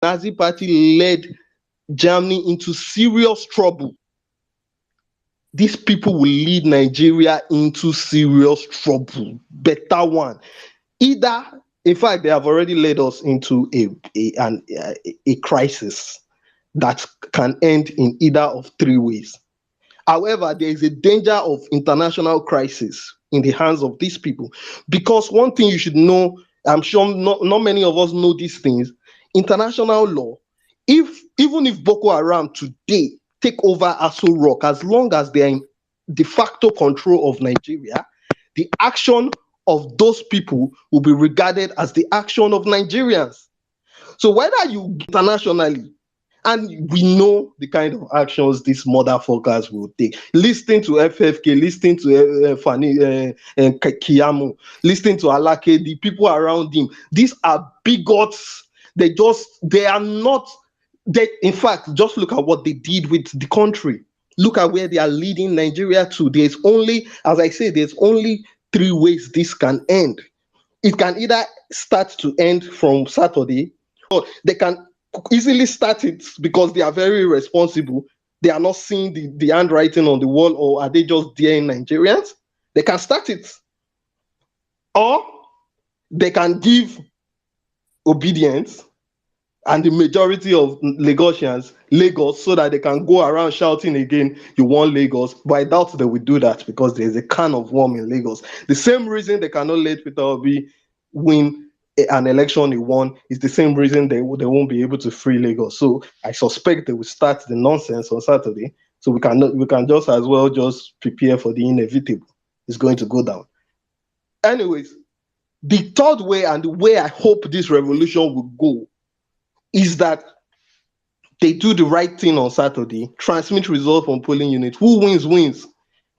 Nazi party led Germany into serious trouble. These people will lead Nigeria into serious trouble. Better one. Either, in fact, they have already led us into a crisis that can end in either of three ways. However, there is a danger of international crisis in the hands of these people. Because one thing you should know, I'm sure not many of us know these things, international law, even if Boko Haram today take over Aso Rock, as long as they are in de facto control of Nigeria, the action of those people will be regarded as the action of Nigerians. So whether you internationally, and we know the kind of actions these motherfuckers will take. Listening to FFK, listening to Fani Kiamu, listening to Alake, the people around him. These are bigots. They are not. In fact, just look at what they did with the country. Look at where they are leading Nigeria to. There's only, as I say, there's only three ways this can end. It can either start to end from Saturday, or they can easily start it because they are very responsible. They are not seeing the handwriting on the wall, or are they just daring Nigerians? They can start it. Or they can give obedience and the majority of Lagosians Lagos, so that they can go around shouting again, you want Lagos. But I doubt they will do that because there's a can of worm in Lagos. The same reason they cannot let Peter Obi win an election he won is the same reason they won't be able to free Lagos. So I suspect they will start the nonsense on Saturday. So we can just as well just prepare for the inevitable. It's going to go down. Anyways, the third way, and the way I hope this revolution will go, is that they do the right thing on Saturday, transmit results from polling units. Who wins, wins.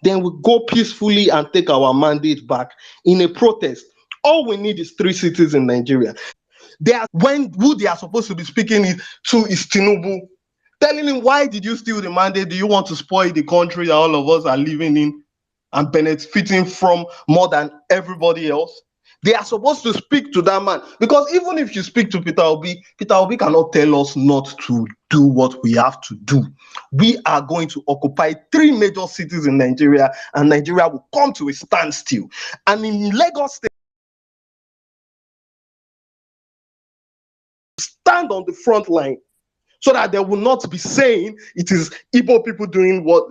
Then we go peacefully and take our mandate back in a protest. All we need is 3 cities in Nigeria. Who they are supposed to be speaking to is Tinubu, telling him, why did you steal the mandate? Do you want to spoil the country that all of us are living in and benefiting from more than everybody else? They are supposed to speak to that man, because even if you speak to Peter Obi cannot tell us not to do what we have to do. We are going to occupy 3 major cities in Nigeria, and Nigeria will come to a standstill. And in Lagos State, stand on the front line, so that they will not be saying it is Igbo people doing what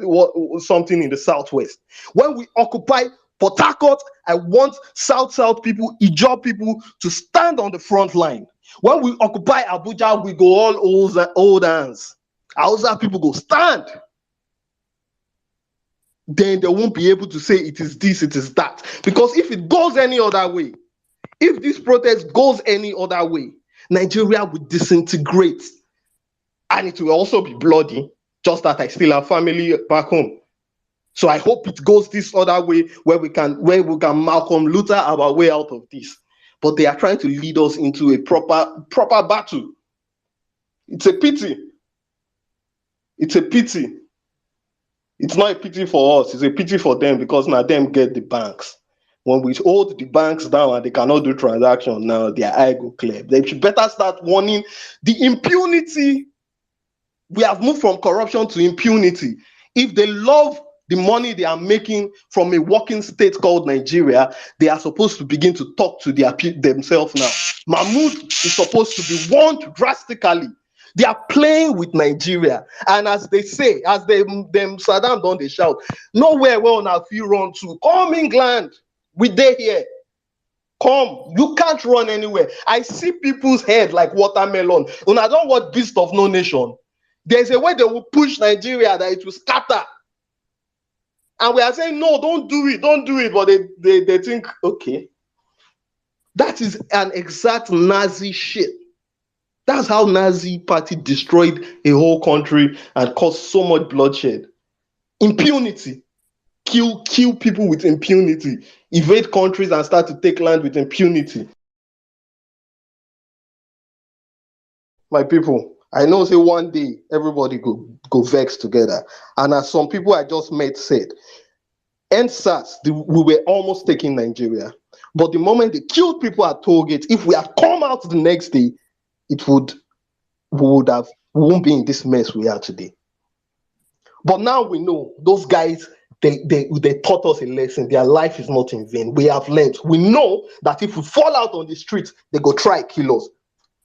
something in the southwest. When we occupy Port Harcourt, I want South people, Ijaw people to stand on the front line. When we occupy Abuja, we go all old hands. Hausa people go stand. Then they won't be able to say it is this, it is that. Because if it goes any other way, if this protest goes any other way, Nigeria will disintegrate. And it will also be bloody, just that I still have family back home. So I hope it goes this other way, where we can Malcolm Luther our way out of this. But they are trying to lead us into a proper battle. It's a pity. It's a pity. It's not a pity for us. It's a pity for them, because now them get the banks. When we hold the banks down and they cannot do transactions now, their eye go clear. They should better start warning the impunity. We have moved from corruption to impunity. If they love the money they are making from a working state called Nigeria, they are supposed to begin to talk to themselves now. Mahmoud is supposed to be warned drastically. They are playing with Nigeria. And as they say, as Sirdam don't they shout, nowhere where on our few run to. Come England, we there here. Come, you can't run anywhere. I see people's head like watermelon. When I don't want Beast of No Nation, there's a way they will push Nigeria that it will scatter. And we are saying, no, don't do it. But they think, okay. That is an exact Nazi shit. That's how Nazi party destroyed a whole country and caused so much bloodshed. Impunity. Kill people with impunity. Invade countries and start to take land with impunity. My people, I know say one day everybody go vex together. And as some people I just met said, NSAS, we were almost taking Nigeria. But the moment they killed people at Tollgate, if we had come out the next day, it would we won't be in this mess we are today. But now we know those guys, they taught us a lesson. Their life is not in vain. We have learned. We know that if we fall out on the streets, they go try kill us.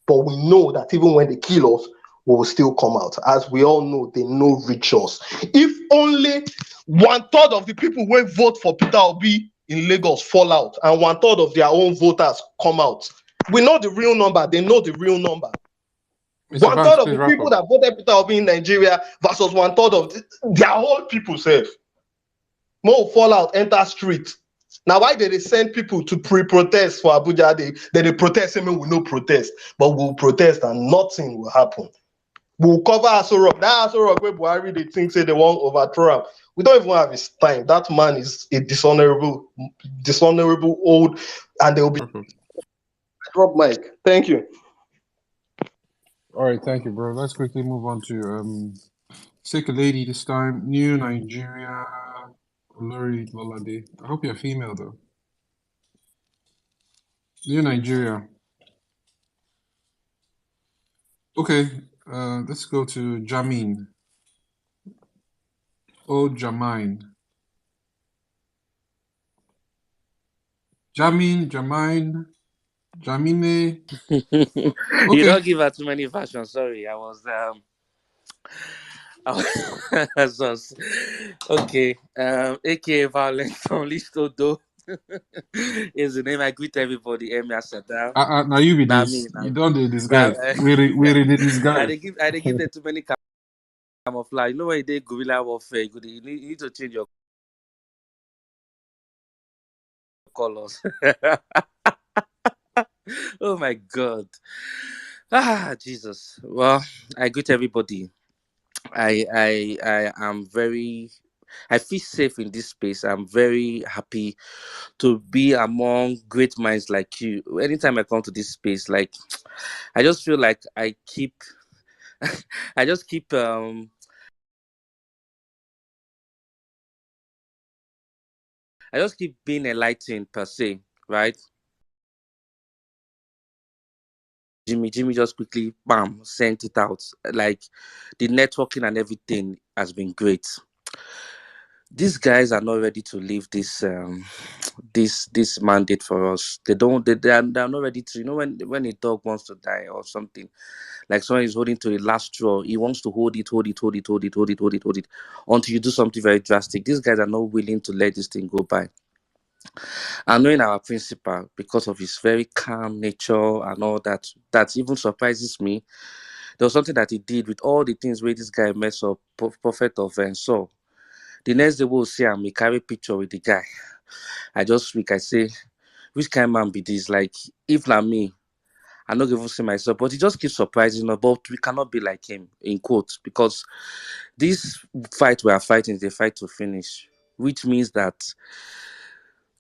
But we know that even when they kill us, we will still come out. As we all know, they know reach us. If only 1/3 of the people who vote for Peter Obi in Lagos fall out and 1/3 of their own voters come out, we know the real number. They know the real number. Mr. 1/3 Banks, of please the wrap people up. that voted Peter Obi in Nigeria versus 1/3 of their whole people self. More fall out, enter street. Now, why did they send people to pre-protest for Abuja? They protest, saying we will no protest, but we'll protest and nothing will happen. We'll cover Aso Rock. That Aso Rock where Buhari they think say they won't overthrow him. We don't even have his time. That man is a dishonorable old, and they'll be drop mic. Thank you. All right, thank you, bro. Let's quickly move on to Sick Lady this time. New Nigeria, Olori Lolade. I hope you're female though. New Nigeria. Okay, let's go to Jamin. Oh, Jamine. Jamine. Okay. You don't give her too many versions. Sorry, I was okay. AKA Vawulence from Listodo is the name. I greet everybody. Emi Sirdam. Now you be Now this. me. You don't do this Now, guy. We're in this guy. I dey give them too many camouflage. You know when you do guerrilla warfare, you need to change your colors. Oh my God. Jesus. Well, I greet everybody. I am very, I feel safe in this space. I'm very happy to be among great minds like you. Anytime I come to this space, like I just feel like I keep I just keep being enlightened per se, right? Jimmy just quickly bam sent it out. Like the networking and everything has been great. These guys are not ready to leave this mandate for us. They're not ready to, when a dog wants to die or something, like someone is holding to the last straw, he wants to hold it until you do something very drastic. These guys are not willing to let this thing go by. And knowing our principal, because of his very calm nature and all that, that even surprises me. There was something that he did with all the things where this guy messed up, prophet of Saul. The next day we'll see him, we carry picture with the guy. I just speak, I say, which kind of man be this? Like, if not me, I not even see myself, but he just keeps surprising us. But we cannot be like him, in quotes, because this fight we are fighting is a fight to finish, which means that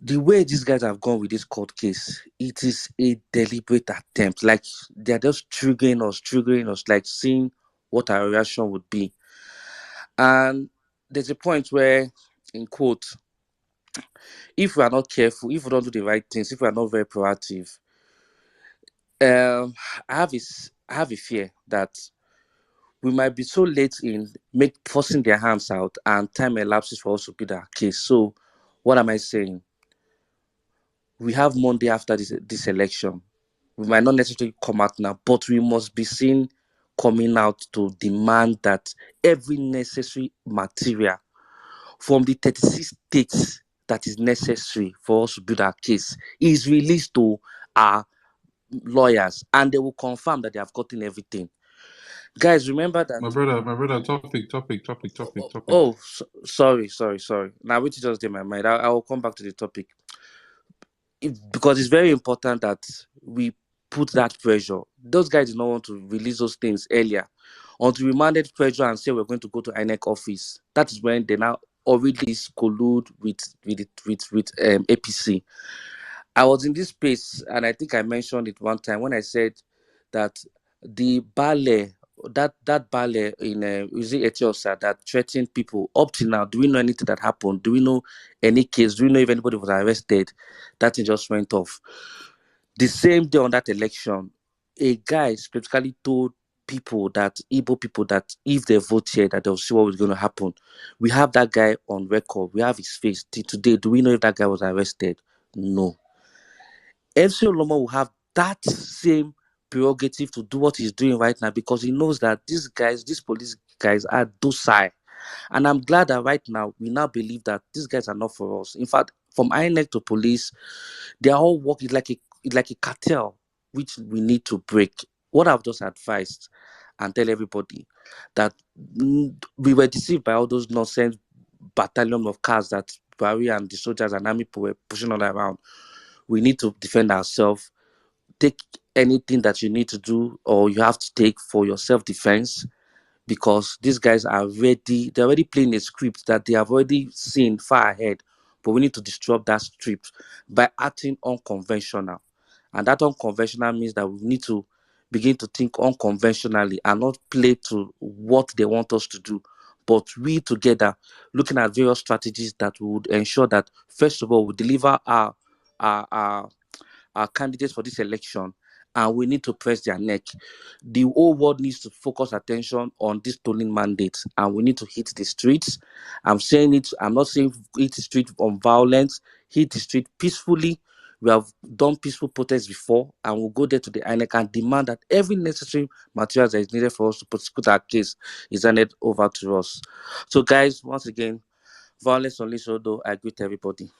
the way these guys have gone with this court case, it is a deliberate attempt. Like they're just triggering us, like seeing what our reaction would be. And there's a point where, in quote, if we are not careful, if we don't do the right things, if we are not very proactive, I have a fear that we might be so late in forcing their hands out, and time elapses for us to build our case. So, what am I saying? We have Monday after this election. We might not necessarily come out now, but we must be seen coming out to demand that every necessary material from the 36 states that is necessary for us to build our case is released to our lawyers, and they will confirm that they have gotten everything. Guys, remember that. My brother, topic. Oh, sorry. Now, which just in my mind. I will come back to the topic. Because it's very important that we put that pressure. Those guys did not want to release those things earlier. Until we mounted pressure and say we're going to go to INEC office, that is when they now already collude with APC. I was in this space, and I think I mentioned it one time when I said that the ballet, that ballet in Ethiopia that threatened people up till now. Do we know anything that happened? Do we know any case? Do we know if anybody was arrested? That thing just went off. The same day on that election, a guy specifically told people, that Igbo people, that if they vote here, that they'll see what was going to happen. We have that guy on record. We have his face. Till today, do we know if that guy was arrested? No. MC Olomo will have that same prerogative to do what he's doing right now, because he knows that these police guys are docile. And I'm glad that right now we now believe that these guys are not for us. In fact, from INEC to police, they are all working like a cartel, which we need to break. What I've just advised and tell everybody that we were deceived by all those nonsense battalion of cars that Buhari and the soldiers and army people were pushing all around. We need to defend ourselves. Take anything that you need to do or you have to take for your self-defense, because these guys are ready. They're already playing a script that they have already seen far ahead. But we need to disrupt that script by acting unconventional. And that unconventional means that we need to begin to think unconventionally and not play to what they want us to do. But we together, looking at various strategies that would ensure that, first of all, we deliver our our candidates for this election, and we need to press their neck. The whole world needs to focus attention on this stolen mandate, and we need to hit the streets. I'm saying it, I'm not saying hit the street on violence, hit the street peacefully. We have done peaceful protests before, and we'll go there to the INEC and demand that every necessary materials that is needed for us to prosecute our case is handed over to us. So, guys, once again, violence only so though. I greet everybody.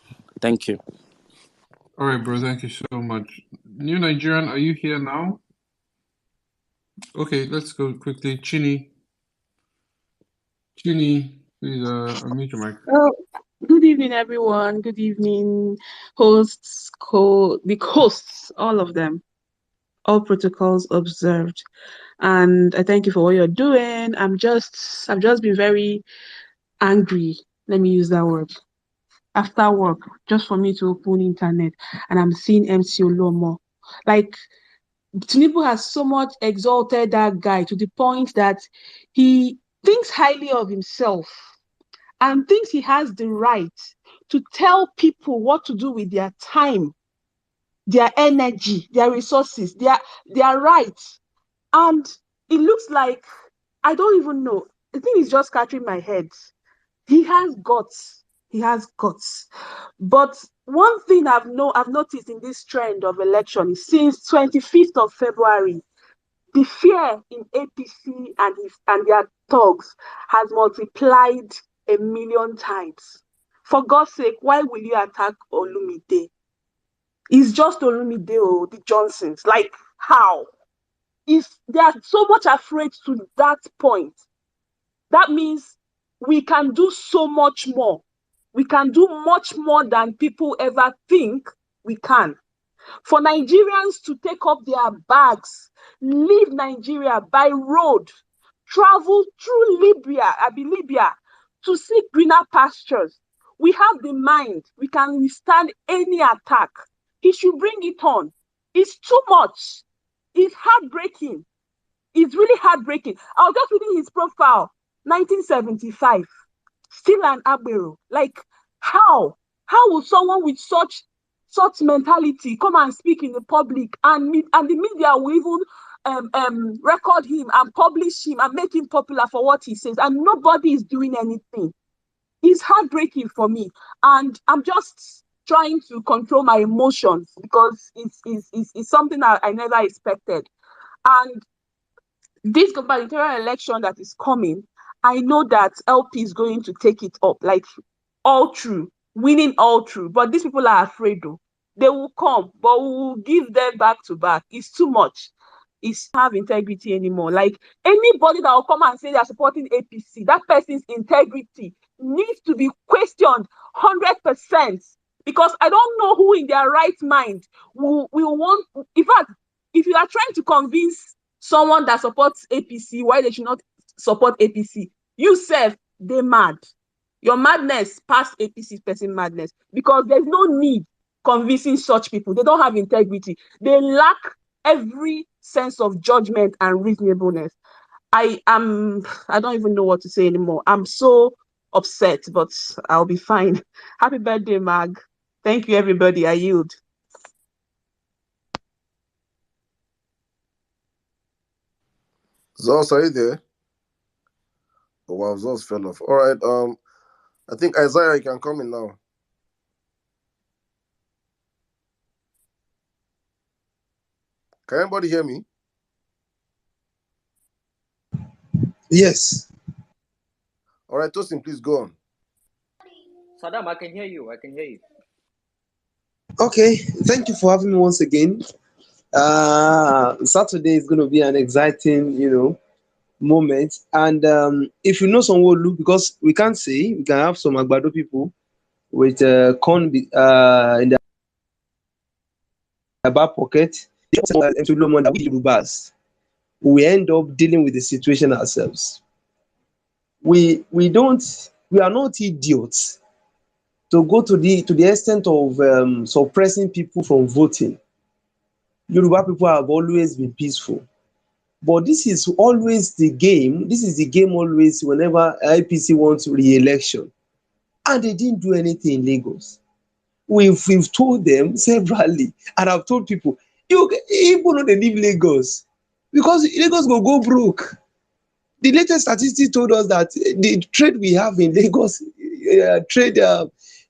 Thank you. All right, bro. Thank you so much. New Nigerian, are you here now? Okay, let's go quickly. Chini, please unmute your mic. Oh, good evening, everyone. Good evening, hosts, the hosts, all of them, all protocols observed. And I thank you for what you're doing. I've just been very angry. Let me use that word. After work, just for me to open internet, and I'm seeing MC Olomo. Like, Tinubu has so much exalted that guy to the point that he thinks highly of himself and thinks he has the right to tell people what to do with their time, their energy, their resources, their rights. And it looks like, I don't even know. The thing is just catching my head. He has guts. He has guts. But one thing I've noticed in this trend of election is since 25th of February, the fear in APC and their thugs has multiplied 1,000,000 times. For God's sake, why will you attack Olumide? It's just Olumide or the Johnsons. Like, how? If they are so much afraid to that point, that means we can do so much more. We can do much more than people ever think we can. For Nigerians to take up their bags, leave Nigeria by road, travel through Libya, to seek greener pastures. We have the mind. We can withstand any attack. He should bring it on. It's too much. It's heartbreaking. It's really heartbreaking. I was just reading his profile, 1975, still an Agbero. Like, how? How will someone with such mentality come and speak in the public, and the media will even record him and publish him and make him popular for what he says, and nobody is doing anything? It's heartbreaking for me, and I'm just trying to control my emotions because it's something I never expected. And this gubernatorial election that is coming, I know that LP is going to take it up, like all through, winning all through. But these people are afraid though. They will come, but we will give them back to back. It's too much. It's not have integrity anymore. Like, anybody that will come and say they're supporting APC, that person's integrity needs to be questioned 100%. Because I don't know who in their right mind will want. In fact, if you are trying to convince someone that supports APC why they should not support APC, you self, they mad. Your madness past APC person madness, because there's no need convincing such people. They don't have integrity. They lack every sense of judgment and reasonableness. I don't even know what to say anymore. I'm so upset, but I'll be fine. Happy birthday, Mag. Thank you, everybody. I yield. Zos, are you there? Oh wow, Zos fell off. All right. I think Isaiah, you can come in now. Can anybody hear me? Yes. All right, Tosin, please go on. Sirdam, I can hear you. I can hear you. Okay. Thank you for having me once again. Saturday is going to be an exciting, moment. And if you know someone, look, because we can't say, we can have some Agbado people with corn in their back pocket. We end up dealing with the situation ourselves. We are not idiots to go to the extent of suppressing people from voting. Yoruba people have always been peaceful. But this is always the game. This is the game always whenever APC wants re-election. And they didn't do anything in Lagos. We've told them severally, and I've told people, you people know they leave Lagos because Lagos go broke. The latest statistics told us that the trade we have in Lagos,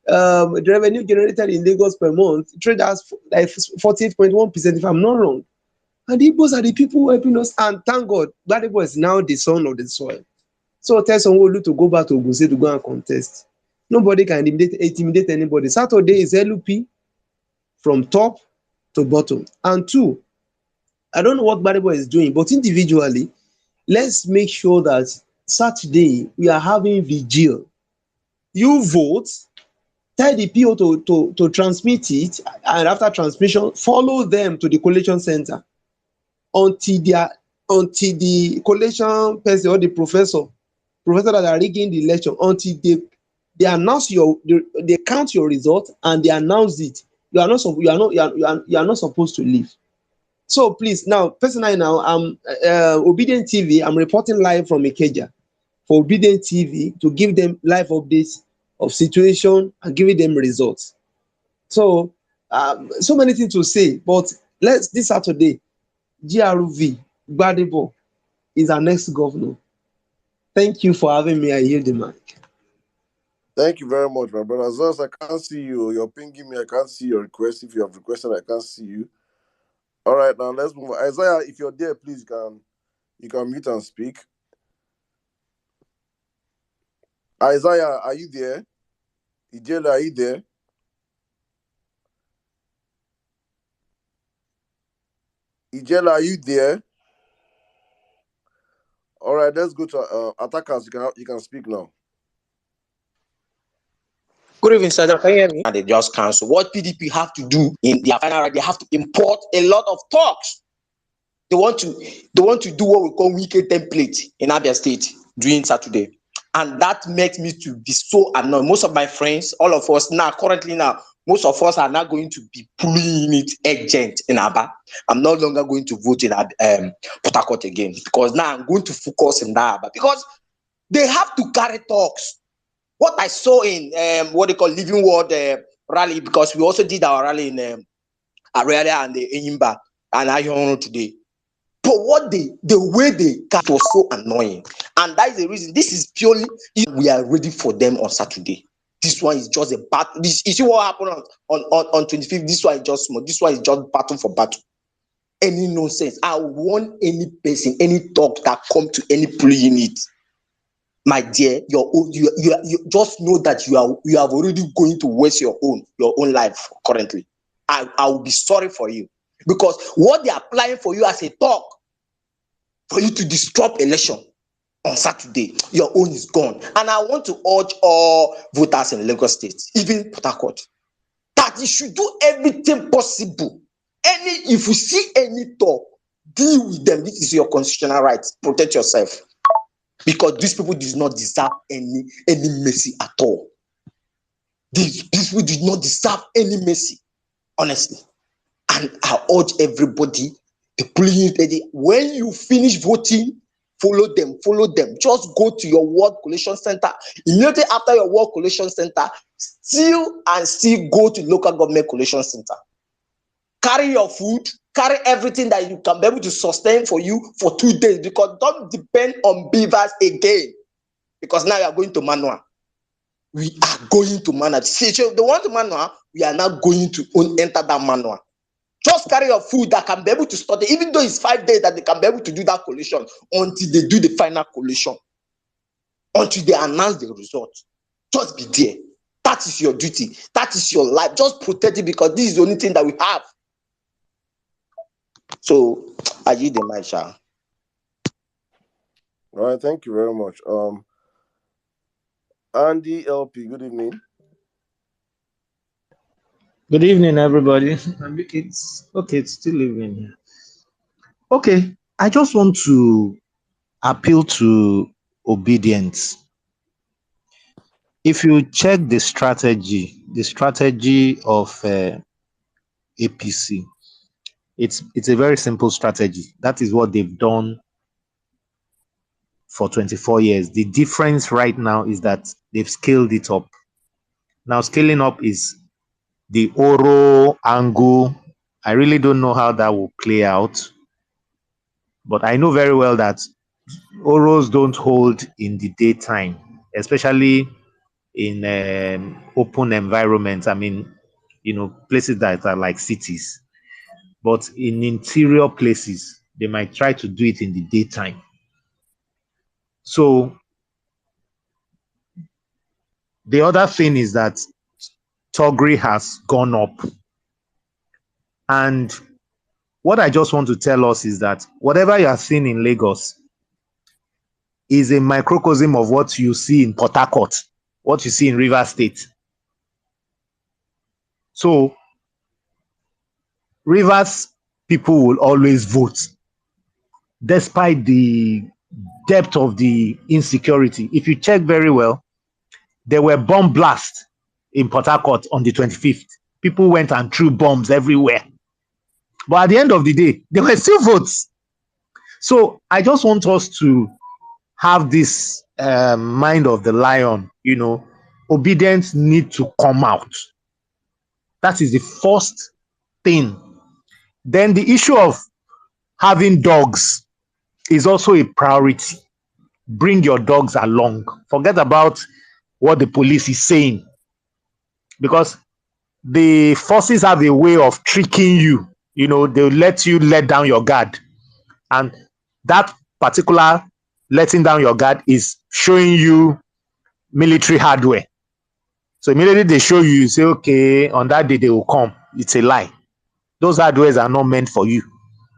the revenue generated in Lagos per month, trade has like 48.1%, if I'm not wrong. And the Igbos are the people helping us. And thank God, Gbadebo is now the son of the soil. So tell someone to go back to Ogun State to go and contest. Nobody can intimidate anybody. Saturday is LUP from top to bottom. And two, I don't know what Gbadebo is doing, but individually, let's make sure that Saturday we are having vigil. You vote, tell the PO to transmit it, and after transmission, follow them to the collation center until the collation person or the professor that are rigging the election, until they announce they count your result and they announce it. You are not supposed to leave. So please, now personally, now I'm Obedient TV. I'm reporting live from Ikeja for Obedient TV to give them live updates of situation and giving them results. So so many things to say, but this Saturday, GRV Gbadebo is our next governor. Thank you for having me. I yield the mic. Thank you very much, my brother. Zos, I can't see you. You're pinging me. I can't see your request. If you have requested, I can't see you. All right, now let's move on. Isaiah, if you're there, please you can mute and speak. Isaiah, are you there? Ijela, are you there? Ijela, are you there? All right, let's go to attackers. You can speak now. Good evening, Sirdam. Can you hear me? And they just cancel. What PDP have to do in their final right, they have to import a lot of talks. They want to do what we call weekend template in Abia State during Saturday. And that makes me to be so annoyed. Most of my friends, all of us currently most of us are not going to be pulling it urgent in Aba. I'm no longer going to vote in Port Harcourt again because now I'm going to focus in that Aba because they have to carry talks. What I saw in what they call Living World rally, because we also did our rally in Arelia and the Enyimba and Ayono today. But the way they got was so annoying. And that is the reason. This is purely we are ready for them on Saturday. This one is just a battle. You see what happened on 25th? This one is just small. This one is just battle for battle. Any nonsense. I want any person, any talk that come to any plea unit. My dear, you just know that you have already going to waste your own life currently. I will be sorry for you because what they are applying for you as a talk for you to disrupt election on Saturday, your own is gone. And I want to urge all voters in Lagos State, even Port Harcourt, that you should do everything possible. If you see any talk, deal with them. This is your constitutional right. Protect yourself. Because these people do not deserve any mercy at all. These people do not deserve any mercy, honestly. And I urge everybody, the polling unit, when you finish voting, follow them. Just go to your ward collation center. Immediately after your ward collation center, still go to local government collation center. carry your food, carry everything that you can be able to sustain for you for 2 days, because don't depend on beavers again, because now you are going to manual. We are going to manual. See, so the one to manual, we are now going to enter that manual. Just carry your food that can be able to start it, even though it's 5 days that they can be able to do that collation until they do the final collation, until they announce the result. Just be there. That is your duty. That is your life. Just protect it, because this is the only thing that we have. So I use the mic, sir. All right, thank you very much. Andy LP, good evening. Good evening, everybody. It's okay, it's still evening here. Okay, I just want to appeal to obedience. If you check the strategy of APC, it's a very simple strategy. That is what they've done for 24 years. The difference right now is that they've scaled it up. Now, scaling up is the Oro angle. I really don't know how that will play out, but I know very well that Oros don't hold in the daytime, especially in open environments. I mean, places that are like cities. But in interior places, they might try to do it in the daytime. So the other thing is that Togri has gone up. And what I just want to tell us is that whatever you are seeing in Lagos is a microcosm of what you see in Port Harcourt, what you see in Rivers State. So Rivers people will always vote, despite the depth of the insecurity. If you check very well, there were bomb blasts in Port Harcourt on the 25th. People went and threw bombs everywhere. But at the end of the day, there were still votes. So I just want us to have this mind of the lion. Obedience need to come out. That is the first thing. Then the issue of having dogs is also a priority. Bring your dogs along. Forget about what the police is saying, because the forces have a way of tricking you. They'll let you let down your guard, and that particular letting down your guard is showing you military hardware. So immediately they show you, you say, okay, on that day they will come. It's a lie. Those hardwares are not meant for you.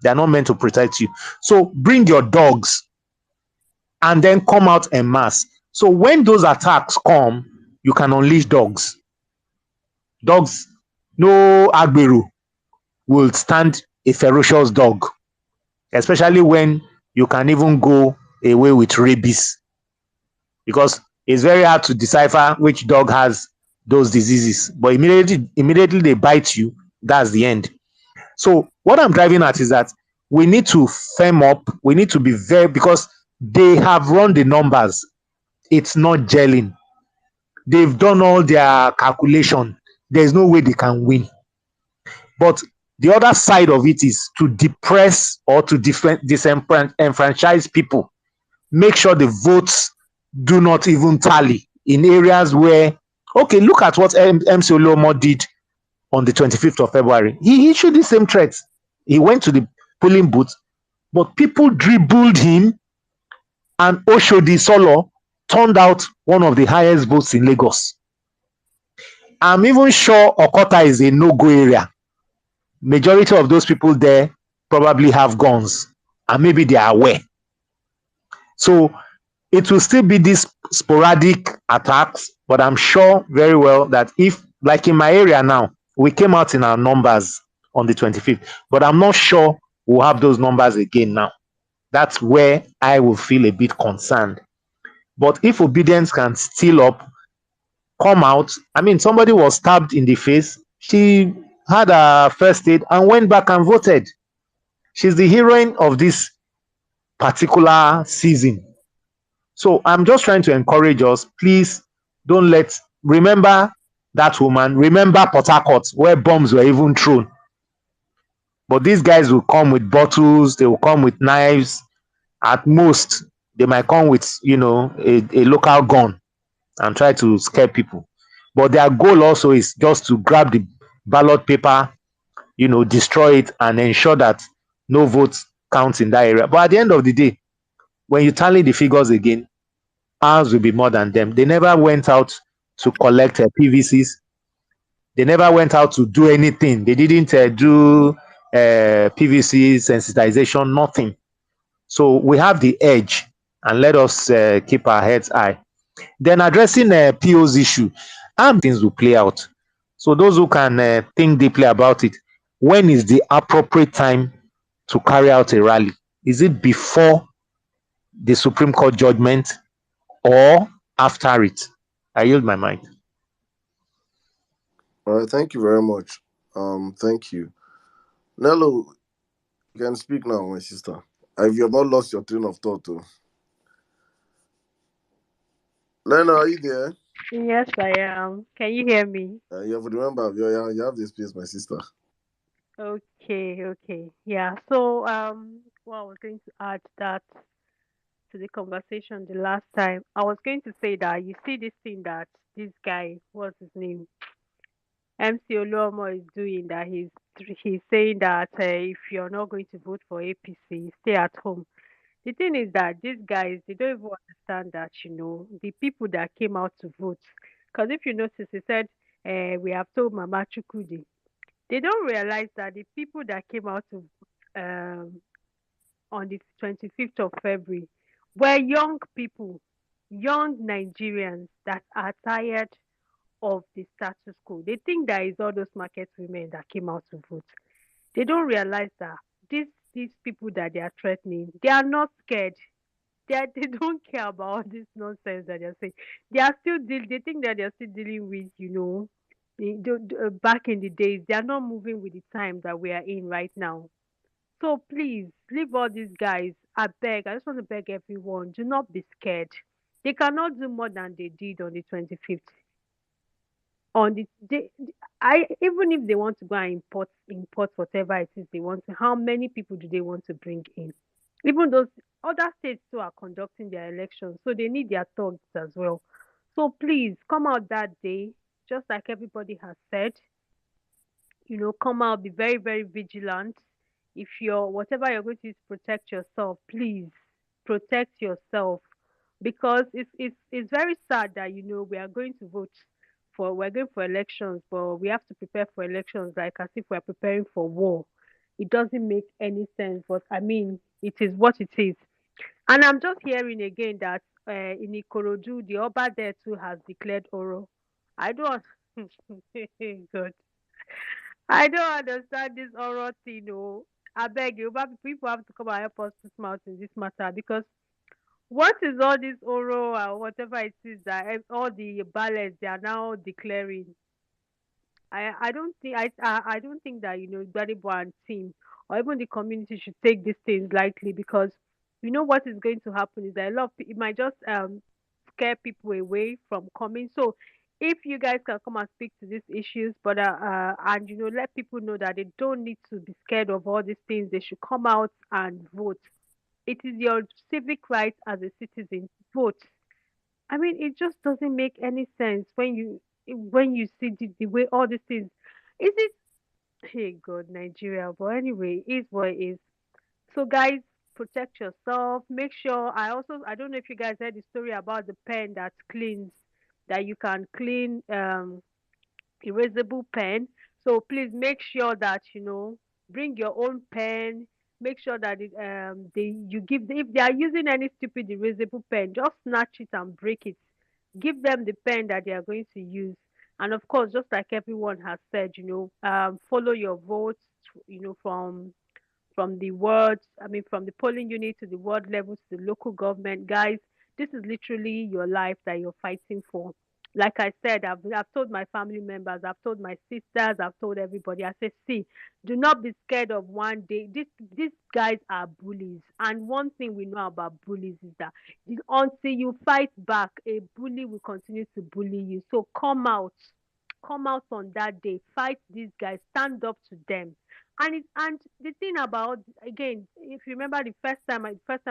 They are not meant to protect you. So bring your dogs and then come out en masse. So when those attacks come, you can unleash dogs. Dogs, no Agberu will stand a ferocious dog, especially when you can even go away with rabies, because it's very hard to decipher which dog has those diseases. But immediately they bite you, that's the end. So what I'm driving at is that we need to firm up. We need to be very, because they have run the numbers. It's not gelling. They've done all their calculation. There's no way they can win. But the other side of it is to depress or to disenfranchise people. Make sure the votes do not even tally in areas where, okay, look at what MC Olomo did on the 25th of February. He issued the same threats. He went to the polling booth, but people dribbled him, and Oshodi Solo turned out one of the highest votes in Lagos. I'm even sure Okota is a no-go area. Majority of those people there probably have guns, and maybe they are aware. So it will still be these sporadic attacks, but I'm sure very well that if, like in my area now, we came out in our numbers on the 25th, but I'm not sure we'll have those numbers again now. That's where I will feel a bit concerned. But if obedience can still up, come out. I mean, somebody was stabbed in the face. She had a first aid and went back and voted. She's the heroine of this particular season. So I'm just trying to encourage us. Please don't remember that woman. Remember Port Harcourt, where bombs were even thrown. But these guys will come with bottles, they will come with knives. At most, they might come with, a local gun and try to scare people. But their goal also is just to grab the ballot paper, destroy it and ensure that no votes count in that area. But at the end of the day, when you tally the figures again, ours will be more than them. They never went out to collect PVCs. They never went out to do anything. They didn't do PVC sensitization, nothing. So we have the edge, and let us keep our heads high. Then addressing PO's issue, things will play out. So those who can think deeply about it, when is the appropriate time to carry out a rally? Is it before the Supreme Court judgment or after it? I yield my mind. All right, thank you very much. Thank you. Nello, you can speak now, my sister. If you have not lost your train of thought, too. Lena, are you there? Yes, I am. Can you hear me? You have to remember, you have this space, my sister. Okay. Yeah. So, well, I was going to add that to the conversation the last time. I was going to say that you see this thing that this guy, what's his name, MC Oluomo is doing, that he's saying that if you're not going to vote for APC, stay at home. The thing is that these guys, they don't even understand that, the people that came out to vote. Because if you notice, he said, we have told Mama Chukudi. They don't realize that the people that came out to on the 25th of February were young people, young Nigerians that are tired of the status quo. They think that it's all those market women that came out to vote. They don't realize that these people that they are threatening, they are not scared. They don't care about all this nonsense that they're saying. They think that they're still dealing with, back in the days. They are not moving with the time that we are in right now. So please leave all these guys. I beg. I just want to beg everyone. Do not be scared. They cannot do more than they did on the 25th. On the they, I Even if they want to go and import whatever it is they want to, how many people do they want to bring in? Even those other states too are conducting their elections, so they need their thugs as well. So please come out that day, just like everybody has said. Come out, be very, very vigilant. If you're whatever you're going to use to protect yourself, please protect yourself, because it's very sad that we're going for elections, but we have to prepare for elections like as if we're preparing for war. It doesn't make any sense, but I mean, it is what it is. And I'm just hearing again that in Ikorodu, the Oba there too has declared Oro. I don't. God. I don't understand this oral thing, oh. I beg you, but people have to come and help us to smart in this matter, because what is all this oral or whatever it is that all the ballots they are now declaring? I don't think that Gbadebo and team or even the community should take these things lightly, because what is going to happen is that a lot of it might just scare people away from coming. So if you guys can come and speak to these issues, but and let people know that they don't need to be scared of all these things, they should come out and vote. It is your civic right as a citizen. Vote. I mean, it just doesn't make any sense when you see the way all these things. Is it? Hey God, Nigeria. But anyway, it is what it is. So guys, protect yourself. Make sure. I don't know if you guys heard the story about the pen that cleans, that you can clean erasable pen. So please make sure that bring your own pen. Make sure that you give if they are using any stupid erasable pen, just snatch it and break it. Give them the pen that they are going to use. And of course, just like everyone has said, follow your votes, from the wards, I mean, from the polling unit to the ward level to the local government. Guys, this is literally your life that you're fighting for. Like I said, I've told my family members, I've told my sisters, I've told everybody. I said, see, do not be scared of one day. These guys are bullies. And one thing we know about bullies is that until you fight back, a bully will continue to bully you. So come out on that day, fight these guys, stand up to them, And the thing about, again, if you remember the first time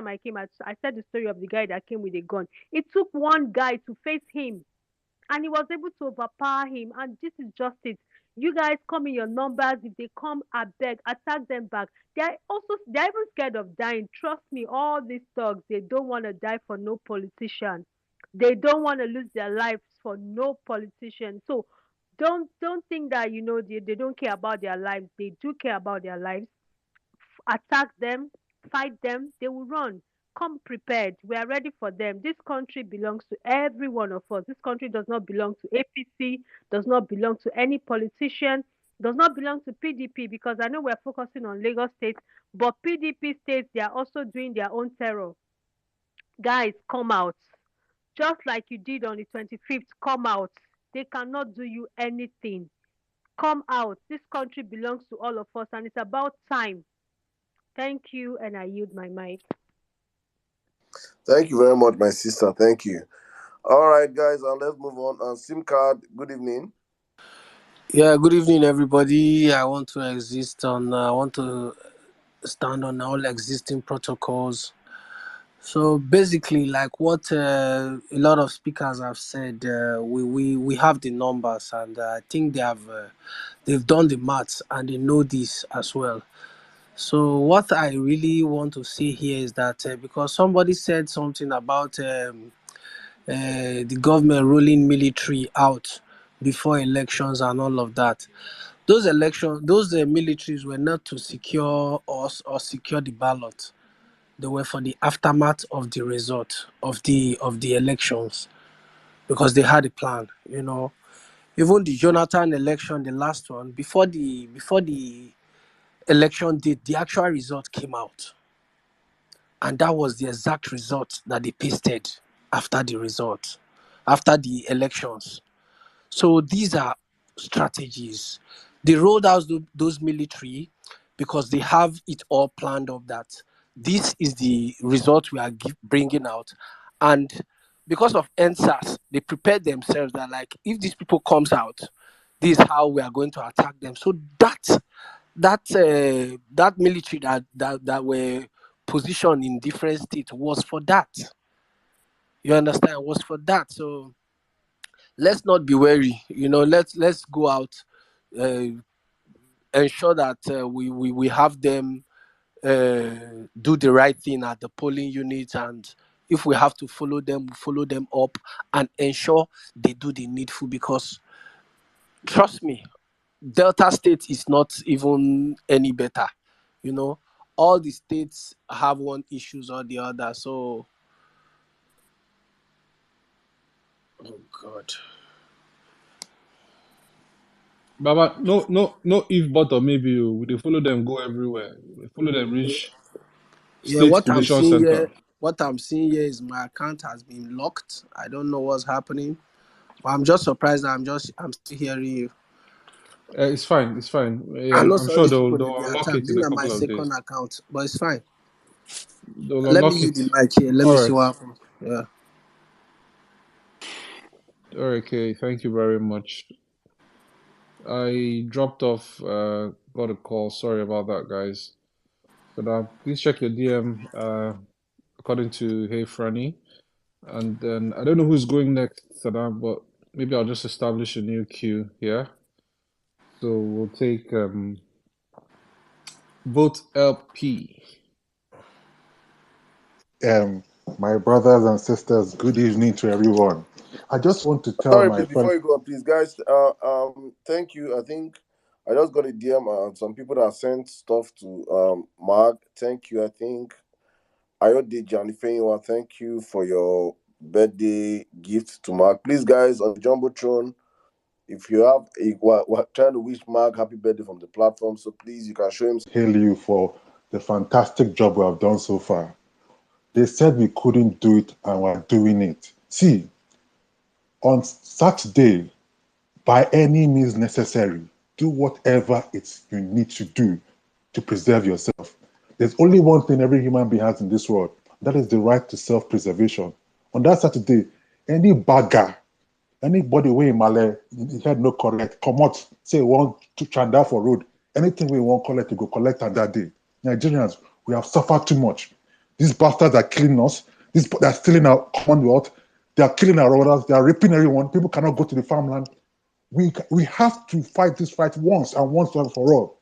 I came, I said the story of the guy that came with a gun. It took one guy to face him, and he was able to overpower him. And this is just it. You guys come in your numbers. If they come, I beg, attack them back. They're even scared of dying. Trust me, all these thugs, they don't want to die for no politician. They don't want to lose their lives for no politician. So don't think that they don't care about their lives. They do care about their lives. Attack them, fight them, they will run. Come prepared. We are ready for them. This country belongs to every one of us. This country does not belong to APC, does not belong to any politician, does not belong to PDP, because I know we're focusing on Lagos State, but PDP states, they are also doing their own terror. Guys, come out. Just like you did on the 25th, come out. They cannot do you anything. Come out. This country belongs to all of us, and it's about time. Thank you, and I yield my mic. Thank you very much, my sister. Thank you. All right, guys, let's move on. SIM card, good evening. Yeah, good evening, everybody. I want to stand on all existing protocols. So basically, like what a lot of speakers have said, we have the numbers, and I think they've done the maths and they know this as well. So what I really want to say here is that because somebody said something about the government rolling military out before elections and all of that. Those militaries were not to secure us or secure the ballot. They were for the aftermath of the result of the elections, because they had a plan. Even the Jonathan election, the last one, before the election date, the actual result came out, and that was the exact result that they pasted after the elections. So these are strategies. They rolled out those military because they have it all planned up that this is the result we are bringing out. And because of NSAS, they prepared themselves that, like, if these people comes out, this is how we are going to attack them. So that military that were positioned in different states was for that. You understand? Was for that. So let's not be wary. Let's go out, uh, ensure that we have them do the right thing at the polling unit, and if we have to follow them, we follow them up and ensure they do the needful, because trust me, Delta State is not even any better. All the states have one issues or the other. So, oh God. Baba, no if but or maybe we dey follow them go everywhere. We follow them reach Yeah, state collation center. what I'm seeing here is my account has been locked. I don't know what's happening. But I'm just surprised that I'm still hearing you. It's fine. It's fine. I Yeah, know I'm some of sure these people they'll they unlock attack. it This in a is my couple of second days. account, but it's fine. They'll Let me unlock use it. the mic here. Let me All see right. what happens. Yeah. Okay. Thank you very much. I dropped off. Got a call. Sorry about that, guys. So now, please check your DM. According to Hey Franny, and then I don't know who's going next, Saddam, but maybe I'll just establish a new queue here. So we'll take vote LP. My brothers and sisters, good evening to everyone. I just want to tell Sorry, my please, friend. before you go, please, guys. Thank you. I think I just got a DM and some people that sent stuff to Mark. Thank you. I think Ayode Janifeyiwa, thank you for your birthday gift to Mark. Please, guys, on Jumbotron, if you have we're trying to wish Mark happy birthday from the platform, so please, you can show him. Hail you for the fantastic job we have done so far. They said we couldn't do it, and we're doing it. See, on Saturday, by any means necessary, do whatever you need to do to preserve yourself. There's only one thing every human being has in this world. That is the right to self-preservation. On that Saturday, any bagger, anybody way in Malay, he had no correct, come out, say, want to chanda for road. Anything we want collect, we go collect on that day. Nigerians, we have suffered too much. These bastards are killing us. They're stealing our commonwealth. They are killing our brothers. They are raping everyone. People cannot go to the farmland. We have to fight this fight once and once for all.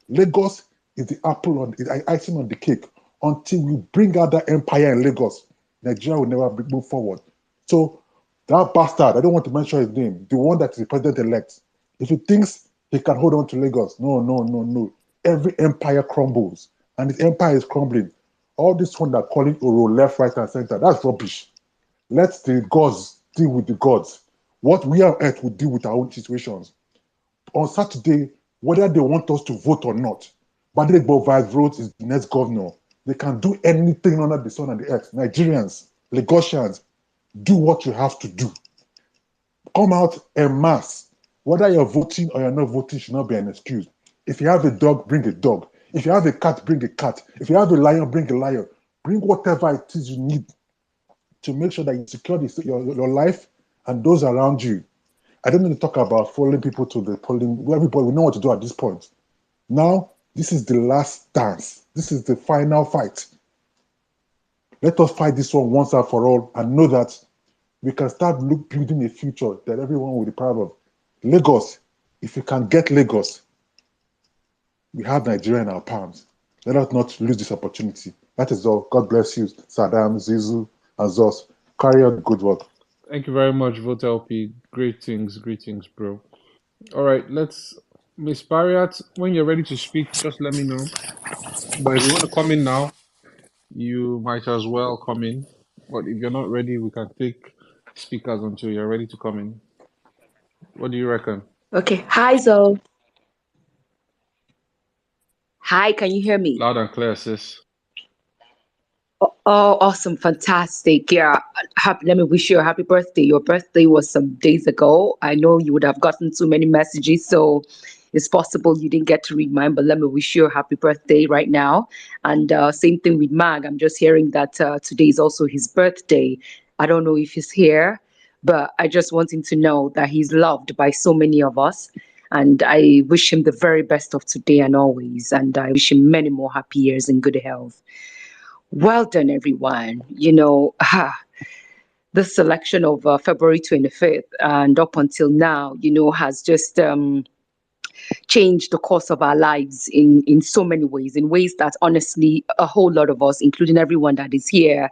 Lagos is the apple on the icing on the cake. Until we bring out that empire in Lagos, Nigeria will never move forward. So that bastard, I don't want to mention his name, the one that is the president-elect, if he thinks he can hold on to Lagos, no. Every empire crumbles, and the empire is crumbling. All this one that calling Oro left, right, and center, that's rubbish. Let the gods deal with the gods. What we on earth will deal with our own situations. On Saturday, whether they want us to vote or not, Badegbo Vice Road is the next governor. They can do anything under the sun and the earth. Nigerians, Lagosians, do what you have to do. Come out en masse. Whether you're voting or you're not voting should not be an excuse. If you have a dog, bring a dog. If you have a cat, bring a cat. If you have a lion, bring a lion. Bring whatever it is you need to make sure that you secure your life and those around you. I don't need to talk about following people to the polling. Everybody, we know what to do at this point. Now, this is the last dance. This is the final fight. Let us fight this one once and for all and know that we can start building a future that everyone will be proud of. Lagos, if you can get Lagos, we have Nigeria in our palms. Let us not lose this opportunity. That is all. God bless you, Sirdam, Zizu, and Zos. Carry on the good work. Thank you very much, Vote LP. Greetings, bro. All right, Miss Barriat, when you're ready to speak, just let me know. But if you want to come in now, you might as well come in. But if you're not ready, we can take speakers until you're ready to come in. What do you reckon? Okay. Hi, Zo. Hi, can you hear me? Loud and clear, sis. Oh, awesome. Fantastic. Yeah. Let me wish you a happy birthday. Your birthday was some days ago. I know you would have gotten so many messages, so it's possible you didn't get to read mine, but let me wish you a happy birthday right now. And same thing with Mag. I'm just hearing that today is also his birthday. I don't know if he's here, but I just want him to know that he's loved by so many of us. And I wish him the very best of today and always. And I wish him many more happy years and good health. Well done, everyone. The selection of February 25th and up until now, has just changed the course of our lives in so many ways, in ways that honestly, a whole lot of us, including everyone that is here,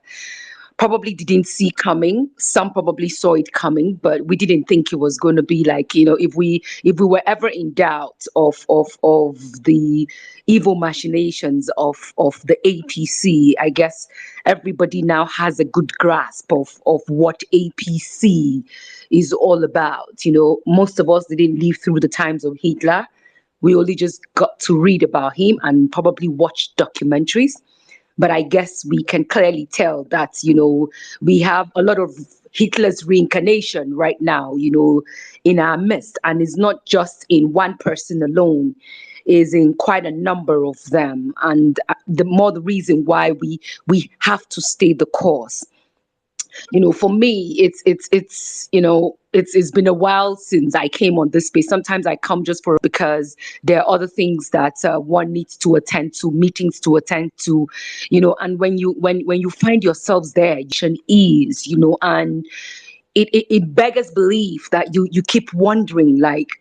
probably didn't see coming. Some probably saw it coming, but we didn't think it was going to be like, if we were ever in doubt of the evil machinations of the APC, I guess everybody now has a good grasp of what APC is all about. Most of us didn't live through the times of Hitler. We only just got to read about him and probably watch documentaries. But I guess we can clearly tell that, we have a lot of Hitler's reincarnation right now, in our midst. And it's not just in one person alone, is in quite a number of them. And the reason why we have to stay the course. For me, it's been a while since I came on this space. Sometimes I come just because there are other things that one needs to attend to, meetings to attend to, and when you find yourselves there, you should ease, and it beggars belief that you keep wondering, like,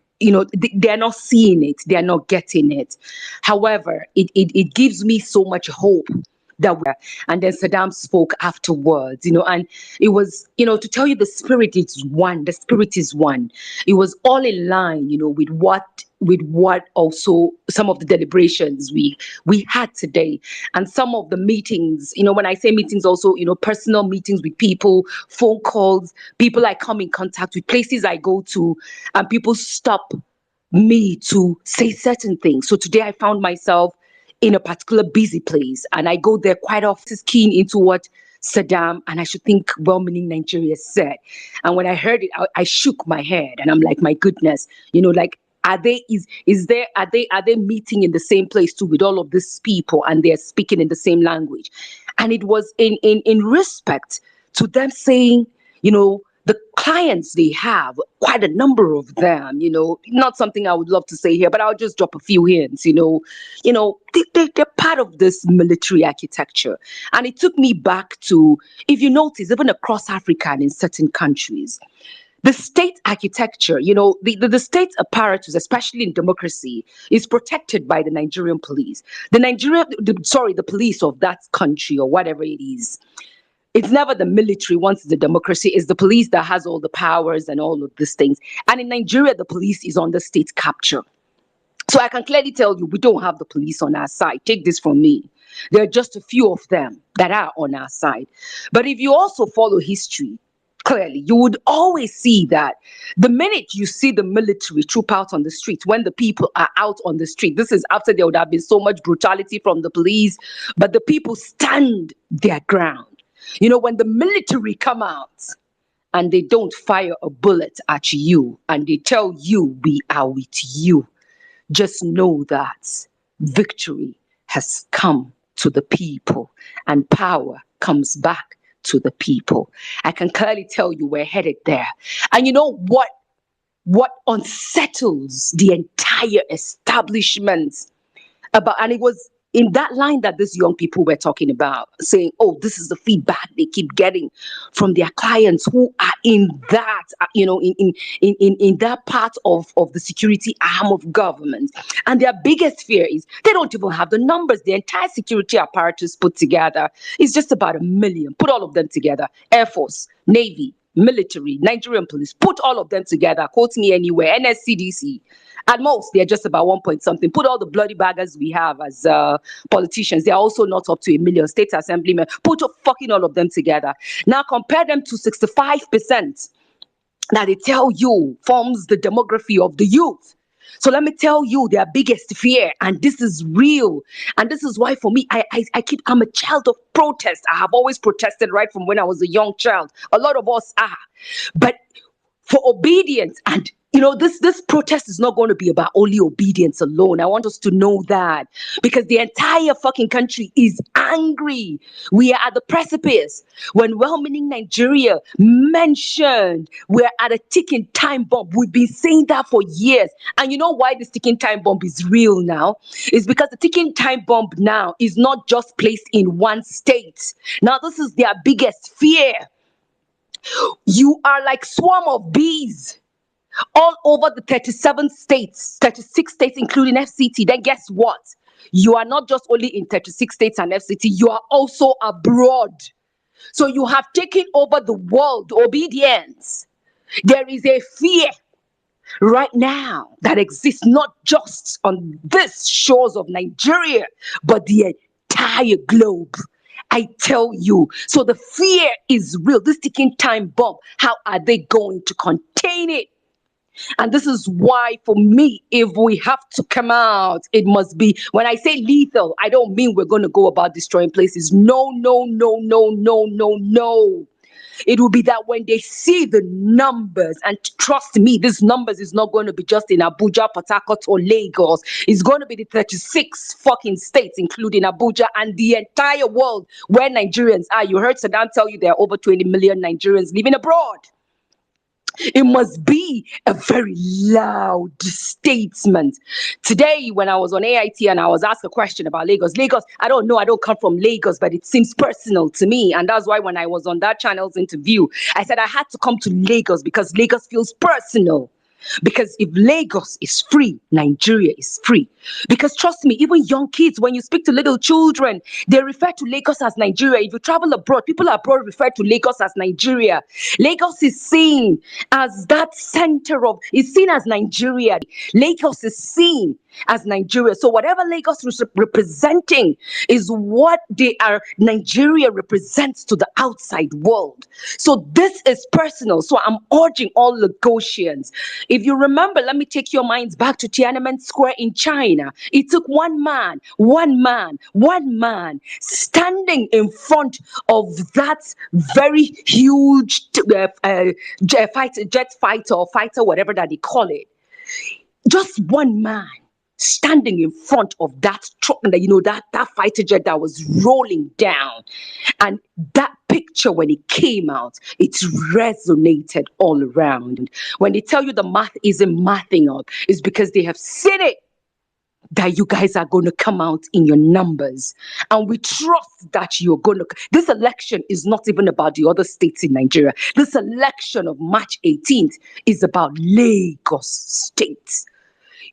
they're not seeing it, they're not getting it. However, it gives me so much hope and then Sirdam spoke afterwards, and it was, to tell you the spirit is one. It was all in line, with what also some of the deliberations we had today, and some of the meetings, when I say meetings also, personal meetings with people, phone calls, people I come in contact with, places I go to, and people stop me to say certain things. So today I found myself in a particular busy place, and I go there quite often, keen into what Sirdam, and I should think well-meaning Nigeria said. And when I heard it, I shook my head, and I'm like, my goodness, like, are they meeting in the same place too with all of these people, and they're speaking in the same language? And it was in respect to them saying, the the clients they have, quite a number of them, not something I would love to say here, but I'll just drop a few hints, they're part of this military architecture. And it took me back to, if you notice, even across Africa and in certain countries, the state architecture, the state apparatus, especially in democracy, is protected by the Nigerian police. The police of that country or whatever it is. It's never the military once the democracy. It's the police that has all the powers and all of these things. And in Nigeria, the police is under state capture. So I can clearly tell you, we don't have the police on our side. Take this from me. There are just a few of them that are on our side. But if you also follow history, clearly, you would always see that the minute you see the military troop out on the street, when the people are out on the street, this is after there would have been so much brutality from the police, but the people stand their ground. When the military come out and they don't fire a bullet at you and they tell you we are with you, just know that victory has come to the people and power comes back to the people. I can clearly tell you we're headed there. And you know what unsettles the entire establishment and it was in that line that these young people were talking about, saying, oh, this is the feedback they keep getting from their clients who are in that, in that part of the security arm of government. And their biggest fear is they don't even have the numbers. The entire security apparatus put together is just about 1 million. Put all of them together. Air Force, Navy, military, Nigerian police, put all of them together. Quote me anywhere. NSCDC. At most, they're just about 1 point something. Put all the bloody baggers we have as politicians. They're also not up to 1 million. State assemblymen. Put fucking all of them together. Now compare them to 65% that they tell you forms the demography of the youth. So let me tell you their biggest fear, and this is real. And this is why for me, I'm a child of protest. I have always protested right from when I was a young child. A lot of us are. But for obedience and this protest is not going to be about only obedience alone. I want us to know that because the entire fucking country is angry. We are at the precipice. When well-meaning Nigeria mentioned we're at a ticking time bomb, we've been saying that for years. And you know why this ticking time bomb is real now? It's because the ticking time bomb now is not just placed in one state. Now, this is their biggest fear. You are like swarm of bees all over the 36 states, including FCT. Then guess what? You are not just only in 36 states and FCT, you are also abroad. So you have taken over the world. Obedience. There is a fear right now that exists not just on these shores of Nigeria, but the entire globe. I tell you. So the fear is real. This ticking time bomb, how are they going to contain it? And this is why, for me, if we have to come out, it must be, when I say lethal, I don't mean we're going to go about destroying places. No, no, no, no, no, no, no. It will be that when they see the numbers, and trust me, these numbers is not going to be just in Abuja, Port Harcourt, or Lagos. It's going to be the 36 fucking states, including Abuja, and the entire world where Nigerians are. You heard Sirdam tell you there are over 20 million Nigerians living abroad. It must be a very loud statement. Today, when I was on AIT and I was asked a question about Lagos, I don't know, I don't come from Lagos, but it seems personal to me. And that's why when I was on that channel's interview, I said I had to come to Lagos because Lagos feels personal. Because if Lagos is free, Nigeria is free. Because trust me, even young kids, when you speak to little children, they refer to Lagos as Nigeria. If you travel abroad, people abroad refer to Lagos as Nigeria. Lagos is seen as that center of, is seen as Nigeria. Lagos is seen as Nigeria. So whatever Lagos is representing is what they are, Nigeria represents to the outside world. So this is personal. So I'm urging all Lagosians. If you remember, let me take your minds back to Tiananmen Square in China. It took one man standing in front of that very huge jet fighter or fighter, whatever that they call it. Just one man standing in front of that truck, that fighter jet that was rolling down. And that picture, when it came out, it resonated all around. When they tell you the math isn't mathing up, it's because they have seen it, that you guys are going to come out in your numbers. And we trust that you're going to. This election is not even about the other states in Nigeria. This election of March 18th is about Lagos State.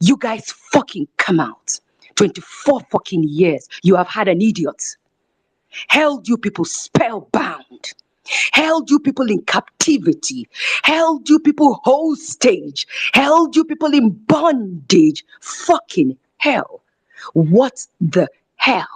You guys fucking come out. 24 fucking years, you have had an idiot. Held you people spellbound. Held you people in captivity. Held you people hostage. Held you people in bondage. Fucking hell. What the hell?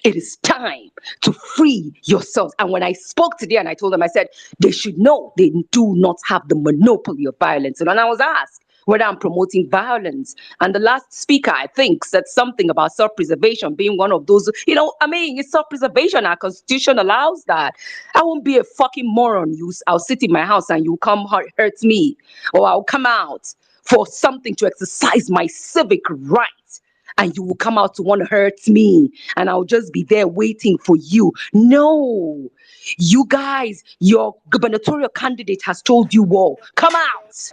It is time to free yourselves. And when I spoke today and I told them, I said, they should know they do not have the monopoly of violence. And when I was asked whether I'm promoting violence, and the last speaker, I think, said something about self-preservation being one of those, it's self-preservation. Our constitution allows that. I won't be a fucking moron. I'll sit in my house and you come hurt me, or I'll come out for something to exercise my civic rights, and you will come out to want to hurt me, and I'll just be there waiting for you. No, you guys, your gubernatorial candidate has told you all, come out.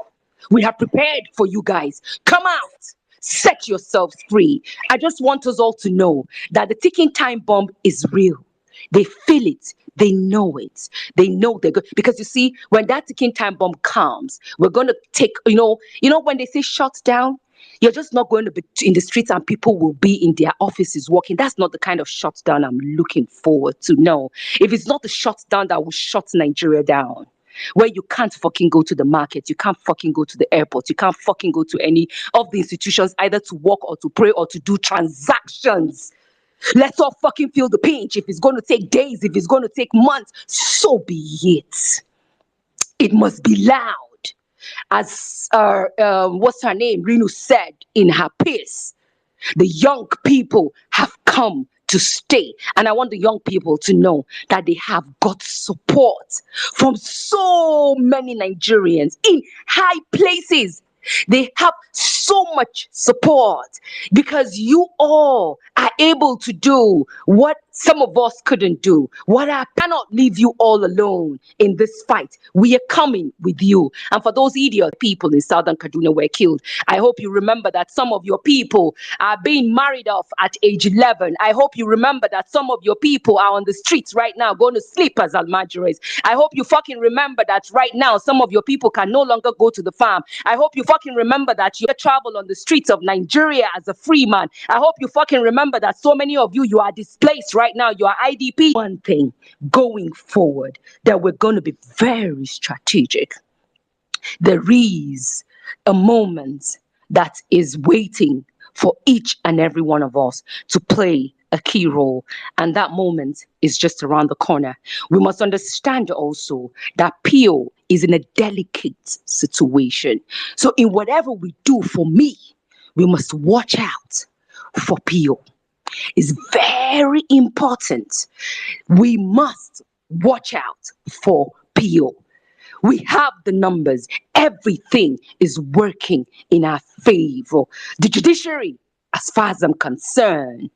We have prepared for you guys. Come out. Set yourselves free. I just want us all to know that the ticking time bomb is real. They feel it. They know it. They know they're good. Because you see, when that ticking time bomb comes, we're going to take, when they say shut down, you're just not going to be in the streets and people will be in their offices working. That's not the kind of shutdown I'm looking forward to. No. If it's not the shutdown that will shut Nigeria down, where you can't fucking go to the market, you can't fucking go to the airport, you can't fucking go to any of the institutions either to work or to pray or to do transactions. Let's all fucking feel the pinch. If it's going to take days, if it's going to take months, so be it. It must be loud. As what's her name, Renu, said in her piece, the young people have come to stay. And I want the young people to know that they have got support from so many Nigerians in high places. They have so much support because you all are able to do what some of us couldn't do. What I cannot leave you all alone in this fight. We are coming with you. And for those idiot people in Southern Kaduna were killed, I hope you remember that some of your people are being married off at age 11. I hope you remember that some of your people are on the streets right now going to sleep as almajiris. I hope you fucking remember that right now some of your people can no longer go to the farm. I hope you fucking remember that you travel on the streets of Nigeria as a free man. I hope you fucking remember that so many of you are displaced right now. You are IDP. One thing going forward, that we're going to be very strategic. There is a moment that is waiting for each and every one of us to play a key role, and that moment is just around the corner. We must understand also that PO is in a delicate situation. So in whatever we do, for me, we must watch out for PO. It's very important. We must watch out for PO. We have the numbers. Everything is working in our favor. The judiciary, as far as I'm concerned,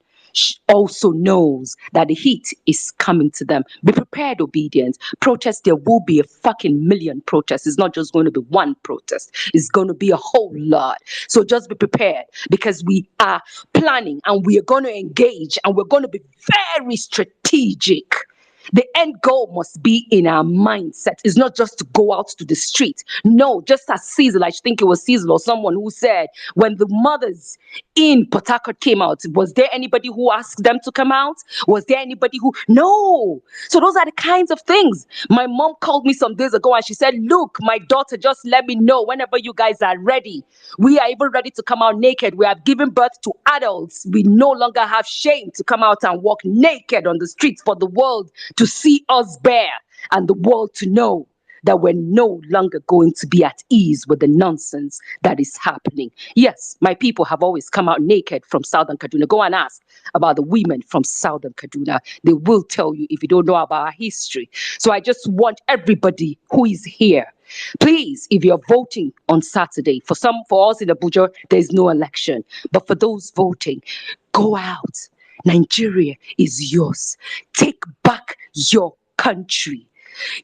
also knows that the heat is coming to them. Be prepared, obedience. Protest, there will be a fucking million protests. It's not just going to be one protest. It's going to be a whole lot. So just be prepared, because we are planning and we are going to engage and we're going to be very strategic. The end goal must be in our mindset. It's not just to go out to the street. No, just as Cecil, I think it was Cecil or someone who said, when the mothers in Port Harcourt came out, was there anybody who asked them to come out? Was there anybody who? No. So those are the kinds of things. My mom called me some days ago and she said, look, my daughter, just let me know whenever you guys are ready. We are even ready to come out naked. We have given birth to adults. We no longer have shame to come out and walk naked on the streets for the world to see us bare and the world to know that we're no longer going to be at ease with the nonsense that is happening. Yes, my people have always come out naked from Southern Kaduna. Go and ask about the women from Southern Kaduna. They will tell you if you don't know about our history. So I just want everybody who is here, please, if you're voting on Saturday, for us in Abuja, there's no election. But for those voting, go out. Nigeria is yours. Take back your country.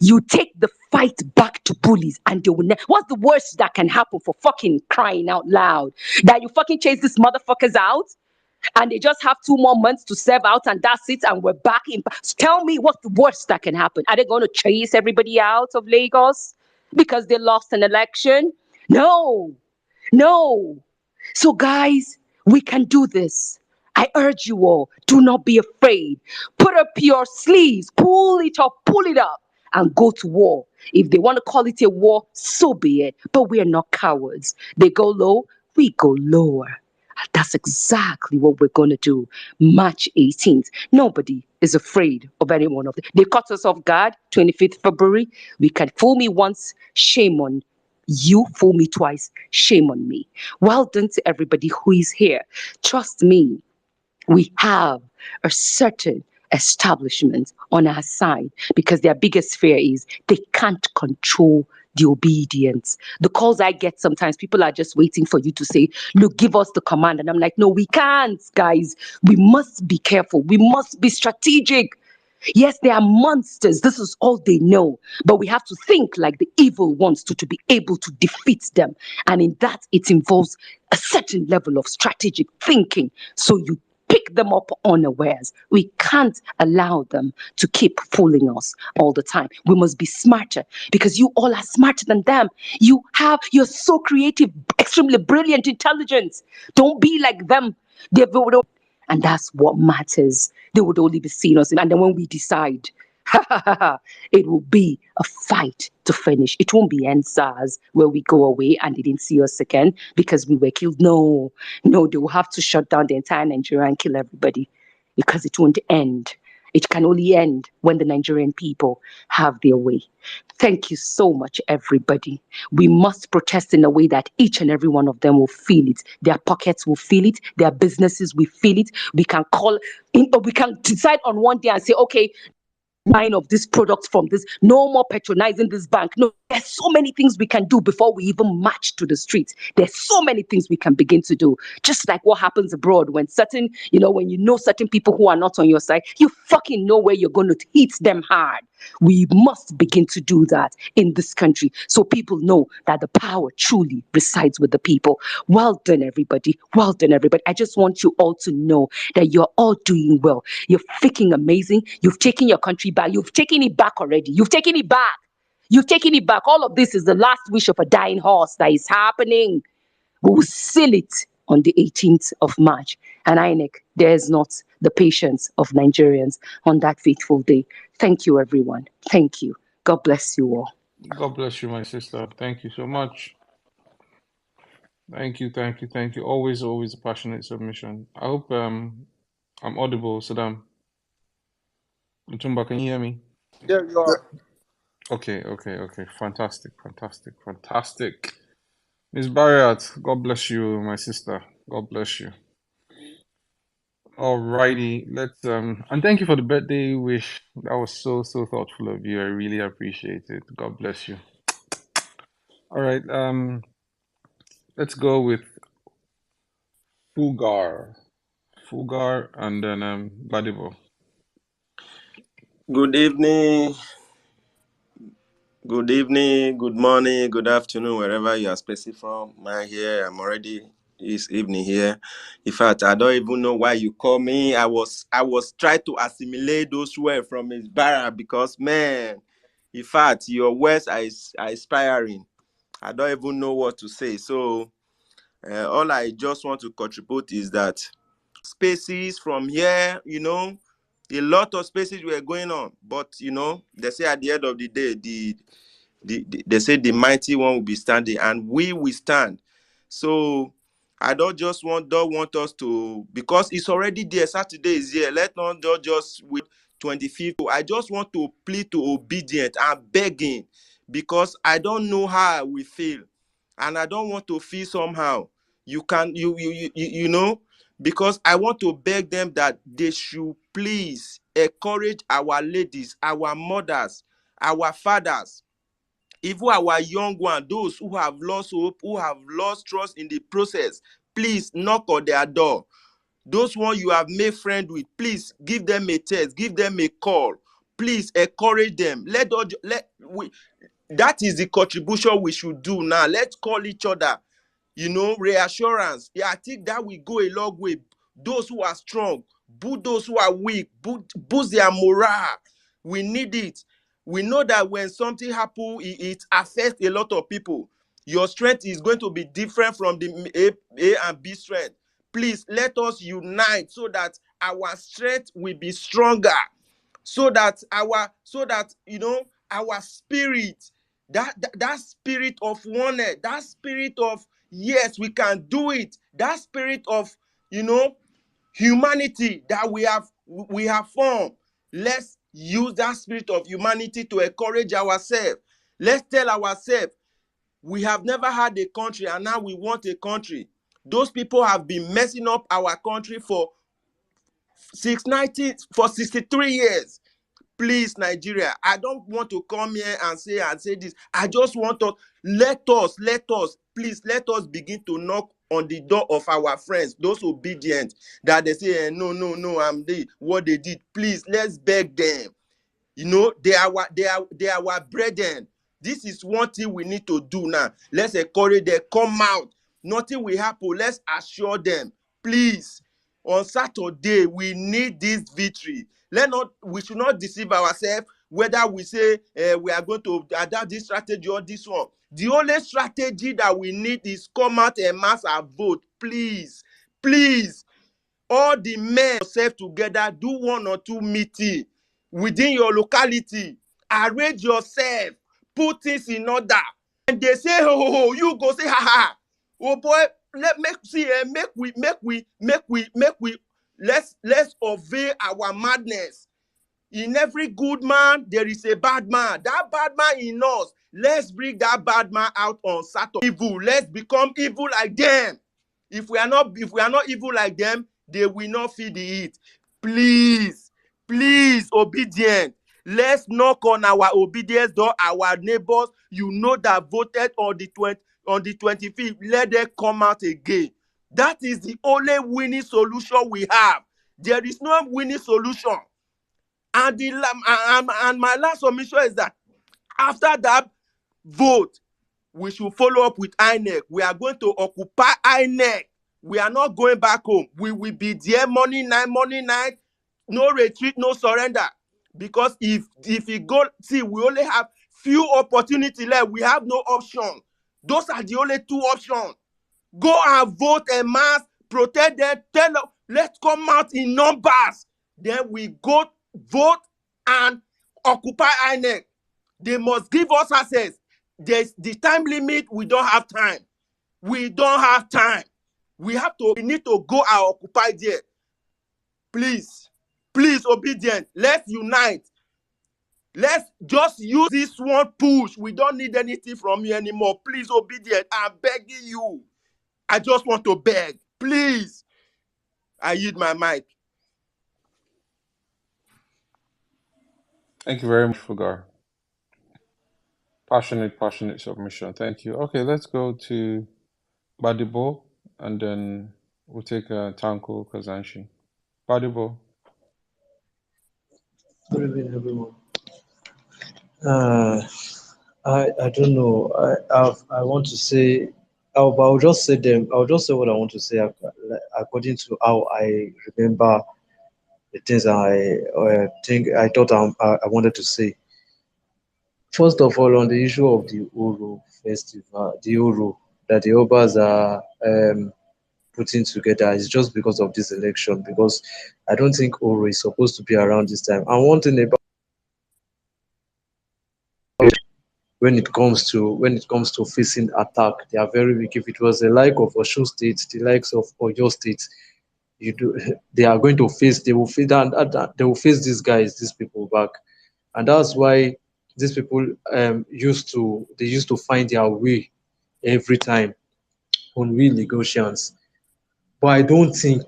You take the fight back to bullies and they will what's the worst that can happen for fucking crying out loud? That you fucking chase these motherfuckers out and they just have 2 more months to serve out and that's it and we're back in. Tell me what's the worst that can happen? Are they going to chase everybody out of Lagos because they lost an election? No. So guys, we can do this. I urge you all, do not be afraid. Put up your sleeves, pull it up, and go to war. If they want to call it a war, so be it. But we are not cowards. They go low, we go lower. That's exactly what we're going to do. March 18th. Nobody is afraid of any one of them. They caught us off guard, 25th February. We can fool me once, shame on you. Fool me twice, shame on me. Well done to everybody who is here. Trust me, we have a certain establishment on our side because their biggest fear is they can't control the obedience. The calls I get sometimes, people are just waiting for you to say, look, give us the command. And I'm like, no, we can't, guys. We must be careful. We must be strategic. Yes, they are monsters. This is all they know. But we have to think like the evil ones to be able to defeat them. And in that, it involves a certain level of strategic thinking. So you pick them up unawares. We can't allow them to keep fooling us all the time. We must be smarter because you all are smarter than them. You're so creative, extremely brilliant, intelligent. Don't be like them. And that's what matters. They would only be seeing us. And then when we decide, it will be a fight to finish. It won't be NSAS where we go away and they didn't see us again because we were killed. No, they will have to shut down the entire Nigeria and kill everybody because it won't end. It can only end when the Nigerian people have their way. Thank you so much, everybody. We must protest in a way that each and every one of them will feel it. Their pockets will feel it. Their businesses will feel it. We can we can decide on one day and say, okay, buying of this product from this, no more patronizing this bank. No, there's so many things we can do before we even march to the streets. There's so many things we can begin to do. Just like what happens abroad when when you know certain people who are not on your side, you fucking know where you're going to hit them hard. We must begin to do that in this country so people know that the power truly resides with the people. Well done, everybody. Well done, everybody. I just want you all to know that you're all doing well. You're freaking amazing. You've taken your country back. You've taken it back already. You've taken it back. You've taken it back. All of this is the last wish of a dying horse that is happening. We will seal it on the 18th of March. And INEC, there's not the patience of Nigerians on that fateful day. Thank you, everyone. Thank you. God bless you all. God bless you, my sister. Thank you so much. Thank you. Always a passionate submission. I hope I'm audible, Sirdam. Mutumba, can you hear me? Yeah, you are. Okay. Fantastic. Miss Barriat, God bless you, my sister. God bless you. Alrighty, let's and thank you for the birthday wish. That was so thoughtful of you. I really appreciate it. God bless you. All right, let's go with Fugar, and then Badibo. Good evening, good morning, good afternoon, wherever you are speaking from. I'm already this evening here. In fact, I don't even know why you call me. I was trying to assimilate those words from Miss Barra because, man, in fact, your words are inspiring. I don't even know what to say. So all I just want to contribute is that spaces from here, a lot of spaces were going on, but they say at the end of the day, they say the mighty one will be standing, and we will stand. So I don't want us to, because it's already there. Saturday is here. Let not just with 25th. I just want to plead to obedient and begging, because I don't know how I will feel, and I don't want to feel somehow. You know, because I want to beg them that they should please encourage our ladies, our mothers, our fathers, even our young ones, those who have lost hope, who have lost trust in the process. Please knock on their door. Those ones you have made friends with, please give them a text, give them a call. Please encourage them. That is the contribution we should do now. Let's call each other, reassurance. Yeah, I think that will go a long way. Those who are strong, boost those who are weak, boost their morale. We need it. We know that when something happens, it affects a lot of people. Your strength is going to be different from the A and B strength. Please let us unite so that our strength will be stronger. So that our spirit, that spirit of oneness, that spirit of yes, we can do it, that spirit of humanity that we have formed. Let's use that spirit of humanity to encourage ourselves. Let's tell ourselves we have never had a country and now we want a country. Those people have been messing up our country for 63 years. Please, Nigeria, I don't want to come here and say this. I just want to let us, please, let us begin to knock on the door of our friends, those obedient, that they say, no, I'm what they did. Please, let's beg them. They are our brethren. This is one thing we need to do now. Let's encourage them, come out. Nothing will happen. Let's assure them, please. On Saturday, we need this victory. We should not deceive ourselves whether we say we are going to adapt this strategy or this one. The only strategy that we need is come out and mass and vote. Please, please. All the men yourself together, do 1 or 2 meetings within your locality. Arrange yourself, put things in order. And they say, oh, you go say, ha. Oh boy, let's obey our madness. In every good man, there is a bad man. That bad man in us, let's bring that bad man out on Saturday. Evil, let's become evil like them. If we are not evil like them, they will not feel the heat. Please, obedient. Let's knock on our obedience door, our neighbors, that voted on the 25th. Let them come out again. That is the only winning solution we have. There is no winning solution. And my last submission is that after that vote, we should follow up with INEC. We are going to occupy INEC. We are not going back home. We will be there morning night. No retreat, no surrender. Because if we go, see, we only have few opportunities left. We have no option. Those are the only 2 options. Go and vote en masse, protect them, tell them, let's come out in numbers. Then we go vote and occupy INEC. They must give us access. There's the time limit. We don't have time. We need to go and occupy there. Please, obedient. Let's unite. Let's just use this one push. We don't need anything from you anymore. Please, obedient. I'm begging you. I just want to beg. Please. I yield my mic. Thank you very much, Fugar. Passionate submission. Thank you. Okay, let's go to Badibo, and then we'll take Tanko Kazanshi. Badibo. Good evening, everyone. I don't know. I want to say, but I'll just say them. I'll just say what I want to say according to how I remember the things I thought I wanted to say. First of all, on the issue of the Uru festival, the Uru that the Obas are putting together is just because of this election. Because I don't think Uru is supposed to be around this time. And one thing about when it comes to facing attack, they are very weak. If it was the like of Osun State, the likes of Oyo State, they are going to face. They will face these people back, and that's why these people used to find their way every time on real negotiations. But I don't think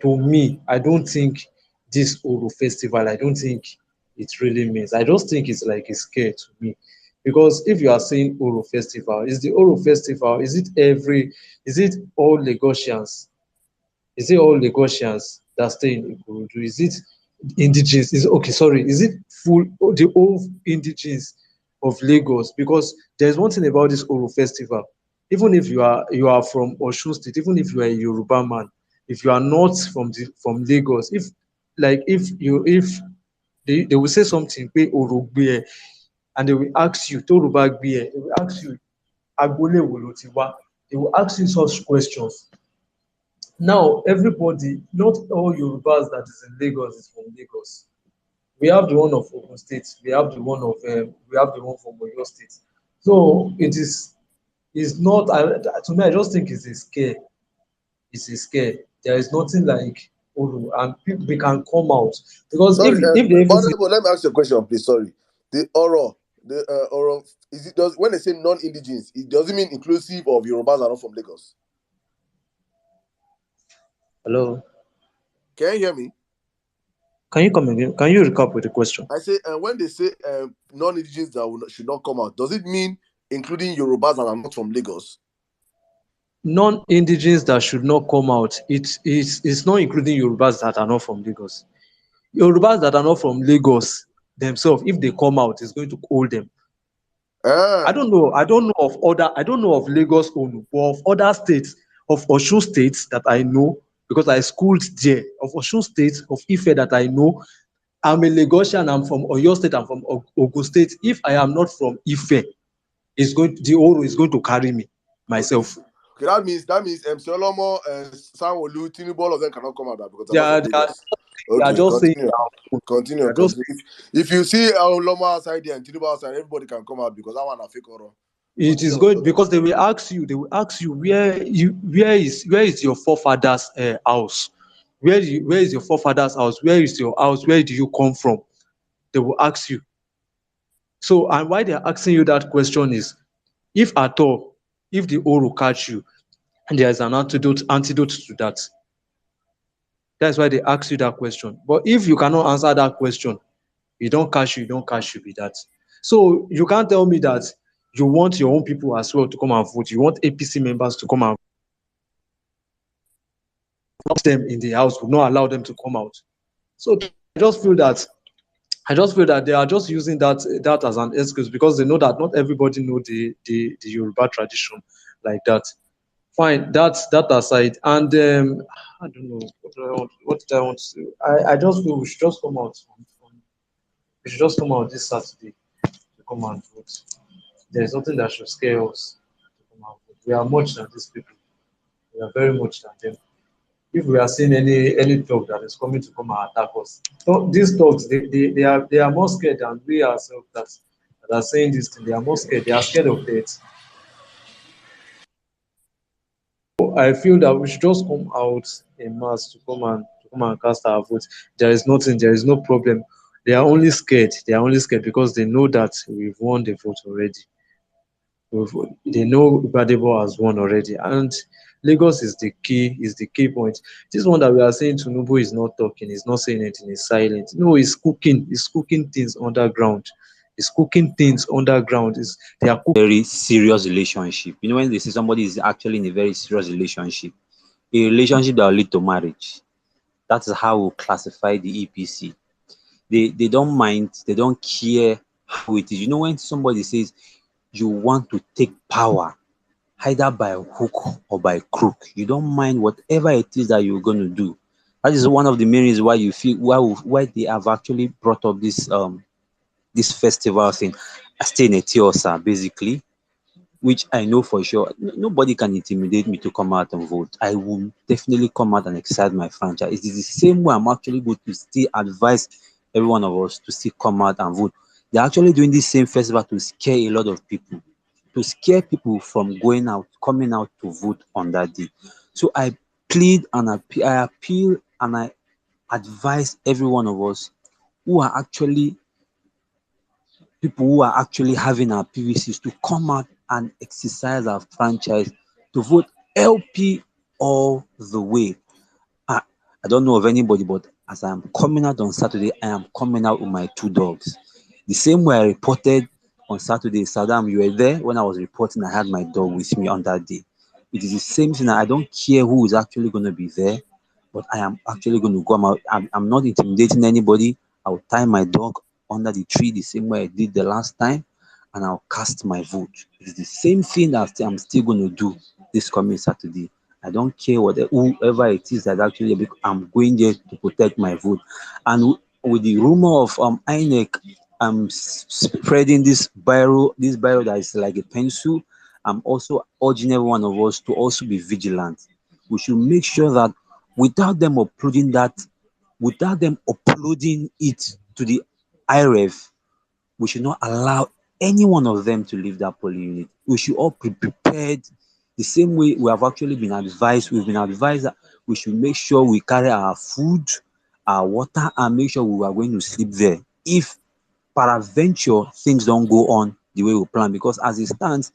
this Oro festival, I don't think it really means. I just think it's like a scare to me. Because if you are saying Oro festival, is the Oro festival, is it all Lagosians? Is it all Lagosians that stay in Ikorodu? indigenes? Is okay, sorry, is it full the whole indigenes of Lagos? Because there's one thing about this Oro festival. Even if you are from Osun State, even if you are a Yoruba man, if you are not from Lagos, if they will say something, pé Oro gbé ẹ, and they will ask you, tó Oro bá gbé ẹ, they will ask you, agboolé wo lo ti wá? They will ask you such questions. Now, everybody, not all Yorubas that is in Lagos is from Lagos. We have the one of Ogun State. We have the one from Oyo State. So it's not. To me, I just think it's a scare. It's a scare. There is nothing like Uru, and people they can come out because Sorry, if they even say, Honorable, let me ask you a question, please. Sorry. The Oro, is it does when they say non-indigenous, it doesn't mean inclusive of Yorubas are not from Lagos. hello, Can you hear me? can you come again? Can you recap with the question? I say when they say non-indigenous that should not come out, does it mean including Yorubas that are not from Lagos? Non-indigenous that should not come out. It's not including Yorubas that are not from Lagos. Yorubas that are not from Lagos themselves, if they come out, it's going to hold them. I don't know of Lagos only, but of other states, of Osun states that I know, because I schooled there, of Osun State, of Ife that I know. I'm a Lagosian, I'm from Oyo State, I'm from Ogun State. If I am not from Ife, the Oro is going to carry me, myself. Okay, that means Solomon and Sanwo-Olu, Tinubu, all of them cannot come out because They are just saying Continue. If you see Loma outside there and Tinubu outside, everybody can come out because that one a fake Oro. It is good because they will ask you where is your forefathers' house? Where is your forefathers' house? Where is your house? Where do you come from? They will ask you. So, and why they're asking you that question is, if at all, if the Oro catch you, and there is an antidote to that. That's why they ask you that question. But if you cannot answer that question, you don't catch you with that. So you can't tell me that you want your own people as well to come and vote. You want APC members to come and vote them in the house, will not allow them to come out. So I just feel that they are just using that as an excuse because they know that not everybody know the Yoruba tradition like that. Fine, that's that aside. And I don't know what did I want to say. I just feel we should just come out. We should just come out this Saturday to come and vote. There's nothing that should scare us to come and vote. We are much than these people. We are very much than them. If we are seeing any talk that is coming to come and attack us, these talks they are more scared than we ourselves that are saying this thing. They are more scared. They are scared of death. I feel that we should just come out in mass to come and cast our votes. There is no problem. They are only scared. Because they know that we've won the vote already. They know Gbadebo has won already, and Lagos is the key point. This one that we are saying Tinubu is not talking, he's not saying anything, he's silent. No, he's cooking things underground. They are cooking. Very serious relationship. You know, when they say somebody is actually in a very serious relationship, a relationship that will lead to marriage. That is how we classify the EPC. They don't mind, they don't care how it is. You know, when somebody says you want to take power, either by hook or by crook, you don't mind whatever it is that you're going to do. That is one of the main reasons why you feel why they have actually brought up this festival thing. I stay in Etiosa, basically, which I know for sure nobody can intimidate me to come out and vote. I will definitely come out and exercise my franchise. It is the same way I'm actually going to still advise every one of us to still come out and vote. They're actually doing this same festival to scare a lot of people, to scare people from coming out to vote on that day. So I plead and I appeal and I advise every one of us who are actually having our PVCs to come out and exercise our franchise to vote LP all the way. I don't know of anybody, but as I am coming out on Saturday, I am coming out with my 2 dogs. The same way I reported on Saturday, Sirdam, you were there when I was reporting. I had my dog with me on that day. It is the same thing. I don't care who is actually going to be there. but I am actually going to go. I'm not intimidating anybody. I'll tie my dog under the tree the same way I did the last time, and I'll cast my vote. It's the same thing that I'm still going to do this coming Saturday. I don't care whoever it is that actually I'm going there to protect my vote. And with the rumor of INEC spreading this barrel that is like a pencil, I'm also urging every one of us to also be vigilant. We should make sure that without them uploading it to the IRF, we should not allow any one of them to leave that polling unit. We should all be prepared the same way we have actually been advised. We've been advised that we should make sure we carry our food, our water, and make sure we are going to sleep there. If peradventure things don't go on the way we plan, because as it stands,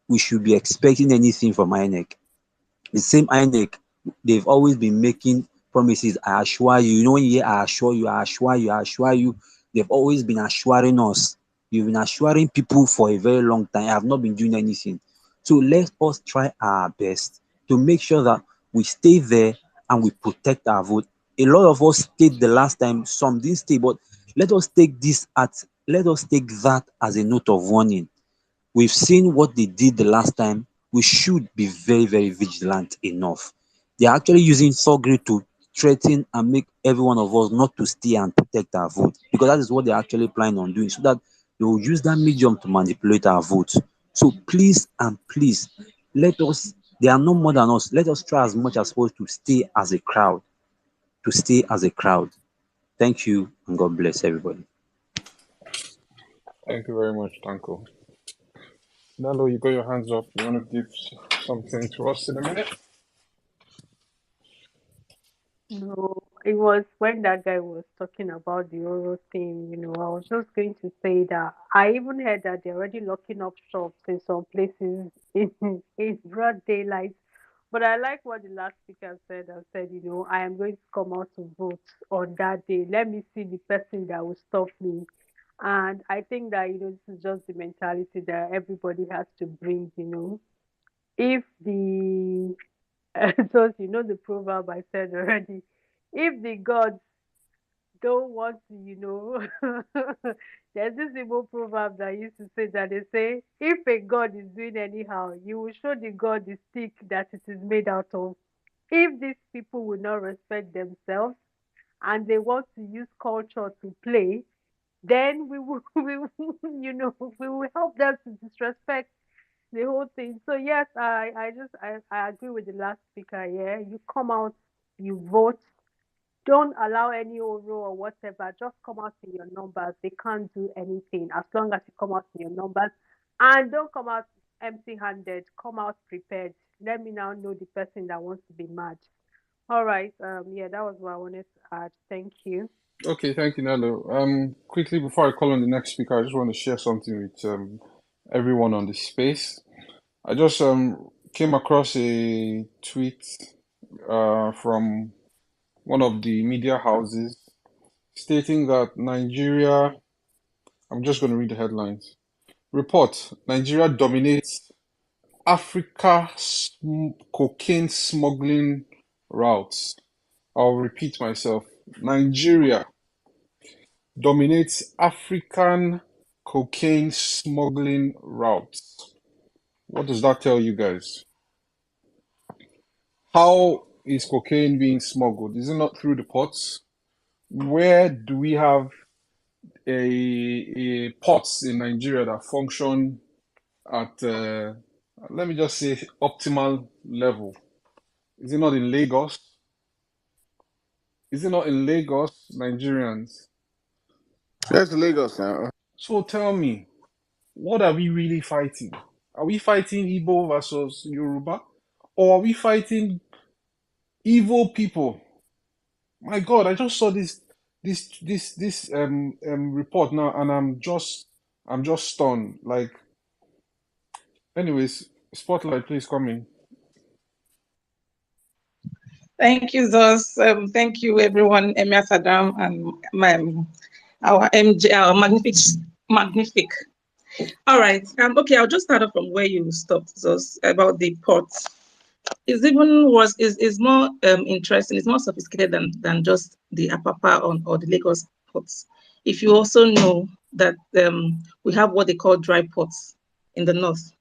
we should be expecting anything from INEC. The same INEC, they've always been making promises. I assure you, when you hear I assure you, I assure you, I assure you, they've always been assuring us. You've been assuring people for a very long time. I have not been doing anything. So let us try our best to make sure that we stay there and we protect our vote. A lot of us stayed the last time, some didn't stay, but let us take that as a note of warning. We've seen what they did the last time. We should be very, very vigilant enough. They are actually using thuggery to threaten and make every one of us not to stay and protect our vote, because that is what they're actually planning on doing, so that they will use that medium to manipulate our votes. So please and please, they are no more than us. Let us try as much as possible to stay as a crowd. Thank you, and God bless everybody. Thank you very much, Tanko. Nalo, you got your hands up. You want to give something to us in a minute? No, it was when that guy was talking about the oral thing, I was just going to say that I even heard that they're already locking up shops in some places in broad daylight. But I like what the last speaker said and said, I am going to come out to vote on that day. Let me see the person that will stop me. And I think that, this is just the mentality that everybody has to bring, If the so the proverb I said already. If the gods don't want to, there's this Igbo proverb that used to say that they say, if a god is doing anyhow, you will show the god the stick that it is made out of. If these people will not respect themselves and they want to use culture to play, then we will, we will help them to disrespect the whole thing. So yes, I agree with the last speaker. Yeah, you come out, you vote. Don't allow any Oro or whatever. Just come out in your numbers. They can't do anything as long as you come out in your numbers, and don't come out empty-handed. Come out prepared. Let me now know the person that wants to be mad. All right. Yeah, that was what I wanted to add. Thank you. Okay, thank you, Nalo. Quickly before I call on the next speaker, I just want to share something with everyone on the space. I just came across a tweet from one of the media houses stating that Nigeria, I'm just going to read the headlines. Report, Nigeria dominates Africa cocaine smuggling routes. I'll repeat myself. Nigeria dominates African cocaine smuggling routes. What does that tell you guys? How is cocaine being smuggled? Is it not through the ports? Where do we have a ports in Nigeria that function at, let me just say, optimal level? Is it not in Lagos? Is it not in Lagos, Nigerians? That's Lagos now. So tell me, what are we really fighting? Are we fighting Igbo versus Yoruba? Or are we fighting evil people? My God, I just saw this report now, and I'm just stunned. Like, anyways, Spotlight, please come in. Thank you, Zos. Thank you, everyone. Emia Sirdam and our MJ, our magnific. All right. Okay, I'll just start off from where you stopped, Zos, about the ports. It's even worse. Is more interesting. It's more sophisticated than just the Apapa or the Lagos ports. If you also know that we have what they call dry ports in the north,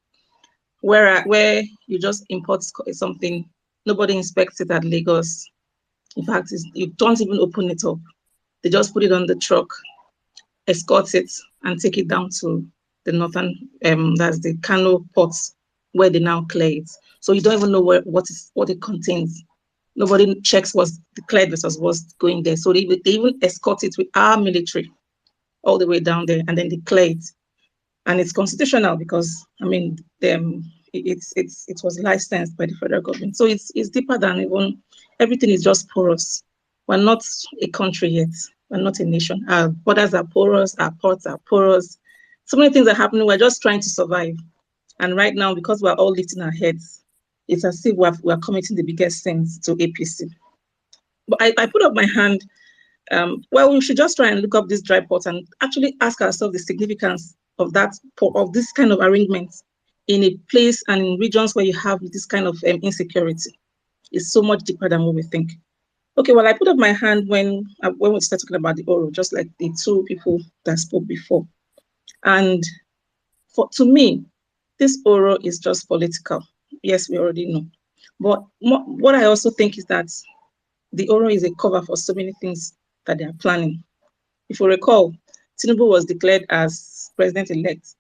where you just import something, nobody inspects it at Lagos. In fact, you don't even open it up. They just put it on the truck, escort it, and take it down to the northern, that's the Kano ports, where they now clear it. So you don't even know what it contains. Nobody checks what's declared versus what's going there. So they even escort it with our military all the way down there, and then they clear it. And it's constitutional because, I mean, it was licensed by the federal government. So it's deeper than even, everything is just porous. We're not a country yet. We're not a nation. Our borders are porous, our ports are porous. So many things are happening. We're just trying to survive. And right now, because we're all lifting our heads, it's as if we're committing the biggest sins to APC. But I put up my hand. Well, we should just try and look up this dry port and actually ask ourselves the significance of this kind of arrangement in a place and in regions where you have this kind of insecurity. It's so much deeper than what we think. Okay, well, I put up my hand when we started talking about the Oro, just like the two people that spoke before. And to me, this Oro is just political. Yes, we already know. But what I also think is that the Oro is a cover for so many things that they are planning. If you recall, Tinubu was declared as president-elect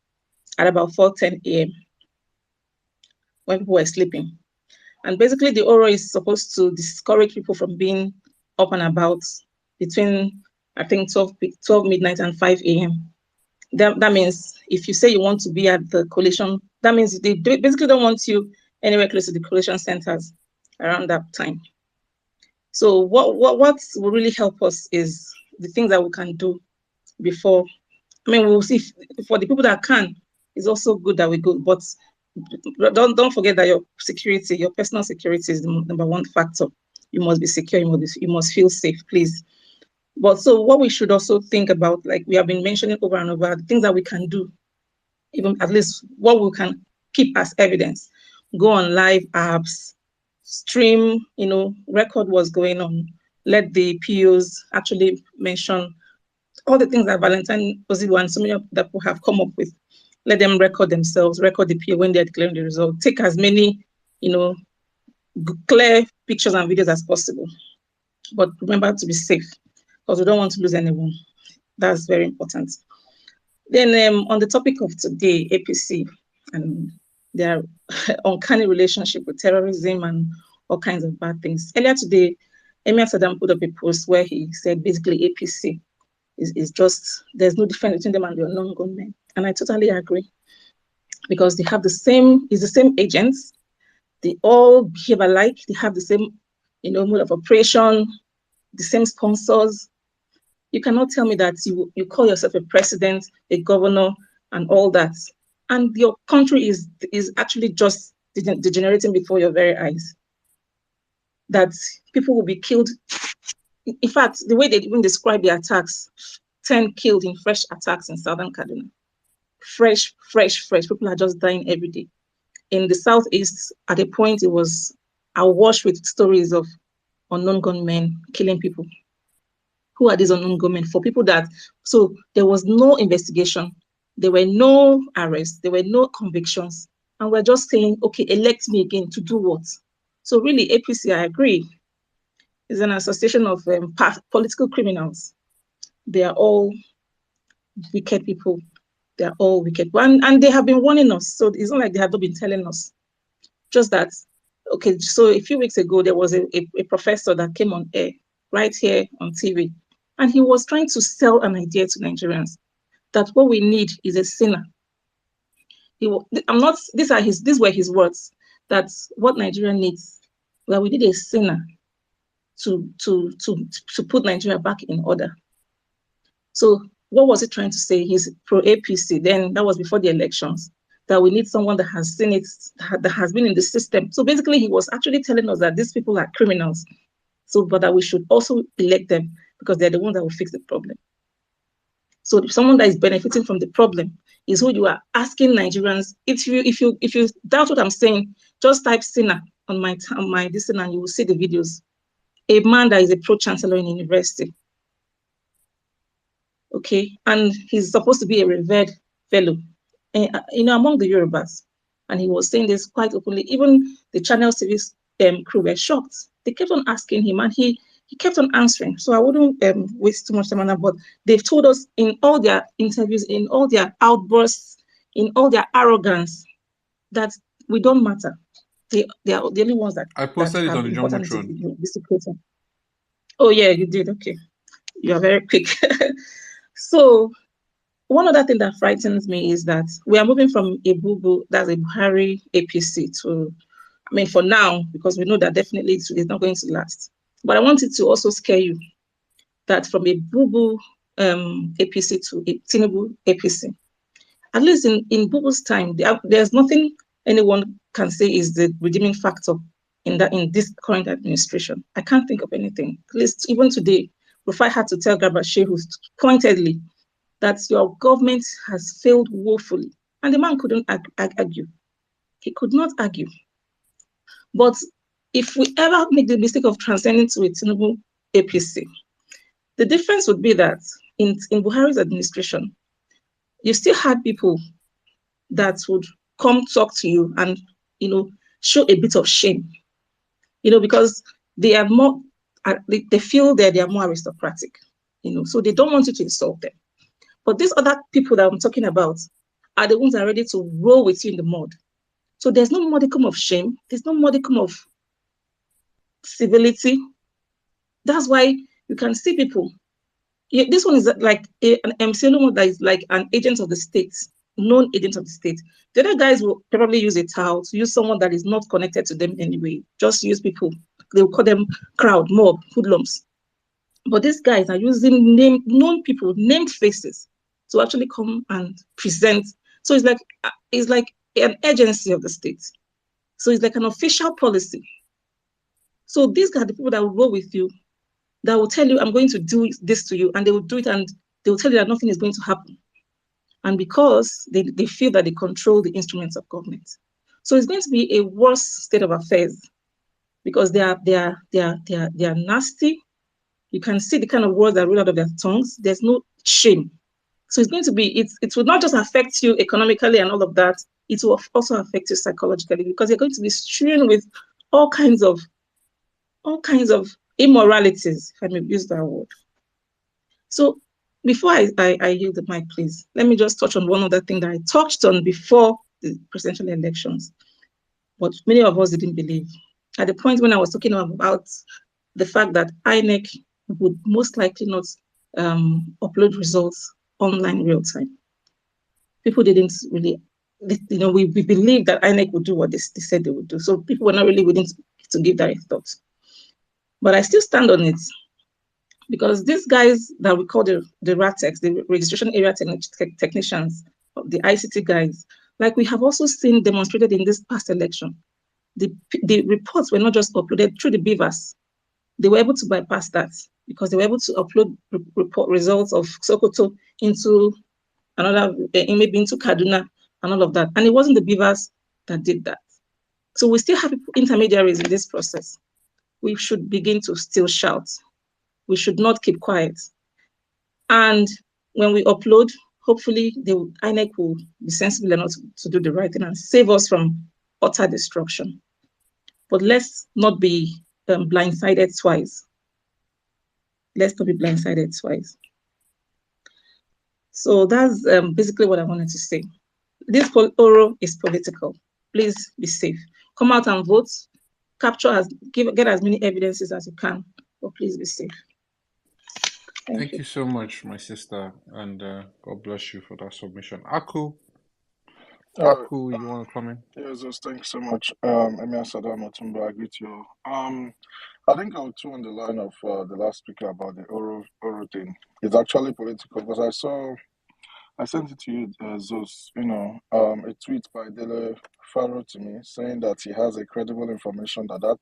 at about 4:10 a.m. when people were sleeping. And basically, the Oro is supposed to discourage people from being up and about between, I think, 12 midnight and 5 a.m. That means if you say you want to be at the collation, that means they basically don't want you anywhere close to the collation centers around that time. So what will really help us is the things that we can do before. I mean, we'll see for the people that can, it's also good that we go, but don't forget that your security, your personal security is the number one factor. You must be secure, you must feel safe, please. But so what we should also think about, like we have been mentioning over and over, the things that we can do, even at least what we can keep as evidence. Go on live apps, stream, record what's going on. Let the POs actually mention all the things that Valentine Ozilo and so many of that people have come up with. Let them record themselves, record the PO when they're declaring the result. Take as many, clear pictures and videos as possible. But remember to be safe, because we don't want to lose anyone. That's very important. Then on the topic of today, APC and their uncanny relationship with terrorism and all kinds of bad things. Earlier today, Emir Sirdam put up a post where he said basically APC is just, there's no difference between them and the unknown gunmen. And I totally agree, because they have the same agents, they all behave alike, they have the same, mode of operation, the same sponsors. You cannot tell me that you call yourself a president, a governor, and all that, and your country is actually just degenerating before your very eyes. That people will be killed. In fact, the way they even describe the attacks, 10 killed in fresh attacks in southern Kaduna. Fresh. People are just dying every day. In the southeast, at a point, it was awash with stories of unknown gunmen killing people. Who are these unknown gunmen? For people so there was no investigation, there were no arrests, there were no convictions, and we're just saying, okay, elect me again to do what? So really, APC, I agree, is an association of political criminals. They are all wicked people. They are all wicked. And they have been warning us. So it's not like they have not been telling us. Just that, okay, so a few weeks ago, there was a professor that came on air right here on TV. And he was trying to sell an idea to Nigerians that what we need is a sinner. These were his words, that what Nigeria needs, well, we need a sinner to put Nigeria back in order. So what was he trying to say? He's pro-APC. Then that was before the elections, that we need someone that has seen it, that has been in the system. So basically, he was actually telling us that these people are criminals. So, but that we should also elect them because they're the ones that will fix the problem. So if someone that is benefiting from the problem is who you are asking Nigerians. If you doubt what I'm saying, just type sinner on my this thing, and you will see the videos. A man that is a pro-chancellor in university, okay, and he's supposed to be a revered fellow, among the Yorubas, and he was saying this quite openly. Even the Channel Service crew were shocked. They kept on asking him, and he kept on answering. So I wouldn't waste too much time on that. But they've told us in all their interviews, in all their outbursts, in all their arrogance, that we don't matter. They are the only ones that I posted it have on the importance to Jumbotron. be secret. Oh yeah, you did. Okay, you are very quick. So one other thing that frightens me is that we are moving from a boo-boo, that's a Buhari APC, to, I mean, for now, because we know that definitely it's not going to last. But I wanted to also scare you that from a boo-boo APC to a Tinubu APC, at least in Bubu's time, there's nothing anyone can say is the redeeming factor in this current administration. I can't think of anything. At least even today, Rufai had to tell Garba Shehu pointedly that your government has failed woefully. And the man couldn't argue. He could not argue. But if we ever make the mistake of transcending to a Tinubu APC, the difference would be that in Buhari's administration, you still had people that would come talk to you and, show a bit of shame, because they are more, they feel that they are more aristocratic, so they don't want you to insult them. But these other people that I'm talking about are the ones that are ready to roll with you in the mud. So there's no modicum of shame. There's no modicum of civility. That's why you can see people. This one is like an MC that is like an agent of the state, known agent of the state. The other guys will probably use a towel to use someone that is not connected to them anyway. Just use people. They will call them crowd, mob, hoodlums. But these guys are using known people, named faces, to actually come and present. So it's like an agency of the state. So it's like an official policy. So these are the people that will go with you, that will tell you, I'm going to do this to you, and they will do it, and they will tell you that nothing is going to happen. And because they feel that they control the instruments of government. So it's going to be a worse state of affairs, because they are nasty. You can see the kind of words that roll out of their tongues. There's no shame. So it's going to be, it will not just affect you economically and all of that, it will also affect you psychologically, because you're going to be strewn with all kinds of immoralities, if I may use that word. So before I yield the mic, please, let me just touch on one other thing that I touched on before the presidential elections, but many of us didn't believe. At the point when I was talking about the fact that INEC would most likely not upload results online real time. People didn't really, we believed that INEC would do what they said they would do. So people were not really willing to give that a thought. But I still stand on it, because these guys that we call the RATECs, the registration area technicians, the ICT guys, like we have also seen demonstrated in this past election, the reports were not just uploaded through the beavers. They were able to bypass that, because they were able to upload report results of Sokoto into another, maybe into Kaduna and all of that. And it wasn't the beavers that did that. So we still have intermediaries in this process. We should begin to still shout. We should not keep quiet. And when we upload, hopefully the INEC will be sensible enough to do the right thing and save us from utter destruction. But let's not be blindsided twice. Let's not be blindsided twice. So that's basically what I wanted to say. This Oro is political. Please be safe. Come out and vote. Get as many evidences as you can, but please be safe. Thank you so much, my sister, and God bless you for that submission. Aku, you want to come in? Yes, thanks so much. Emir Saddam Otumba, I greet you. I think I'll tune on the line of the last speaker about the Oro thing. It's actually political, because I sent it to you, Zeus, a tweet by Dele Faro to me saying that he has a credible information that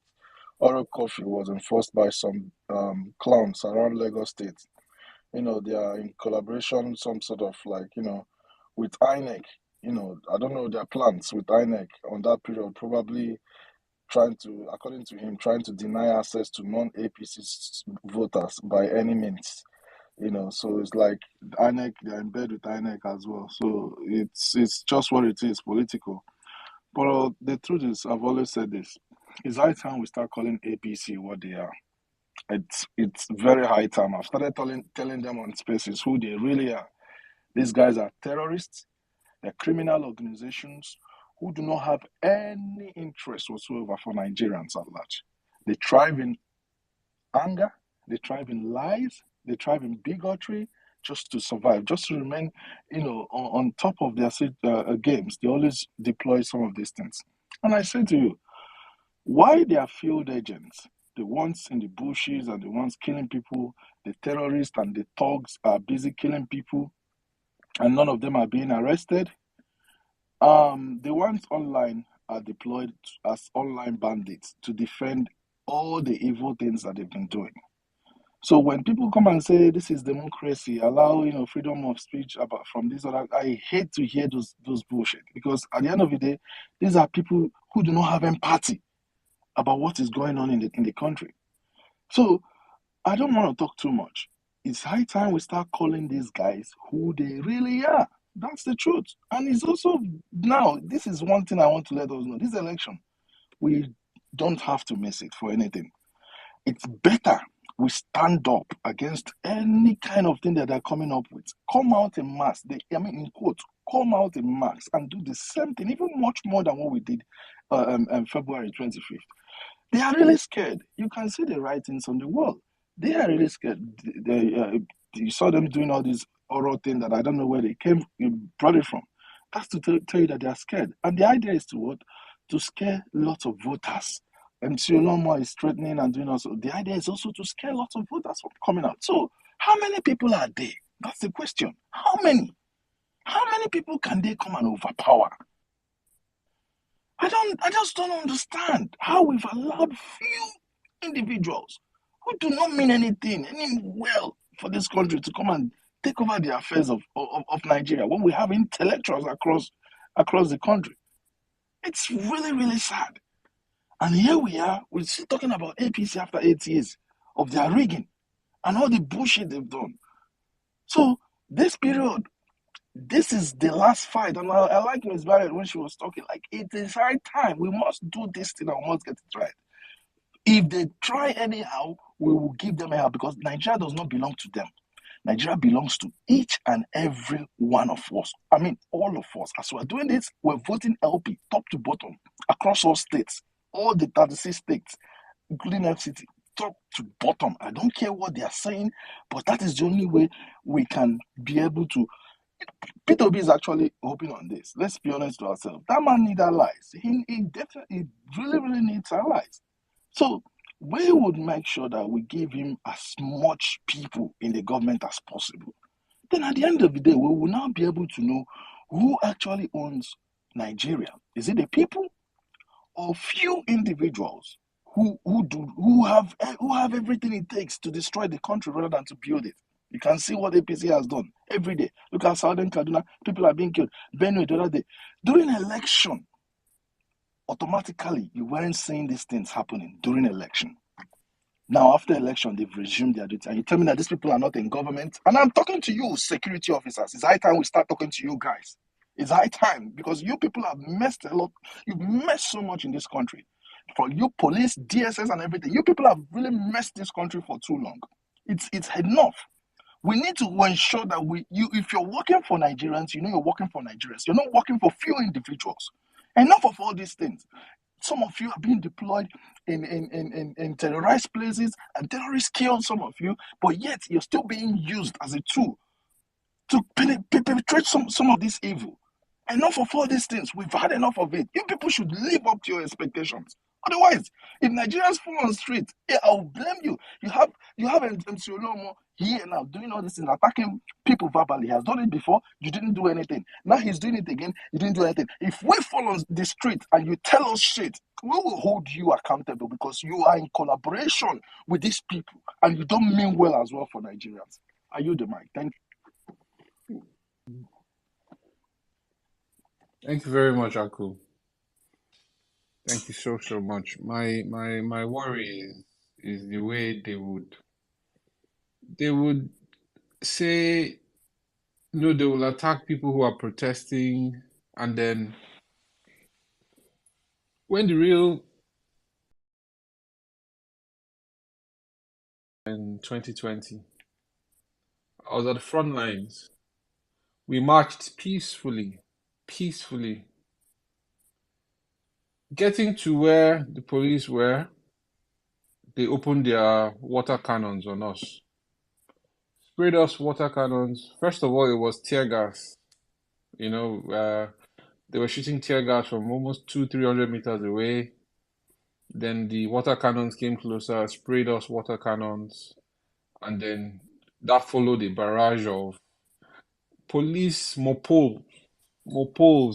Oro coffee was enforced by some clowns around Lagos State. They are in collaboration, some sort of with INEC. I don't know their plans with INEC on that period, probably according to him, trying to deny access to non-APC voters by any means. So it's like INEC, they're in bed with INEC as well. So it's just what it is, political. But the truth is, I've always said this: it's high time we start calling APC what they are. It's very high time. I've started telling them on spaces who they really are. These guys are terrorists. They're criminal organizations who do not have any interest whatsoever for Nigerians at large. They thrive in anger. They thrive in lies. They thrive in bigotry just to survive, just to remain, on top of their games. They always deploy some of these things. And I say to you, why their field agents, the ones in the bushes and the ones killing people, the terrorists and the thugs are busy killing people, and none of them are being arrested? The ones online are deployed as online bandits to defend all the evil things that they've been doing. So when people come and say this is democracy, allow freedom of speech from this or that, I hate to hear those bullshit, because at the end of the day, these are people who do not have empathy about what is going on in the country. So I don't want to talk too much. It's high time we start calling these guys who they really are. That's the truth. And it's also, now, this is one thing I want to let us know. This election, we don't have to miss it for anything. It's better we stand up against any kind of thing that they're coming up with. Come out in mass. In quotes, come out in mass and do the same thing, even much more than what we did February 25th. They are really scared. You can see the writings on the wall. They are really scared. You saw them doing all these oral things that I don't know where they brought it from. That's to tell you that they are scared. And the idea is to what? To scare lots of voters. MC Oloma is threatening and doing also. The idea is also to scare lots of voters from coming out. So how many people are there? That's the question. How many? How many people can they come and overpower? I just don't understand how we've allowed few individuals who do not mean anything, well for this country to come and take over the affairs of Nigeria when we have intellectuals across the country. It's really, really sad. And here we are, we're still talking about APC after 8 years of their rigging and all the bullshit they've done. So this period, this is the last fight. And I like Ms. Barrett when she was talking, like, it is high time. We must do this thing and we must get it right. If they try anyhow, we will give them a help, because Nigeria does not belong to them. Nigeria belongs to each and every one of us. I mean, all of us. As we're doing this, we're voting LP, top to bottom, across all states, all the 36 states, including FCT, top to bottom. I don't care what they are saying, but that is the only way we can be able to. Peter Obi is actually hoping on this. Let's be honest to ourselves. That man needs allies. He definitely, really, really needs allies. So we would make sure that we give him as much people in the government as possible. Then at the end of the day, we will now be able to know who actually owns Nigeria. Is it the people or few individuals who have everything it takes to destroy the country rather than to build it? You can see what APC has done every day. Look at Southern Kaduna, people are being killed. Benue the other day. During election, automatically you weren't seeing these things happening during election. Now, after election, they've resumed their duty. And you tell me that these people are not in government? And I'm talking to you, security officers. It's high time we start talking to you guys. It's high time, because you people have messed a lot. You've messed so much in this country. For you, police, DSS, and everything. You people have really messed this country for too long. It's enough. We need to ensure that if you're working for Nigerians, you know you're working for Nigerians. You're not working for few individuals. Enough of all these things. Some of you are being deployed in terrorized places, and terrorists killed some of you, but yet you're still being used as a tool to perpetrate some of this evil. Enough of all these things. We've had enough of it. You people should live up to your expectations. Otherwise, if Nigerians fall on the street, I'll blame you. You have MC Olomo here now doing all these things, attacking people verbally. He has done it before. You didn't do anything. Now he's doing it again. You didn't do anything. If we fall on the street and you tell us shit, we will hold you accountable, because you are in collaboration with these people and you don't mean well as well for Nigerians. Are you the mic? Thank you. Thank you very much, Aku. Thank you so much. My worry is the way they would say no, they will attack people who are protesting, and then when the real in 2020, I was at the front lines. We marched peacefully. Getting to where the police were, they opened their water cannons on us. Sprayed us water cannons. First of all, it was tear gas. You know, they were shooting tear gas from almost 300 meters away. Then the water cannons came closer, sprayed us water cannons, and then that followed a barrage of police mopols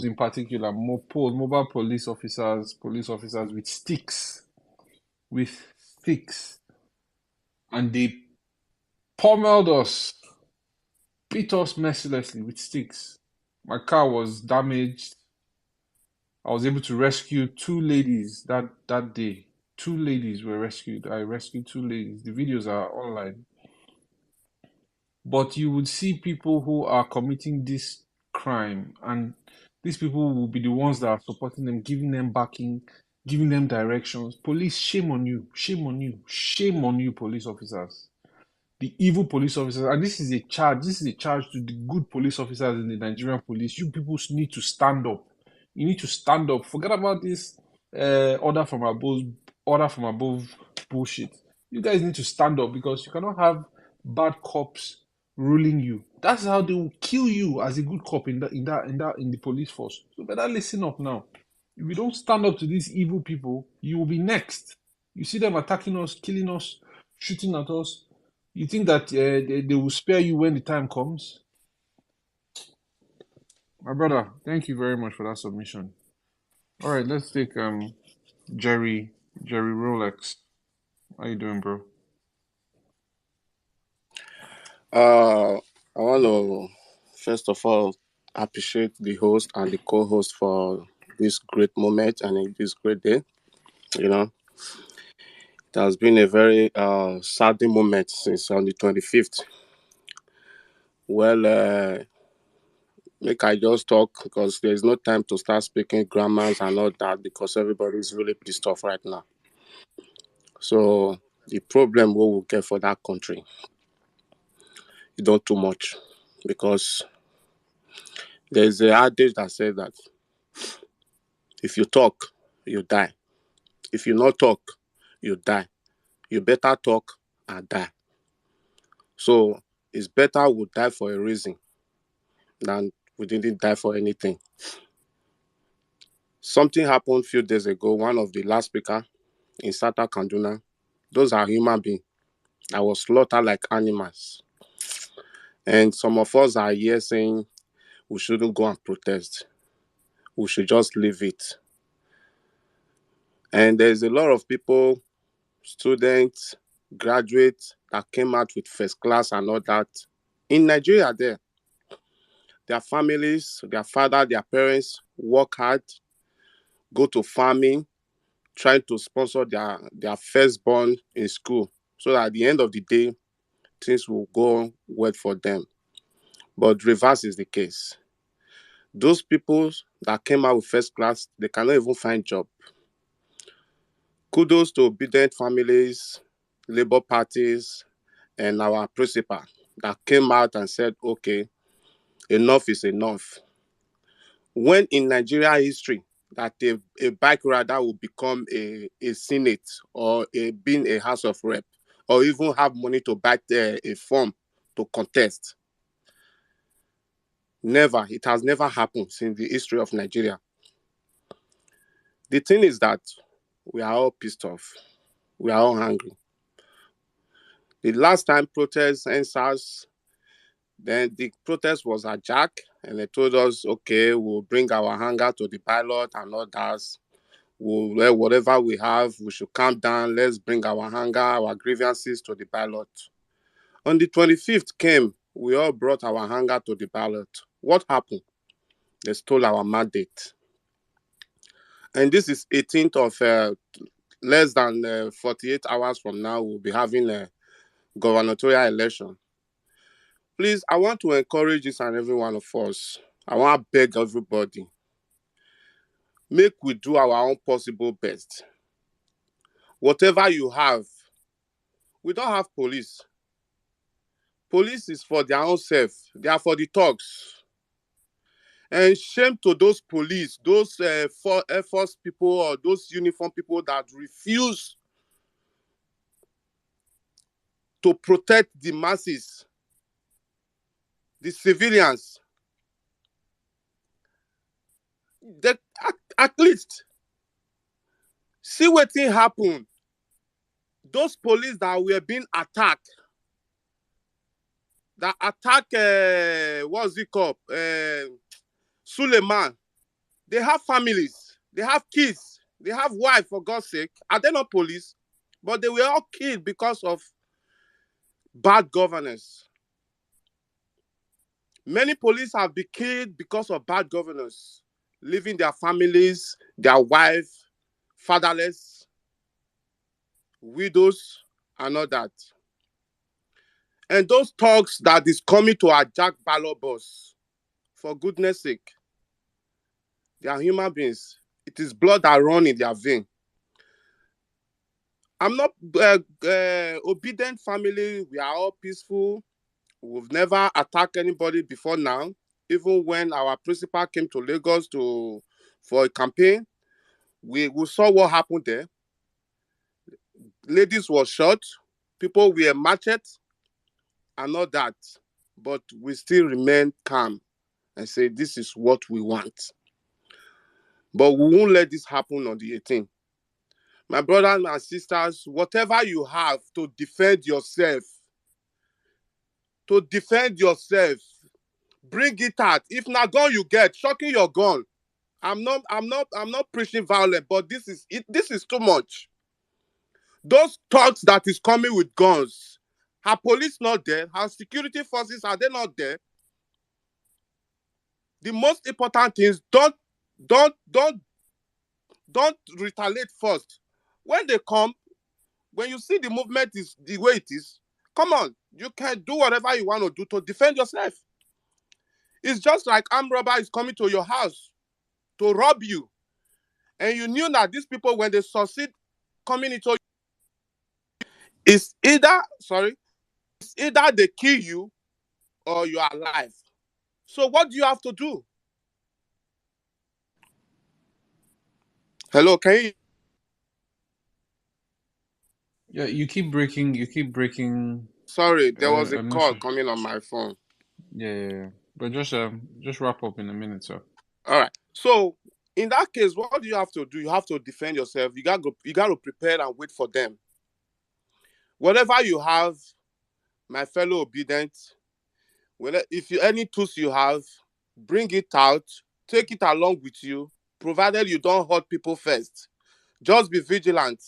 in particular, mobile police officers with sticks, and they pummeled us, beat us mercilessly with sticks. My car was damaged. I was able to rescue two ladies that day. Two ladies were rescued. I rescued two ladies. The videos are online. But you would see people who are committing this crime, and these people will be the ones that are supporting them, giving them backing, giving them directions. Police, shame on you, police officers. The evil police officers, and this is a charge to the good police officers in the Nigerian police. You people need to stand up. You need to stand up. Forget about this order from above bullshit. You guys need to stand up, because you cannot have bad cops ruling you. That's how they will kill you as a good cop in the police force. So better listen up now. If you don't stand up to these evil people, you will be next. You see them attacking us, killing us, shooting at us. You think that they will spare you when the time comes? My brother, thank you very much for that submission. All right, let's take Jerry Rolex. How you doing, bro? I want to first of all appreciate the host and the co-host for this great moment and this great day. You know, it has been a very saddening moment since on the 25th. Well, make I just talk, because there's no time to start speaking grammars and all that, because everybody is really pissed off right now. So the problem we will get for that country is not too much, because there's an adage that says that if you talk, you die. If you not talk, you die. You better talk and die. So it's better we die for a reason than we didn't die for anything. Something happened a few days ago. One of the last speaker in Sata Kaduna, those are human beings that was slaughtered like animals. And some of us are here saying we shouldn't go and protest. We should just leave it. And there's a lot of people, students, graduates that came out with first class and all that. In Nigeria there, their families, their father, their parents work hard, go to farming, try to sponsor their firstborn in school. So that at the end of the day, things will go well for them. But reverse is the case. Those people that came out with first class, they cannot even find job. Kudos to obedient families, labor parties, and our principal that came out and said, okay, enough is enough. When in Nigeria history that a bike rider will become a senate or being a house of rep, or even have money to buy a form to contest? Never. It has never happened since the history of Nigeria. The thing is that we are all pissed off. We are all angry. The last time protest and SARS, then the protest was hijacked, and they told us, okay, we'll bring our anger to the pilot and all that. Whatever we have, we should calm down. Let's bring our anger, our grievances to the pilot. On the 25th came, we all brought our anger to the pilot. What happened? They stole our mandate. And this is 18th of less than 48 hours from now, we'll be having a gubernatorial election. Please, I want to encourage each and every one of us. I want to beg everybody, make we do our own possible best. Whatever you have, we don't have police. Police is for their own self. They are for the thugs. And shame to those police, those Air Force people or those uniform people that refuse to protect the masses, the civilians. They, at least, see what thing happen. Those police that were being attacked, that attack, what's it called? Suleiman. They have families. They have kids. They have wives, for God's sake. Are they not police? But they were all killed because of bad governance. Many police have been killed because of bad governance, leaving their families, their wives, fatherless, widows, and all that. And those thugs that is coming to hijack ballot box, for goodness sake, they are human beings. It is blood that runs in their vein. I'm not obedient family. We are all peaceful. We've never attacked anybody before now. Even when our principal came to Lagos for a campaign, we saw what happened there. Ladies were shot. People were macheted and all that. But we still remain calm and say this is what we want. But we won't let this happen on the 18th. My brothers and sisters, whatever you have to defend yourself, bring it out. If not gun you get, shocking your gun. I'm not preaching violence, but this is too much. Those thugs that is coming with guns, are police not there? Are security forces, are they not there? The most important thing is don't retaliate first. When they come, when you see the movement is the way it is, come on, you can do whatever you want to do to defend yourself. It's just like armed robber is coming to your house to rob you. And you knew that these people, when they succeed coming into it's either they kill you or you are alive. So what do you have to do? Hello, can you? Yeah, you keep breaking. Sorry, there was a I'm not call sure. coming on my phone. Yeah. But just wrap up in a minute, sir. All right. So in that case, what do you have to do? You have to defend yourself. You got to prepare and wait for them. Whatever you have, my fellow obedient, if any tools you have, bring it out, take it along with you, provided you don't hurt people first. Just be vigilant.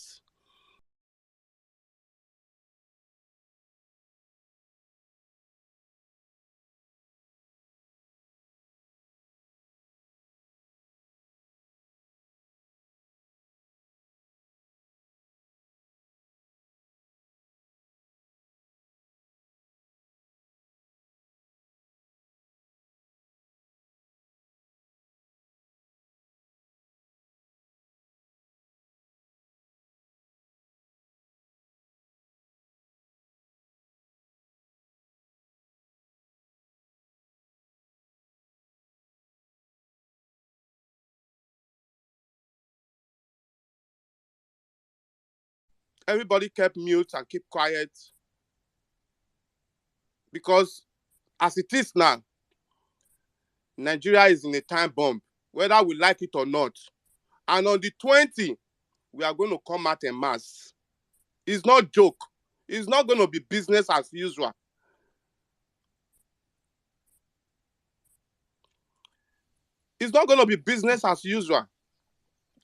Everybody kept mute and keep quiet because as it is now, Nigeria is in a time bomb, whether we like it or not. And on the 20th, we are going to come out en masse. It's not joke. It's not going to be business as usual. It's not going to be business as usual.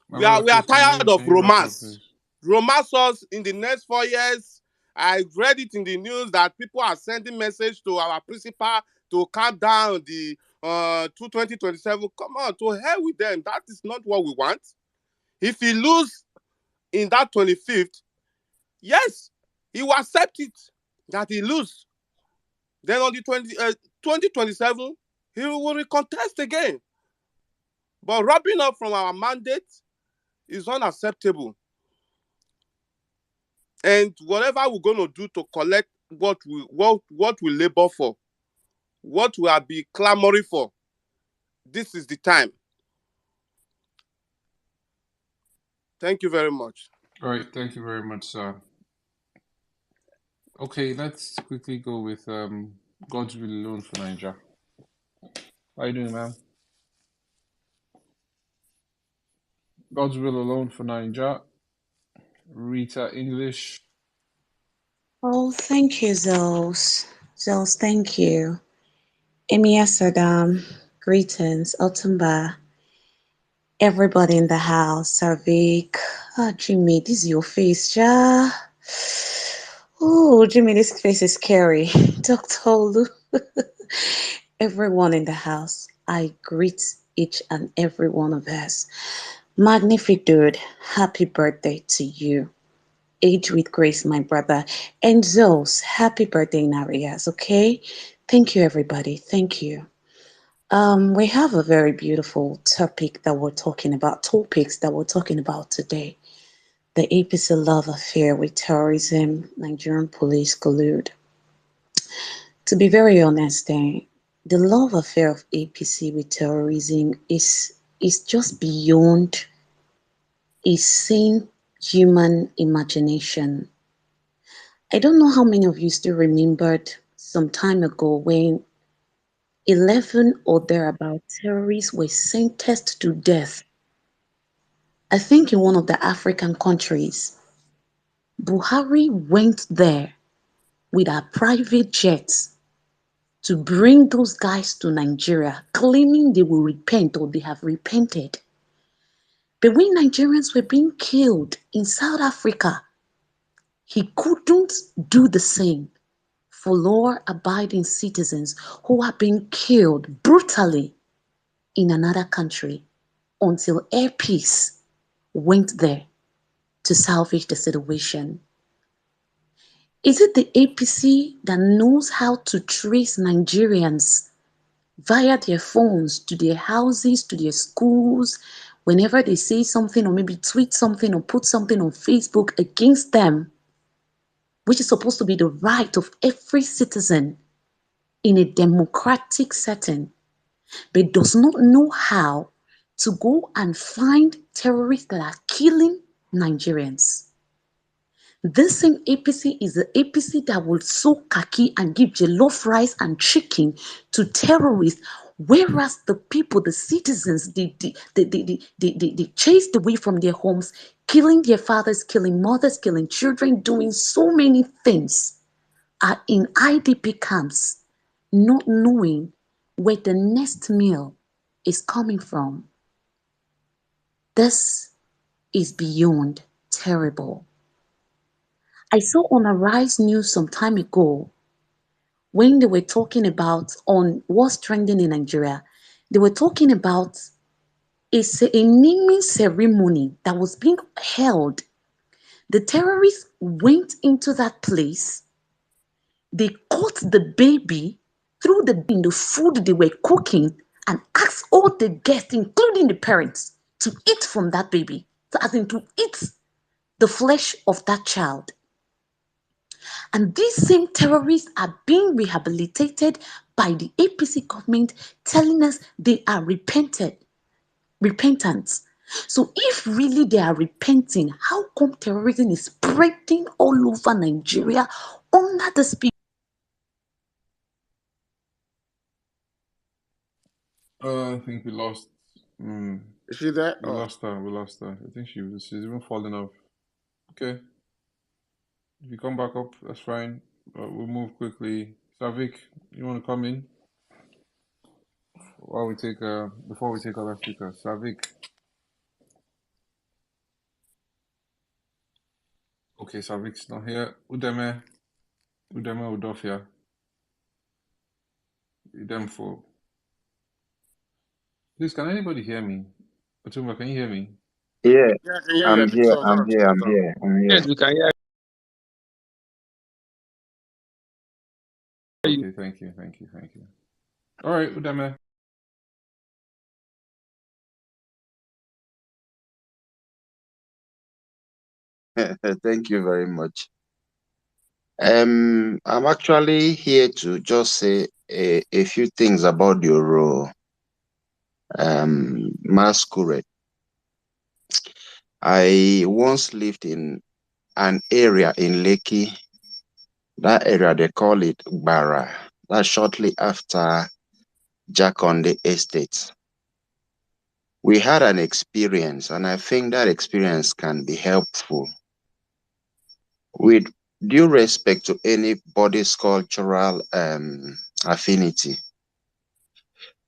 We are tired of romance. Romance us in the next 4 years. I read it in the news that people are sending message to our principal to calm down the 2027. Come on, to hell with them. That is not what we want. If he lose in that 25th, yes, he will accept it that he lose. Then on the 2027, he will recontest again. But robbing up from our mandate is unacceptable. And whatever we're going to do to collect what we labor for, what we have been clamoring for, this is the time. Thank you very much. All right, thank you very much, sir. Okay, let's quickly go with God's will alone for Nigeria. How you doing, man? God's will alone for Nigeria. Rita English. Oh, thank you, Zos. Zos, thank you. Emia Sirdam, greetings. Otumba, everybody in the house. Savik. Oh, Jimmy, this is your face, ja. Oh, Jimmy, this face is scary. Dr. Olu. Everyone in the house, I greet each and every one of us. Magnific dude, happy birthday to you. Age with grace, my brother. And Zos, happy birthday in arrears, okay? Thank you, everybody. Thank you. We have a very beautiful topics that we're talking about today. The APC love affair with terrorism, Nigerian police collude. To be very honest, the love affair of APC with terrorism is just beyond a sane human imagination. I don't know how many of you still remembered some time ago when 11 or thereabout terrorists were sentenced to death. I think in one of the African countries. Buhari went there with a private jet to bring those guys to Nigeria, claiming they will repent or they have repented. But when Nigerians were being killed in South Africa, he couldn't do the same for law-abiding citizens who are being killed brutally in another country until Air Peace went there to salvage the situation. Is it the APC that knows how to trace Nigerians via their phones to their houses, to their schools, whenever they say something or maybe tweet something or put something on Facebook against them, which is supposed to be the right of every citizen in a democratic setting, but does not know how to go and find terrorists that are killing Nigerians? This same APC is the APC that will sow khaki and give jollof rice and chicken to terrorists, whereas the people, the citizens, they chased away from their homes, killing their fathers, killing mothers, killing children, doing so many things, are in IDP camps, not knowing where the next meal is coming from. This is beyond terrible. I saw on Arise News some time ago when they were talking about on what's trending in Nigeria. They were talking about a naming ceremony that was being held. The terrorists went into that place. They caught the baby, threw the baby in the food they were cooking, and asked all the guests, including the parents, to eat from that baby. So as in to eat the flesh of that child. And these same terrorists are being rehabilitated by the APC government, telling us they are repentant. So if really they are repenting, how come terrorism is spreading all over Nigeria under the speed? I think we lost. Is she there? We lost her. I think she's even falling off. Okay. If you come back up, that's fine. We'll move quickly. Savik, you want to come in? While we take before we take other speakers. Savik. Okay, Savik's not here. Udeme Udofia. Udemfo. Please, can anybody hear me? Otumba, can you hear me? Yeah, Yeah, I can hear you. I'm I think here. so. I'm here. I'm here. I'm here. Yes, we can hear you. Okay, thank you, thank you, thank you. All right, Udame. Thank you very much. I'm actually here to just say a few things about your masquerade. I once lived in an area in Lekki. That area they call it Bara. That's shortly after Jakonde Estate. We had an experience, and I think that experience can be helpful. With due respect to anybody's cultural affinity,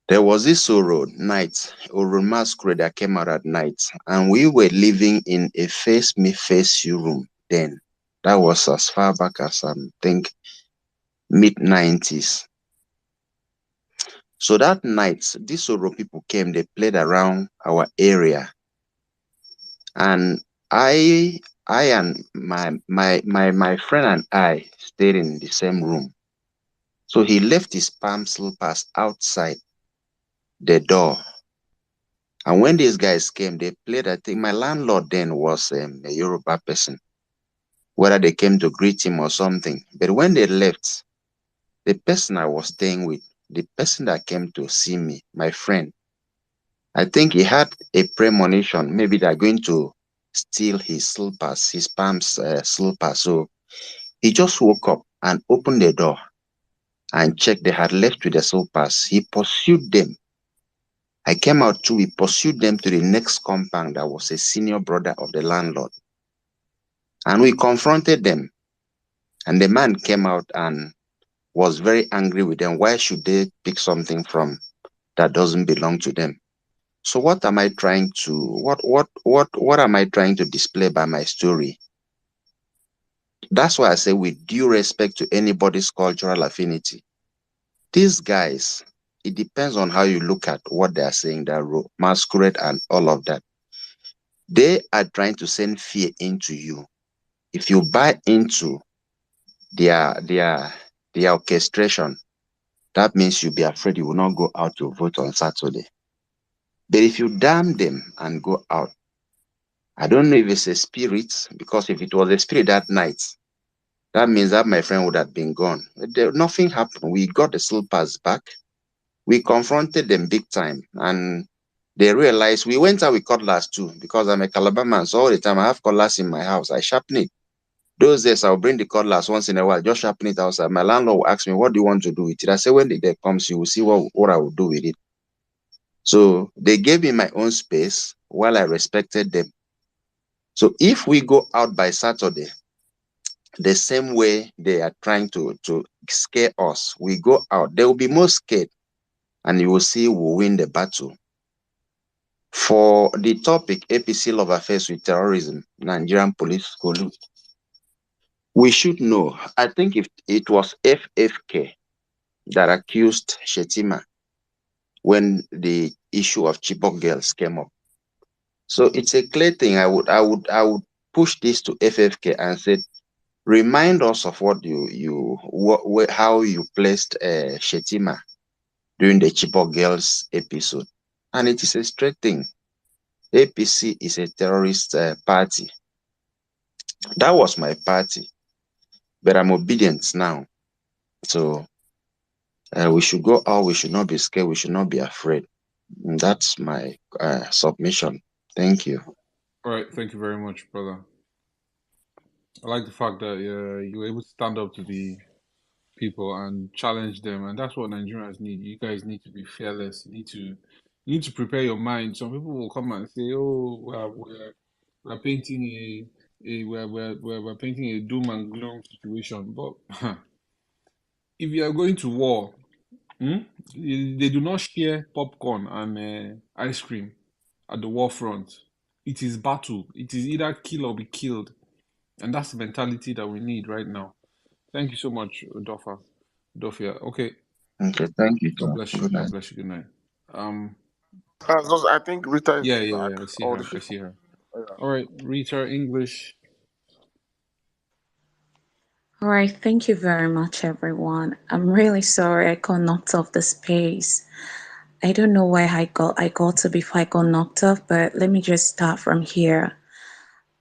there was this Oro night, Oro masquerade that came out at night, and we were living in a face me face you room then. That was as far back as I think mid-90s. So that night, these Oro people came, they played around our area, and I and my friend and I stayed in the same room. So he left his palm slippers outside the door. And when these guys came, they played. I think my landlord then was a Yoruba person, whether they came to greet him or something. But when they left, the person I was staying with, the person that came to see me, my friend, I think he had a premonition. Maybe they're going to steal his slippers, his palms slippers. So he just woke up and opened the door and checked they had left with the slippers. He pursued them. I came out too. We pursued them to the next compound that was a senior brother of the landlord. And we confronted them. And the man came out and was very angry with them. Why should they pick something from that doesn't belong to them? So what am I trying to what am I trying to display by my story? That's why I say with due respect to anybody's cultural affinity. These guys, it depends on how you look at what they are saying, that masquerade and all of that. They are trying to send fear into you. If you buy into their orchestration, that means you'll be afraid you will not go out to vote on Saturday. But if you damn them and go out, I don't know if it's a spirit, because if it was a spirit that night, that means that my friend would have been gone. Nothing happened. We got the slippers back. We confronted them big time, and they realized we went out with cutlass too, because I'm a Calabar man, so all the time I have cutlass in my house. I sharpen it. Those days I'll bring the cutlass once in a while, just sharpen it outside. My landlord will ask me, what do you want to do with it? I say, when the day comes, you will see what I will do with it. So they gave me my own space while I respected them. So if we go out by Saturday, the same way they are trying to scare us, we go out, they will be more scared, and you will see we'll win the battle. For the topic, APC love affairs with terrorism, Nigerian Police Collude, we should know, I think if it was FFK that accused Shetima when the issue of Chibok girls came up. So it's a clear thing. I would push this to FFK and said, remind us of what how you placed Shetima during the Chibok girls episode. And it is a straight thing. APC is a terrorist party. That was my party, but I'm obedient now. So we should go out. We should not be scared. We should not be afraid. And that's my submission. Thank you. All right, thank you very much, brother. I like the fact that you were able to stand up to the people and challenge them, and that's what Nigerians need. You guys need to be fearless. You need to prepare your mind. Some people will come and say, "Oh, we're painting we're painting a doom and gloom situation." But if you are going to war, they do not share popcorn and ice cream at the war front. It is battle. It is either kill or be killed, and that's the mentality that we need right now. Thank you so much, Dofia. Okay. Okay, thank you, God sir. bless you. Good night. God bless you. Good night. I think Rita is back. I see Or her. did she? I see her. All right, Rita, English. All right, thank you very much, everyone. I'm really sorry I got knocked off the space. I don't know where I got to before I got knocked off, but let me just start from here.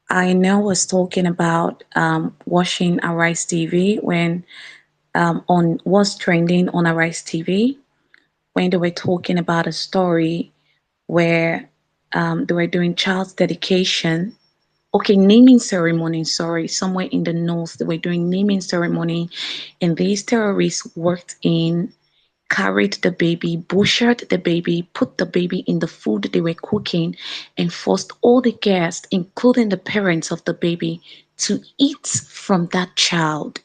I know was talking about watching Arise TV when on was trending on Arise TV when they were talking about a story where they were doing child's dedication. Okay, naming ceremony, sorry, somewhere in the north, they were doing naming ceremony, and these terrorists worked in, carried the baby, butchered the baby, put the baby in the food they were cooking, and forced all the guests, including the parents of the baby, to eat from that child.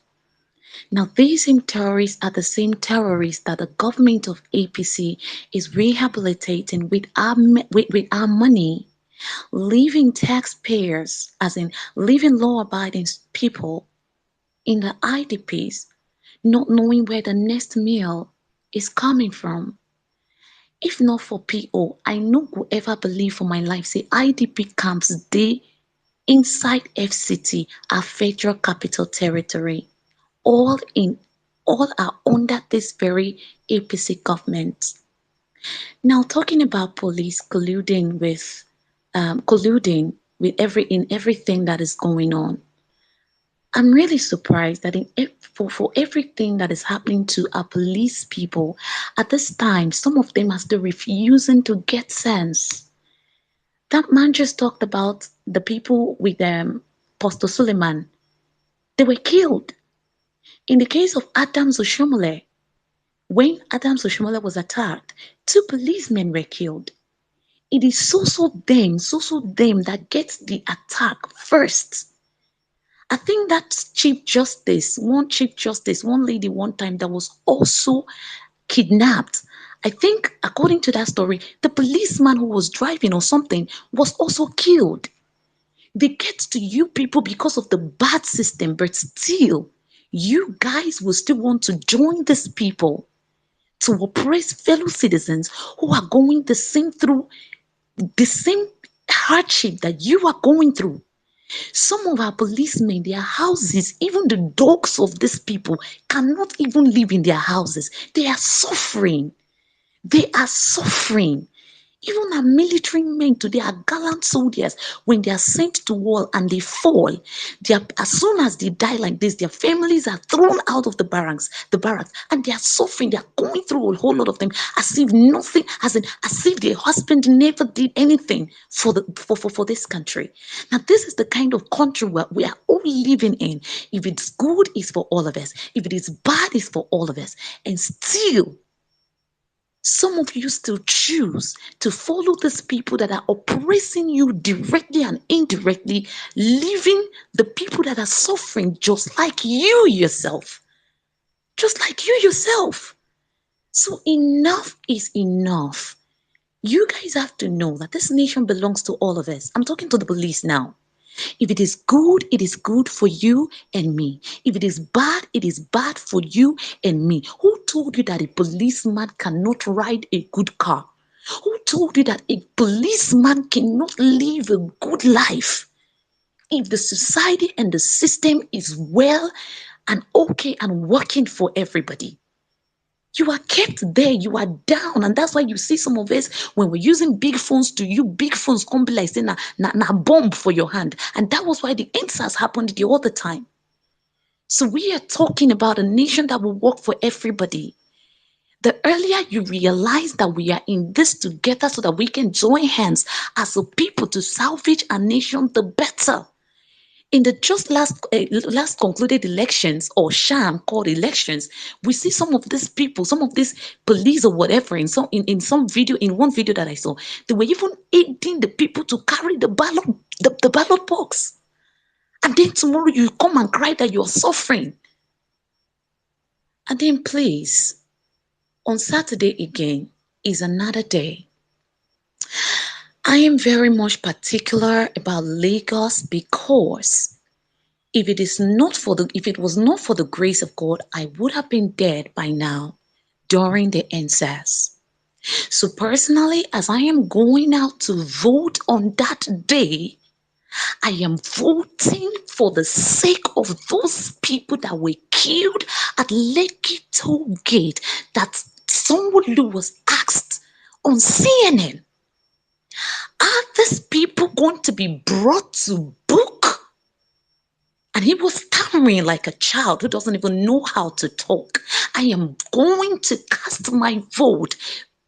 Now, these same terrorists are the same terrorists that the government of APC is rehabilitating with with our money, leaving taxpayers, as in leaving law-abiding people in the IDPs, not knowing where the next meal is coming from. If not for PO, I no go ever believe for my life say IDP camps dey inside FCT, our Federal Capital Territory, all are under this very APC government. Now talking about police colluding with everything that is going on. I'm really surprised that for everything that is happening to our police people at this time, some of them are still refusing to get sense. That man just talked about the people with Pastor Suleiman. They were killed. In the case of Adams Oshomole, when Adams Oshomole was attacked, 2 policemen were killed. It is so them that gets the attack first. I think that Chief Justice, one lady one time that was also kidnapped. I think, according to that story, the policeman who was driving or something was also killed. They get to you people because of the bad system, but still, you guys will still want to join these people to oppress fellow citizens who are going through the same hardship that you are going through. Some of our policemen, their houses, even the dogs of these people cannot even live in their houses. They are suffering. They are suffering. Even our military men today are gallant soldiers. When they are sent to war and they fall, as soon as they die like this, their families are thrown out of the barracks, and they are suffering. They are going through a whole lot of them as if nothing, as if their husband never did anything for this country. Now, this is the kind of country where we are all living in. If it's good, it's for all of us. If it is bad, it's for all of us. And still, some of you still choose to follow these people that are oppressing you directly and indirectly, leaving the people that are suffering just like you yourself. Just like you yourself. So enough is enough. You guys have to know that this nation belongs to all of us. I'm talking to the police now. If it is good for you and me. If it is bad for you and me. Who told you that a policeman cannot ride a good car? Who told you that a policeman cannot live a good life? If the society and the system is well and okay and working for everybody, you are kept there, you are down, and that's why you see some of us when we're using big phones to you, big phones come be like saying na bomb for your hand, and that was why the answers happened the other time. So we are talking about a nation that will work for everybody. The earlier you realize that we are in this together so that we can join hands as a people to salvage our nation, the better. In the just last concluded elections or sham called elections, we see some of these people, some of these police or whatever, in one video that I saw, they were even aiding the people to carry the ballot box. And then tomorrow you come and cry that you're suffering. And then please, on Saturday again is another day. I am very much particular about Lagos because if it was not for the grace of God, I would have been dead by now during the NSAS. So personally, as I am going out to vote on that day, I am voting for the sake of those people that were killed at Lekki Toll Gate, that someone was asked on CNN, are these people going to be brought to book? And he was stammering like a child who doesn't even know how to talk. I am going to cast my vote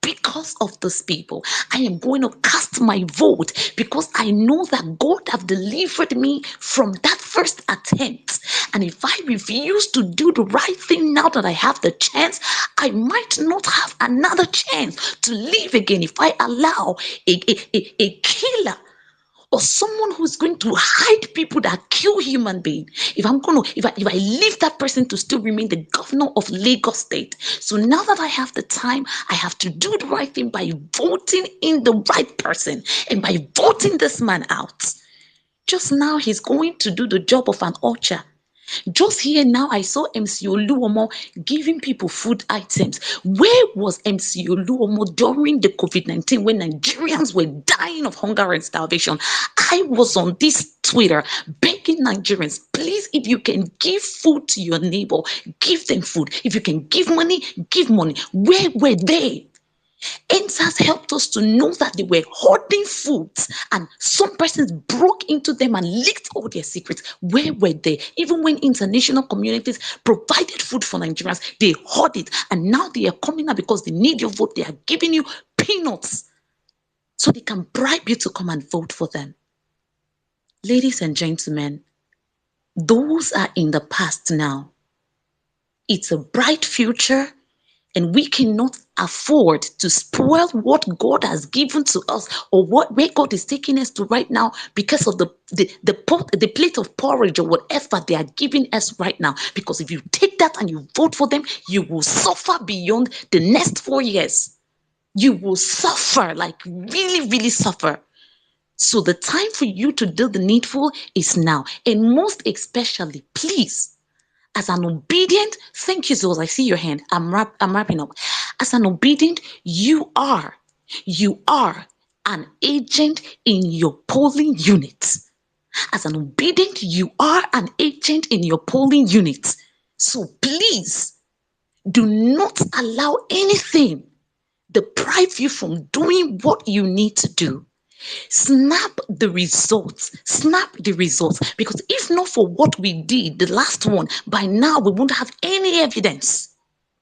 because of these people. I am going to cast my vote because I know that God have delivered me from that first attempt. And if I refuse to do the right thing now that I have the chance, I might not have another chance to live again if I allow a killer or someone who's going to hide people that kill human beings. If I leave that person to still remain the governor of Lagos State. So now that I have the time, I have to do the right thing by voting in the right person and by voting this man out. Just now he's going to do the job of an usher. Just here now, I saw MC Oluomo giving people food items. Where was MC Oluomo during the COVID-19 when Nigerians were dying of hunger and starvation? I was on this Twitter begging Nigerians, please, if you can give food to your neighbor, give them food. If you can give money, give money. Where were they? Answers helped us to know that they were hoarding foods, and some persons broke into them and leaked all their secrets. Where were they? Even when international communities provided food for Nigerians, they hoarded, and now they are coming out because they need your vote. They are giving you peanuts so they can bribe you to come and vote for them. Ladies and gentlemen, those are in the past now. It's a bright future. And we cannot afford to spoil what God has given to us or where God is taking us to right now because of the plate of porridge or whatever they are giving us right now. Because if you take that and you vote for them, you will suffer beyond the next 4 years. You will suffer, like really, really suffer. So the time for you to do the needful is now. And most especially, please, as an obedient, thank you, Zoes. I see your hand. I'm wrapping up. As an obedient, you are an agent in your polling unit. As an obedient, you are an agent in your polling unit. So please do not allow anything deprive you from doing what you need to do. Snap the results, because if not for what we did, the last one, by now we won't have any evidence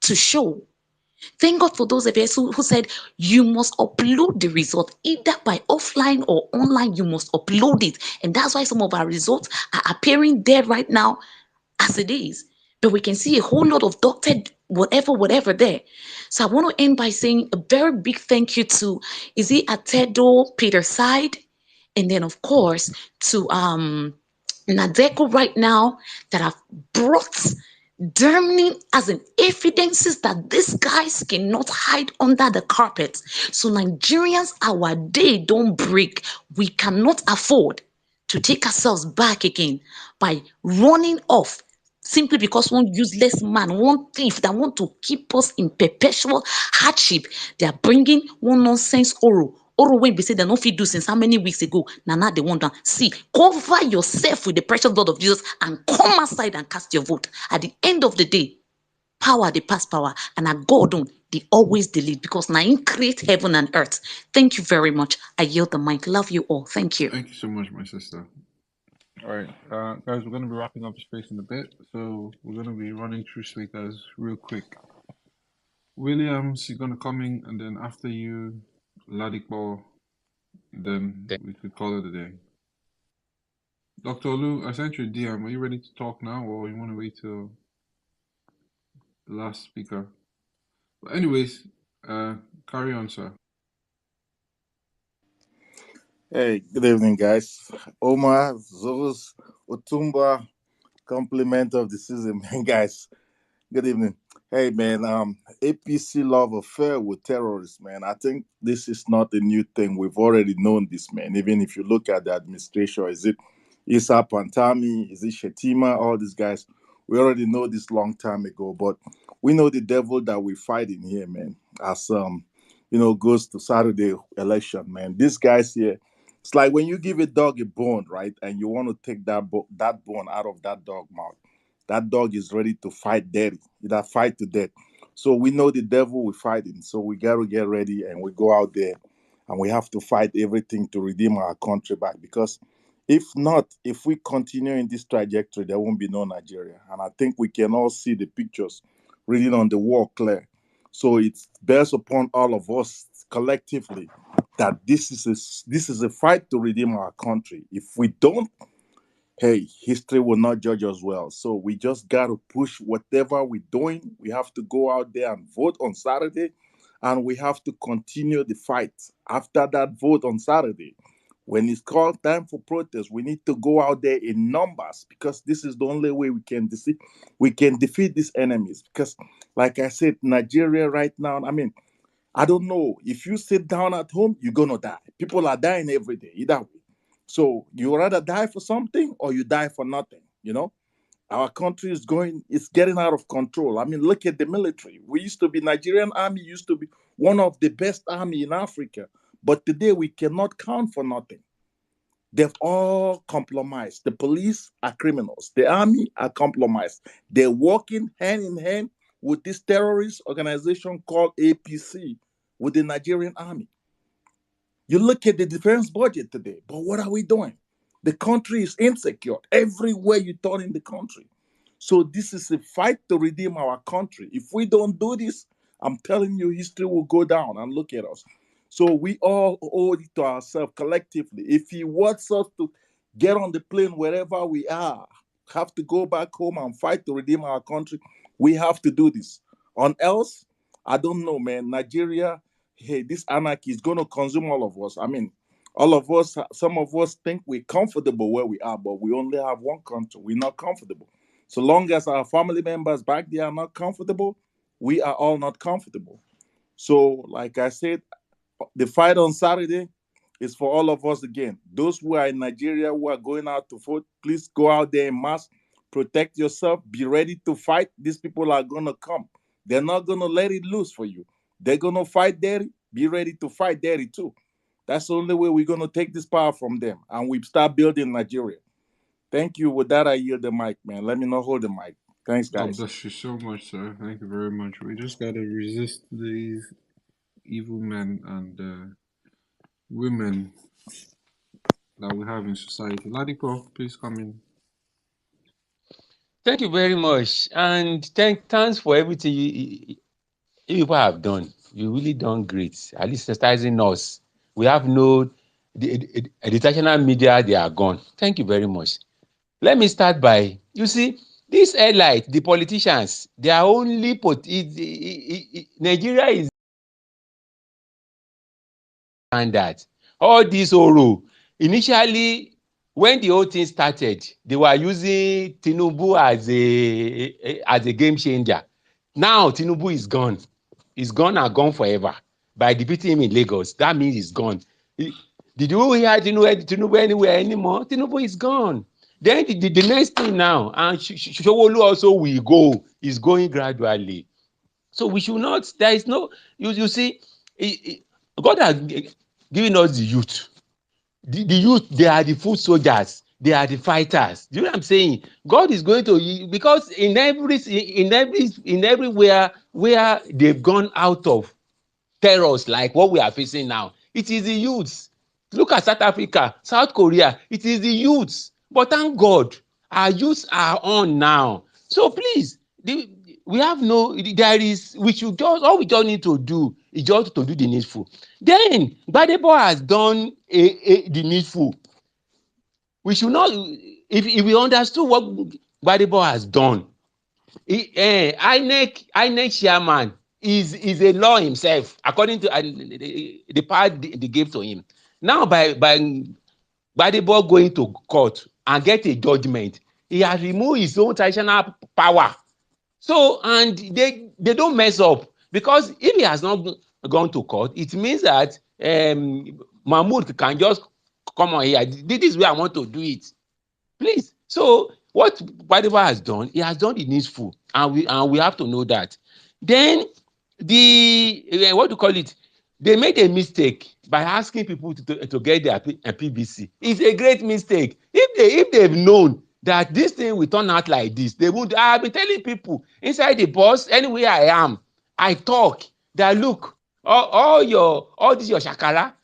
to show. Thank God for those of us who said you must upload the result either by offline or online. You must upload it, and that's why some of our results are appearing there right now as it is. But we can see a whole lot of doctored whatever there. So I want to end by saying a very big thank you to Atedo Peter Side, and then of course to Nadeko right now that have brought damning as in evidences that these guys cannot hide under the carpet. So Nigerians, our day don't break. We cannot afford to take ourselves back again by running off simply because one useless man, one thief that want to keep us in perpetual hardship. They are bringing one nonsense Oro when we say they no fit do since how many weeks ago. Now they want to see, cover yourself with the precious blood of Jesus and come outside and cast your vote. At the end of the day, power they pass power, and at God on they always delete, because now Him create heaven and earth. Thank you very much. I yield the mic. Love you all. Thank you. Thank you so much, my sister. All right, guys, we're going to be wrapping up the space in a bit, so we're going to be running through speakers real quick. Williams, you're going to come in, and then after you, Ladipo, then we could call it a day. Dr. Olu, I sent you a DM. Are you ready to talk now, or you want to wait till the last speaker? But anyways, carry on, sir. Hey, good evening, guys. Omar, Zos, Otumba, compliment of the season, man, guys. Good evening. Hey, man, APC love affair with terrorists, man. I think this is not a new thing. We've already known this, man. Even if you look at the administration, is it Issa Pantami, is it Shetima, all these guys, we already know this long time ago, but we know the devil that we fight in here, man, as, goes to Saturday election, man. These guys here, It's like when you give a dog a bone, right? And you want to take that bone out of that dog mouth. That dog is ready to fight dirty. That fight to death. So we know the devil we're fighting. So we got to get ready and we go out there and we have to fight everything to redeem our country back. Because if not, if we continue in this trajectory, there won't be no Nigeria. And I think we can all see the pictures reading on the wall clear. So it's based upon all of us collectively that this is a fight to redeem our country. If we don't, hey, history will not judge us well. So we just got to push whatever we're doing. We have to go out there and vote on Saturday, and we have to continue the fight after that vote on Saturday. When it's called time for protest, we need to go out there in numbers because this is the only way we can defeat these enemies. Because, like I said, Nigeria right now, I mean, I don't know. If you sit down at home, you're gonna die. People are dying every day, either way. So you rather die for something or you die for nothing, you know? Our country it's getting out of control. I mean, look at the military. Nigerian army used to be one of the best army in Africa. But today we cannot count for nothing. They've all compromised. The police are criminals. The army are compromised. They're working hand in hand with this terrorist organization called APC with the Nigerian army. You look at the defense budget today, but what are we doing? The country is insecure everywhere you turn in the country. So this is a fight to redeem our country. If we don't do this, I'm telling you, history will go down and look at us. So we all owe it to ourselves collectively. If he wants us to get on the plane wherever we are, have to go back home and fight to redeem our country, we have to do this. On else, I don't know, man. Nigeria, hey, this anarchy is going to consume all of us. I mean, all of us, some of us think we're comfortable where we are, but we only have one country. We're not comfortable. So long as our family members back there are not comfortable, we are all not comfortable. So, like I said, the fight on Saturday is for all of us again. Those who are in Nigeria who are going out to vote, please go out there in mass, protect yourself, be ready to fight. These people are going to come. They're not going to let it loose for you. They're going to fight dirty. Be ready to fight dirty too. That's the only way we're going to take this power from them and we start building Nigeria. Thank you. With that, I yield the mic, man. Let me not hold the mic. Thanks, God guys. bless you so much, sir. Thank you very much. We just gotta resist these evil men and women that we have in society. Ladipo, please come in. Thank you very much, and thanks for everything you people have done. You really done great. At least sensitizing us. We have the traditional media. They are gone. Thank you very much. Let me start by this elite, the politicians. They are only Nigeria is standard. All this Oro initially when the whole thing started, they were using Tinubu as a game changer. Now Tinubu is gone. He's gone and gone forever. By defeating him in Lagos, that means he's gone. Did you hear Tinubu anywhere anymore? Tinubu is gone. Then the next thing now, and Showolu also will go. Is going gradually. So we should not. There is no. You see, God has given us the youth. The youth, they are the foot soldiers. They are the fighters. Do you know what I'm saying? God is going to, because in everywhere where they've gone out of terrors like what we are facing now, it is the youths. Look at South Africa, South Korea, it is the youths. But thank God, our youths are on now. So please, we have no, we should just, all we just need to do is just to do the needful. Then, Gbadebo has done the needful. We should not, if we understood what Gbadebo has done, INEC chairman is a law himself, according to the power they gave to him. Now, by Gbadebo going to court and get a judgment, he has removed his own traditional power. So, and they don't mess up, because if he has not gone to court, it means that Mahmoud can just come on here. This is where I want to do it. Please. So what Gbadebo has done, he has done the needful, and we have to know that. Then what do you call it? They made a mistake. by asking people to get their PVC. It's a great mistake. If they've known that this thing will turn out like this, they would. I have been telling people inside the bus, anywhere I am, I talk that look, all this your shakara,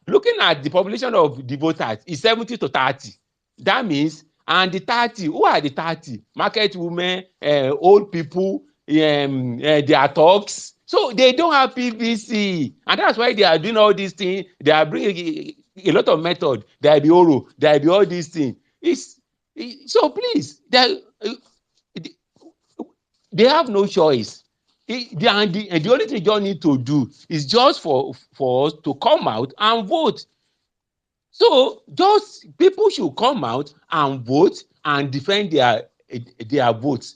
looking at the population of the voters is 70 to 30. That means, and the 30, who are the 30? Market women, old people, their talks. So they don't have PVC, and that's why they are doing all these things. They are bringing a lot of method. There will be oral, there will be all these things. So please, they have no choice. The only thing you just need to do is just for us to come out and vote. So just people should come out and vote and defend their votes.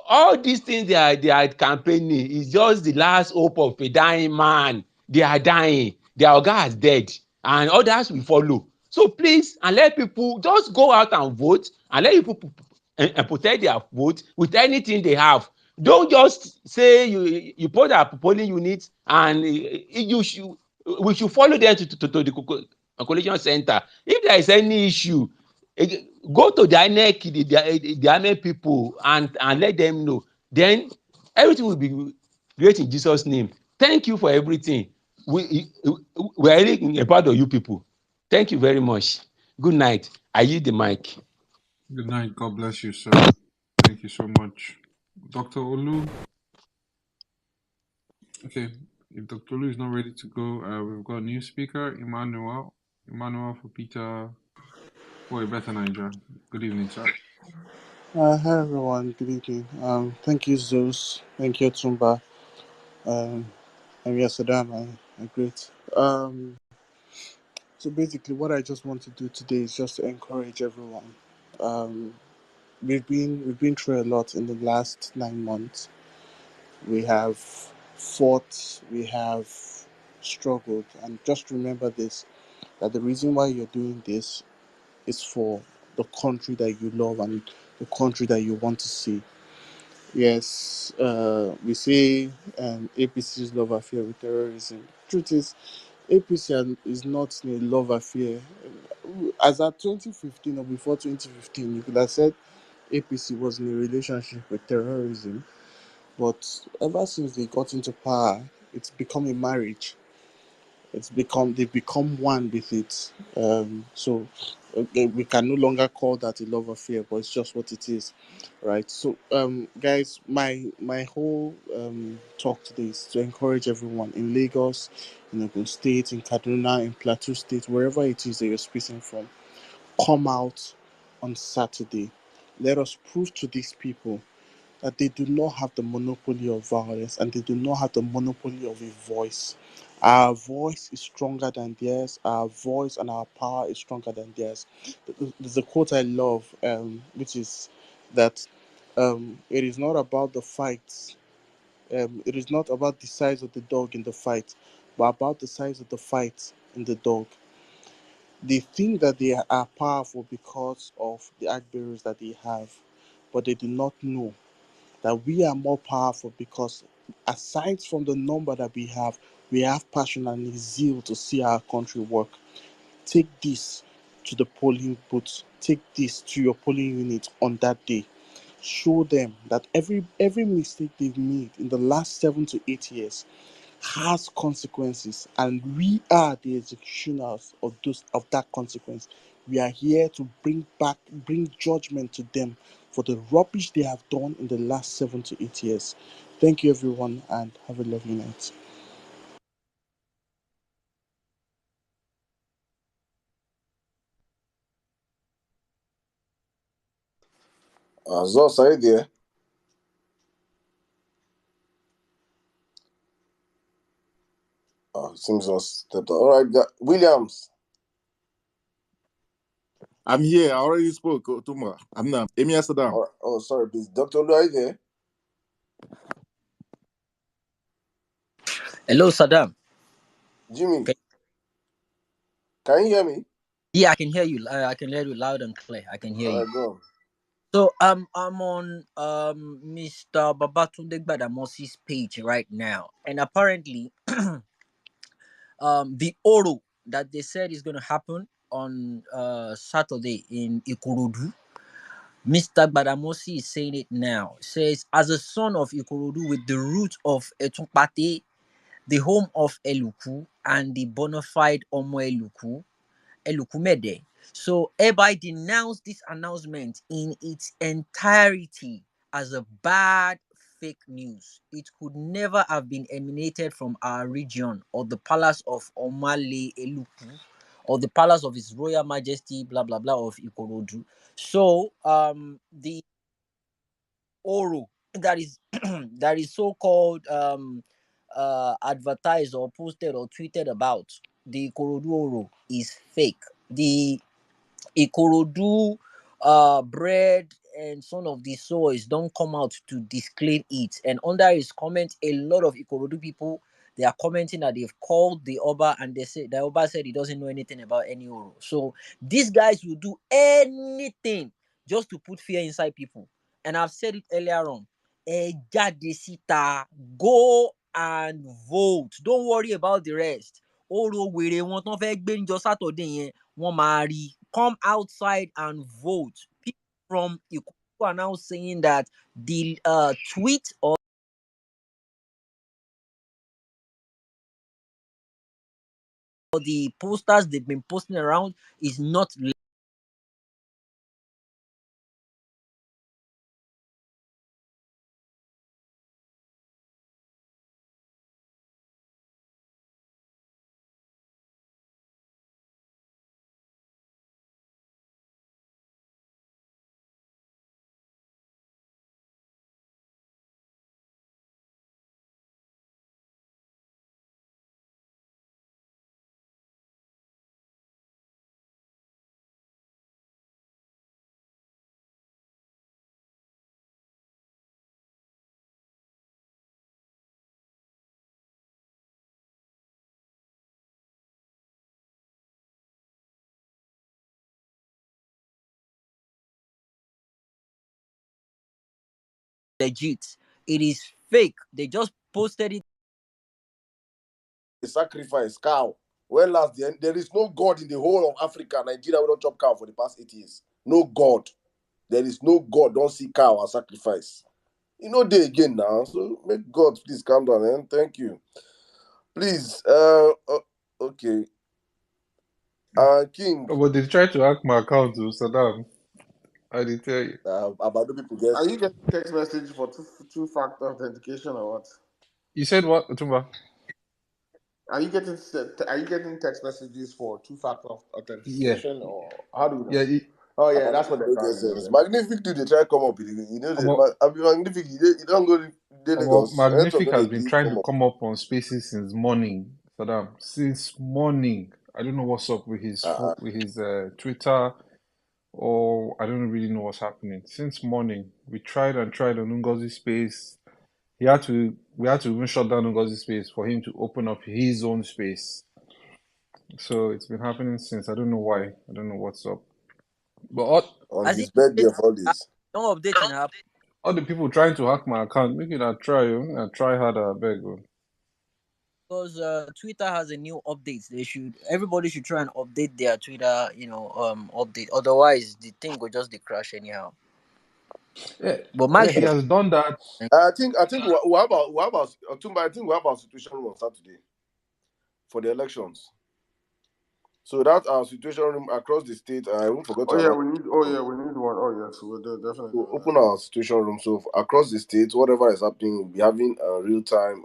All these things they are campaigning is just the last hope of a dying man. They are dying. Their oga is dead, and others will follow. So please, and let people just go out and vote, and let people protect their vote with anything they have. Don't just say you put a polling unit and we should follow them to the collation center. If there is any issue, go to the INEC, the INEC people, and let them know. Then everything will be great in Jesus' name. Thank you for everything. We are really proud of you people. Thank you very much. Good night. I yield the mic. Good night. God bless you, sir. Thank you so much. Dr. Olu. Okay, if Dr. Olu is not ready to go, we've got a new speaker, Emmanuel. Emmanuel for Peter for a better Niger. Good evening, sir. Hi everyone, good evening. Thank you Zeus, thank you Tumba, and yes, Sirdam, I agree. So basically, what I just want to do today is just to encourage everyone. Um, we've been through a lot in the last 9 months. We have fought, we have struggled, and just remember this: that the reason why you're doing this is for the country that you love and the country that you want to see. Yes, we say APC's love affair with terrorism. Truth is, APC is not in a love affair. As at 2015 or before 2015, you could have said APC was in a relationship with terrorism. But ever since they got into power, it's become a marriage. They've become one with it. So we can no longer call that a love affair, but it's just what it is, right? So guys, my whole talk today is to encourage everyone in Lagos, in Ogun State, in Kaduna, in Plateau State, wherever it is that you're speaking from. Come out on Saturday. Let us prove to these people that they do not have the monopoly of violence and they do not have the monopoly of a voice. Our voice is stronger than theirs. Our voice and our power is stronger than theirs. There's a quote I love, which is that it is not about the fight. It is not about the size of the dog in the fight, but about the size of the fight in the dog. They think that they are powerful because of the act bearers that they have, but they do not know that we are more powerful because aside from the number that we have passion and zeal to see our country work. Take this to the polling booth. Take this to your polling unit on that day. Show them that every mistake they've made in the last 7 to 8 years has consequences, and we are the executioners of that consequence. We are here to bring judgment to them for the rubbish they have done in the last 7 to 8 years. Thank you, everyone, and have a lovely night. Zos, are you there? Seems Zos stepped out. All right, Williams. I'm here. I already spoke, Otumba. I'm not. Amy Saddam. Oh, sorry, please. Dr. Olu, are you there? Hello, Sirdam. Jimmy, can you hear me? Yeah, I can hear you. I can hear you loud and clear. I can hear All you. right, go on. So I'm on Mr. Babatunde Badamosi's page right now, and apparently the Oro that they said is going to happen on Saturday in Ikorodu. Mr. Badamosi is saying it now. Says, as a son of Ikorodu with the root of Etunpate, the home of Eluku and the bona fide Omo Eluku, Elukumede. So Ebai denounced this announcement in its entirety as a bad fake news. It could never have been emanated from our region or the palace of Omale Eluku or the palace of His Royal Majesty, blah blah blah, of Ikorodu. So the Oro that is that is so called advertised or posted or tweeted about the Ikorodu Oro is fake. The Ikorodu bread and son of the soils don't come out to disclaim it. And under his comment, a lot of Ikorodu people, they are commenting that they've called the Oba and they say the Oba said he doesn't know anything about any Oro. So these guys will do anything just to put fear inside people. And I've said it earlier on. Ejadesita, go and vote. Don't worry about the rest. Oro wèrè wọn tán fẹ́ gbé níjọ́ Saturday yẹn, wọ́n máa rí. Come outside and vote. People from Ikuku are now saying that the tweet or the posters they've been posting around is not legit. It is fake. They just posted it. The sacrifice cow. When last there is no God in the whole of Africa, Nigeria, we don't chop cow for the past 8 years. No God. There is no God. Don't see cow as sacrifice. You know they again now. So make God please calm down, man. Thank you. Please. Okay. King. Oh, but they tried to hack my account to Saddam. I did tell you. About the people get. Are you getting text message for two-factor authentication or what? You said what, Otumba? Are you getting text messages for two-factor Yeah. authentication or how do you know? Yeah. Oh yeah, that's what they're Make trying to do. sense. Magnific do they try to come up with it. You know, About, I be Magnific. You don't go to Lagos. Magnific has been They trying come to up. come up on Spaces since morning, Saddam. Since morning. I don't know what's up with his Twitter, or I don't really know what's happening. Since morning, we tried and tried on Ngozi Space. We had to even shut down Ngozi Space for him to open up his own space. So it's been happening since. I don't know why. I don't know what's up. But On his birthday of all this. Don't update and happen. all the people trying to hack my account, make it a try harder, I beg. Because Twitter has a new update. Everybody should try and update their Twitter, update. Otherwise, the thing will just crash anyhow. Yeah, But my he has done that. I think we have Otumba, I think we have our situation room on Saturday for the elections. So that our situation room across the state, I won't forget to announce. we need one. Oh yeah, so we're definitely So doing open our situation room. So across the state, whatever is happening, we'll be having a real time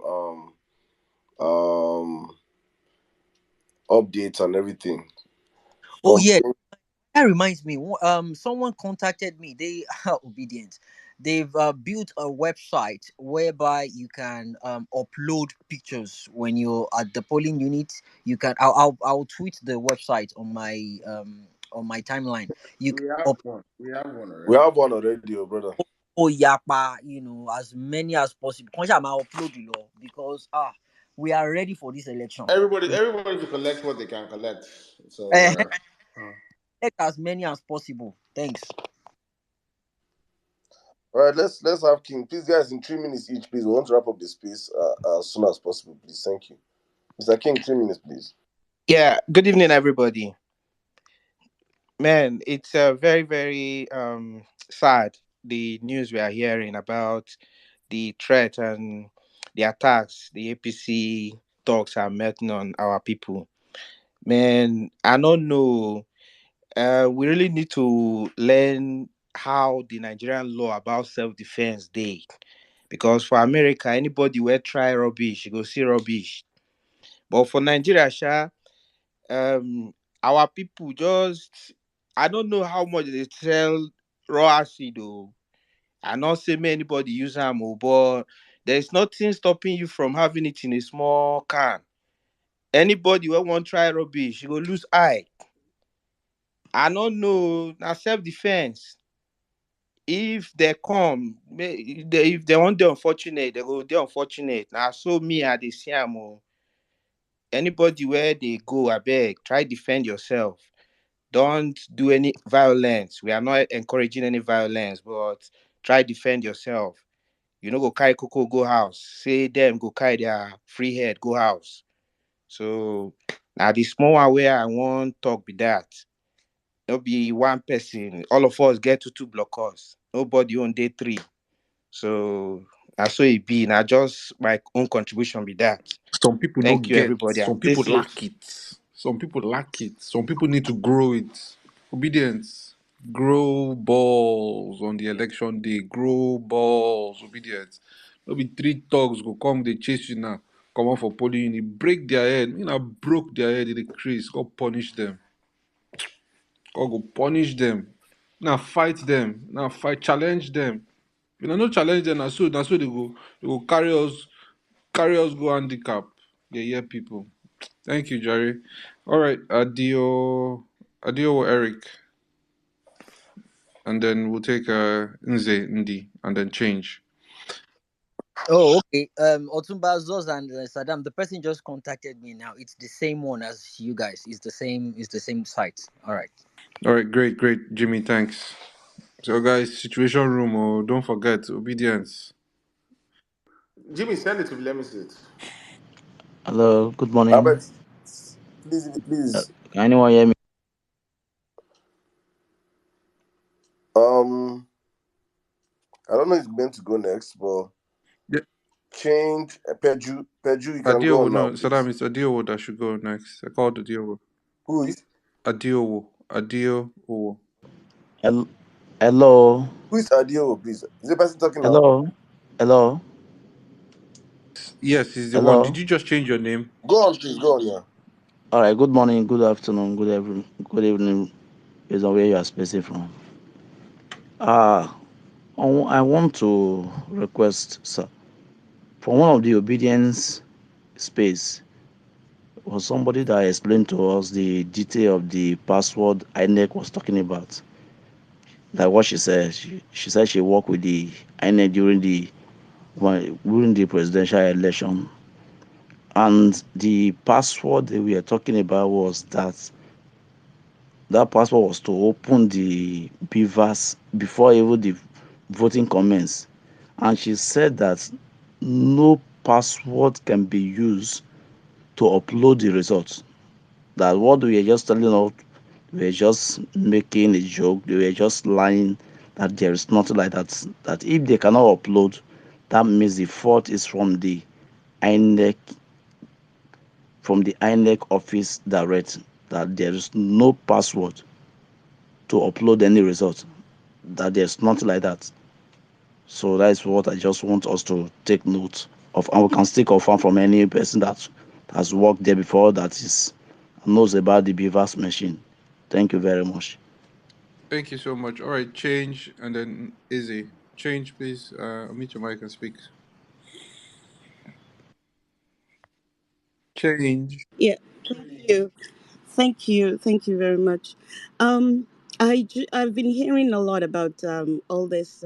updates and everything. Oh yeah, that reminds me. Someone contacted me. They are obedient. They've built a website whereby you can upload pictures when you're at the polling unit. You can. I'll tweet the website on my timeline. You can We have up. one. We have one already. We have one already, brother. Oh yapa, as many as possible. Kàn ṣá máa upload law because we are ready for this election. Everybody to collect what they can collect. So Collect as many as possible. Thanks. All right, let's have King. Please, guys, in 3 minutes each, please. We want to wrap up the space as soon as possible, please. Thank you. Mr. King, 3 minutes, please. Yeah, good evening, everybody. Man, it's very, very sad the news we are hearing about the threat and the attacks the APC talks are making on our people. Man, I don't know. We really need to learn how the Nigerian law about self-defense day. Because for America, anybody will try rubbish, you go see rubbish. But for Nigeria, sha, um our people just, I don't know how much they sell raw acid though. I not say may anybody use them, but there's nothing stopping you from having it in a small can. Anybody will want try rubbish, you go lose eye. I don't know, na self-defense. If they come, if they want the unfortunate, they go the unfortunate. Now so me I dey see am o. Anybody where they go, I beg, try defend yourself. Don't do any violence. We are not encouraging any violence, but try defend yourself. You know, go carry cocoa, go house. Say them go carry their free head, go house. So now the small one where I want talk be that. There'll be one person. All of us get to two blockers. Nobody on day three. So that's so it be. Now just my own contribution be that. Some people Thank don't you, get. everybody, and Some stay people safe. lack it. Some people lack it. Some people need to grow it. Obedience. Grow balls on the election day. Grow balls. Obedience. There'll be three thugs go come, they chase you now. Come on for polling you. Break their head. You know, broke their head in the crease. Go punish them. Go punish them. Now fight them. Now fight. Challenge them. You know, no challenge them. That's so they go carry us go handicap. Yeah, people. Thank you, Jerry. All right, Adio Eric, and then we'll take Nze Ndi, and then change. Oh, okay. Otumba Zos and Saddam. The person just contacted me now. It's the same one as you guys. It's the same. It's the same site. All right. All right, great, Jimmy. Thanks. So, guys, situation room. Oh, don't forget obedience. Jimmy, send it to me. Let me see it. Hello, good morning. Albert, please. Can anyone hear me? Um, I don't know if it's meant to go next, but Yeah, change Peju, you can go Adio. on now, No, Saddam. please. It's Adio that should go next. I called Adio. Who is Adio. Hel- Hello, who is Adio, please? Is the person talking now? hello, hello, Yes, he's the one. Did hello. you just change your name? Go on, please. Go on, yeah. All right. Good morning, good afternoon, good evening, based on where you are spacing from. I want to request, sir, for one of the obedience space, was somebody that explained to us the detail of the password INEC was talking about. Like what she said, she said she worked with the INEC during the presidential election, and the password that we are talking about was that password was to open the beavers before even the voting commence. And she said that no password can be used to upload the results. That what we are just telling out, we are just making a joke, they were just lying, that there is nothing like that. That if they cannot upload, that means the fault is from the INEC, office direct, that there is no password to upload any result, that there's nothing like that. So that is what I just want us to take note of, and we can still confirm from any person that has worked there before, that is knows about the Beavers machine. Thank you very much. Thank you so much. All right, change, and then Izzy. Change, please. Meet your mic and speak. Change. Yeah, thank you. Thank you very much. Um, I've been hearing a lot about all this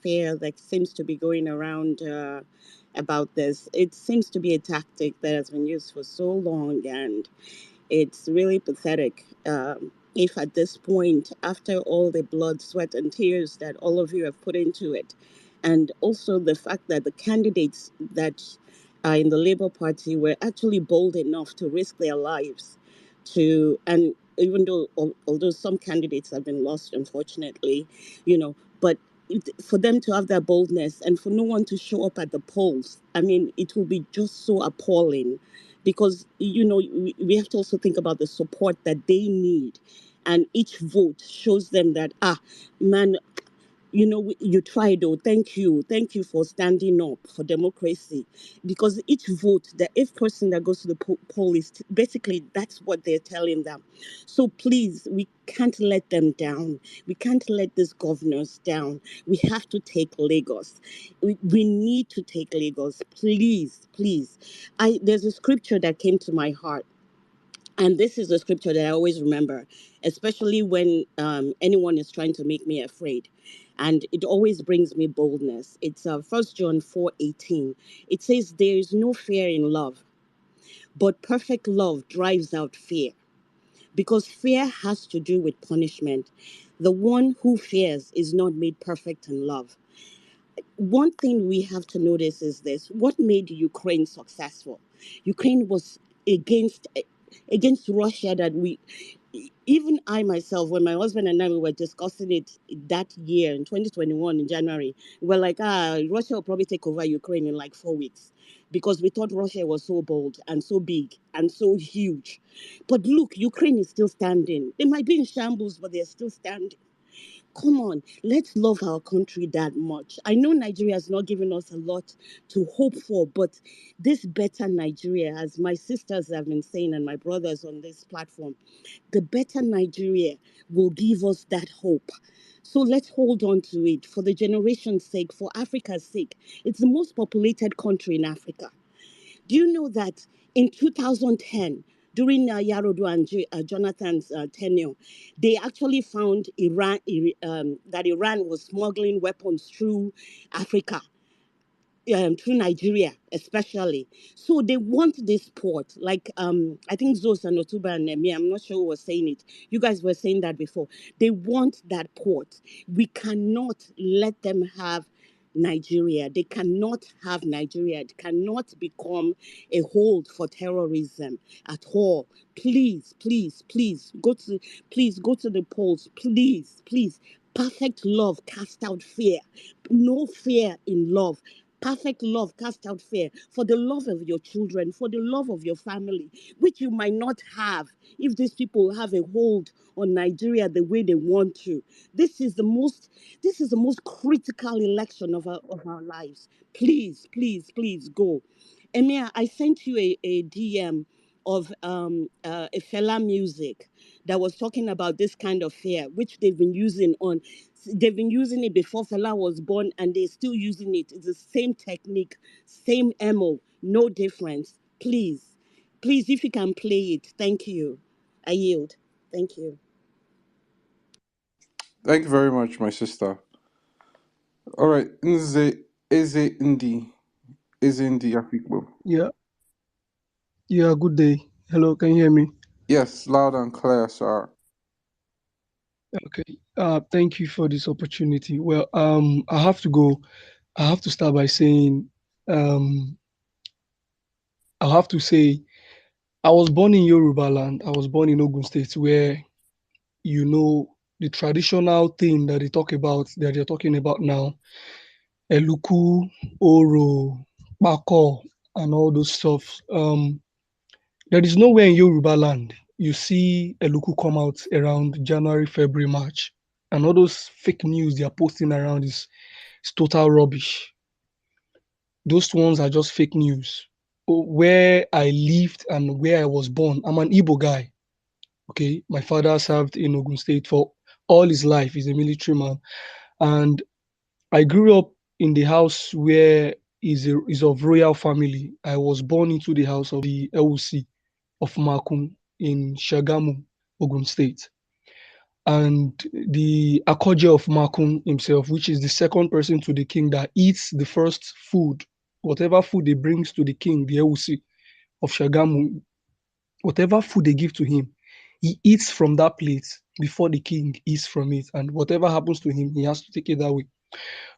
fear that seems to be going around about this. It seems to be a tactic that has been used for so long, and it's really pathetic. If at this point, after all the blood, sweat, and tears that all of you have put into it, and also the fact that the candidates that in the Labour Party were actually bold enough to risk their lives and even though, although some candidates have been lost, unfortunately, but for them to have that boldness and for no one to show up at the polls, I mean, it will be just so appalling because, we have to also think about the support that they need. And each vote shows them that, man, you tried. Oh, thank you for standing up for democracy, because each vote, the if person that goes to the poll is basically, that's what they're telling them. So please, we can't let them down. We can't let these governors down. We have to take Lagos. We need to take Lagos, please, please. There's a scripture that came to my heart, and this is a scripture that I always remember, especially when anyone is trying to make me afraid. And it always brings me boldness. It's 1 John 4:18. It says, "There is no fear in love, but perfect love drives out fear, because fear has to do with punishment. The one who fears is not made perfect in love." One thing we have to notice is this: what made Ukraine successful? Ukraine was against Russia, that even I myself, when my husband and I, we were discussing it that year in 2021 in January, we were like, Russia will probably take over Ukraine in like 4 weeks, because we thought Russia was so bold and so big and so huge. But look, Ukraine is still standing. They might be in shambles, but they're still standing. Come on, let's love our country that much. I know Nigeria has not given us a lot to hope for, but this better Nigeria, as my sisters have been saying and my brothers on this platform, the better Nigeria will give us that hope. So let's hold on to it for the generation's sake, for Africa's sake. It's the most populated country in Africa. Do you know that in 2010, during Yarodu and Jonathan's tenure, they actually found that Iran was smuggling weapons through Africa, through Nigeria especially. So they want this port. Like I think Zos and Otuba and me, I'm not sure who was saying it. You guys were saying that before. They want that port. We cannot let them have Nigeria. They cannot have Nigeria. It cannot become a hold for terrorism at all. Please, please, please go to the polls. Please, please. Perfect love cast out fear. No fear in love. Perfect love cast out fear. For the love of your children, for the love of your family, which you might not have if these people have a hold on Nigeria the way they want to. This is the most critical election of our lives. Please, please, please go. Emia, I sent you a DM of a fella music that was talking about this kind of fear, which they've been using it before Fela was born, and they're still using it. It's the same technique, same MO, no difference. Please, please, if you can play it, thank you. I yield. Thank you. Thank you very much, my sister. All right, Eze Ndi Afikpo. Yeah, yeah, good day. Hello, can you hear me? Yes, loud and clear, sir. Okay. Thank you for this opportunity. Well, I have to go. I have to start by saying, I have to say, I was born in Yoruba land. I was born in Ogun State, where, the traditional thing that they're talking about now, Eluku, Oro, Bako, and all those stuff. There is nowhere in Yoruba land you see Eluku come out around January, February, March. And all those fake news they are posting around is total rubbish. Those ones are just fake news. Where I lived and where I was born, I'm an Igbo guy. Okay, my father served in Ogun State for all his life. He's a military man. And I grew up in the house where is of royal family. I was born into the house of the LC of Makun in Shagamu, Ogun State. And the Akoje of Makun himself, which is the second person to the king that eats the first food, whatever food they brings to the king, the LC of Shagamu, whatever food they give to him, he eats from that plate before the king eats from it. And whatever happens to him, he has to take it that way.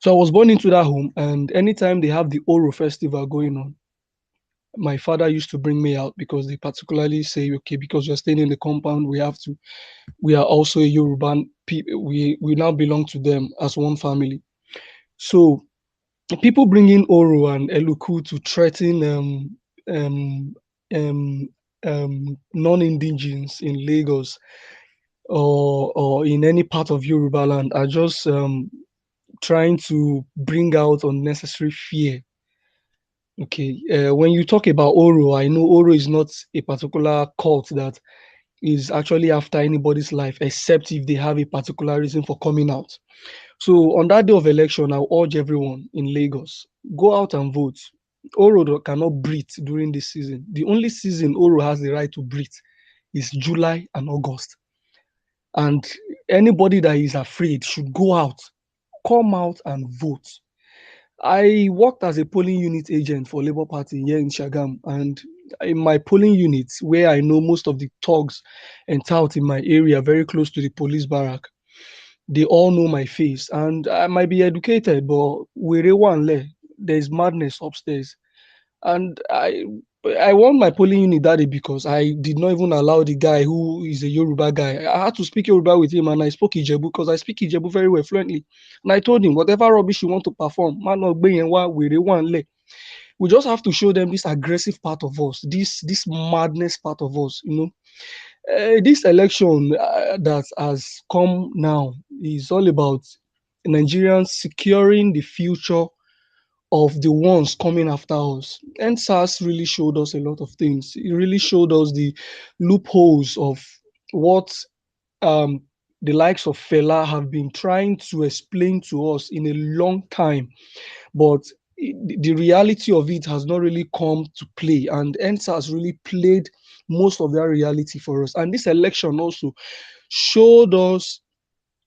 So I was born into that home, and anytime they have the Oro festival going on, my father used to bring me out because they particularly say, okay, because you're staying in the compound, we are also a Yoruba people. We now belong to them as one family. So people bringing Oro and Eluku to threaten um, um, non-indigens in Lagos or in any part of Yoruba land are just trying to bring out unnecessary fear. Okay, when you talk about Oro, I know Oro is not a particular cult that is actually after anybody's life, except if they have a particular reason for coming out. So on that day of election, I'll urge everyone in Lagos, go out and vote. Oro cannot breathe during this season. The only season Oro has the right to breathe is July and August. And anybody that is afraid should go out, come out and vote. I worked as a polling unit agent for Labour Party here in Shagam, and in my polling units, where I know most of the thugs and tout in my area, very close to the police barrack, they all know my face. And I might be educated, but there's madness upstairs. And I won my polling unit that day because I did not even allow the guy who is a Yoruba guy. I had to speak Yoruba with him, and I spoke Ijebu because I speak Ijebu very well fluently. And I told him, whatever rubbish you want to perform, man, we just have to show them this aggressive part of us, this madness part of us. This election that has come now is all about Nigerians securing the future of the ones coming after us. And SARS really showed us a lot of things. It really showed us the loopholes of what the likes of Fela have been trying to explain to us in a long time. But the reality of it has not really come to play. And NSAS really played most of that reality for us. And this election also showed us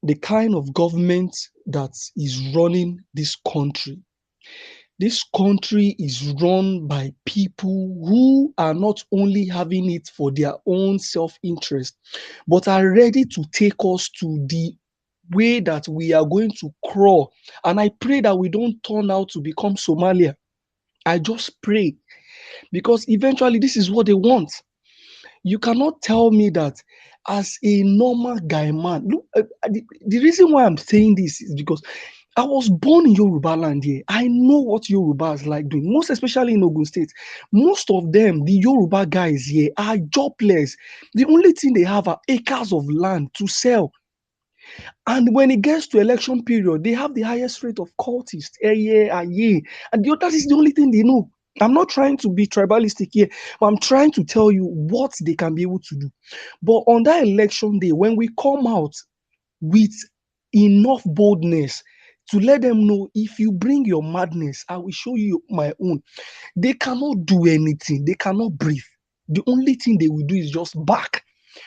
the kind of government that is running this country. This country is run by people who are not only having it for their own self-interest, but are ready to take us to the way that we are going to crawl. And I pray that we don't turn out to become Somalia. I just pray, because eventually this is what they want. You cannot tell me that as a normal guy man. Look, the reason why I'm saying this is because I was born in Yoruba land here. I know what Yoruba is like doing, most especially in Ogun State. Most of them, the Yoruba guys here, are jobless. The only thing they have are acres of land to sell. And when it gets to election period, they have the highest rate of cultists. And that is the only thing they know. I'm not trying to be tribalistic here, but I'm trying to tell you what they can be able to do. But on that election day, when we come out with enough boldness to let them know, if you bring your madness, I will show you my own. They cannot do anything. They cannot breathe. The only thing they will do is just back.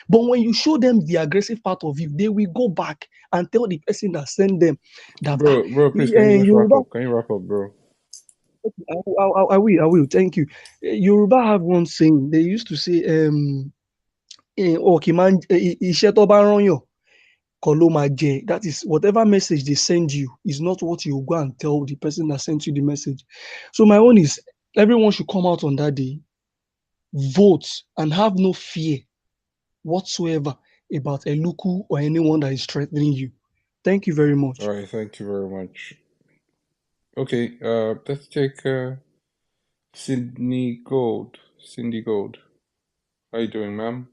But when you show them the aggressive part of you, they will go back and tell the person that sent them that, Bro, please, can you just wrap up? Can you wrap up, bro? I will. Thank you. Yoruba have one saying. They used to say, that is, whatever message they send you is not what you go and tell the person that sent you the message. So my own is, everyone should come out on that day, vote, and have no fear whatsoever about Eluku or anyone that is threatening you. Thank you very much. All right, thank you very much. Okay, let's take Cindy Gold. Cindy Gold. How you doing, ma'am?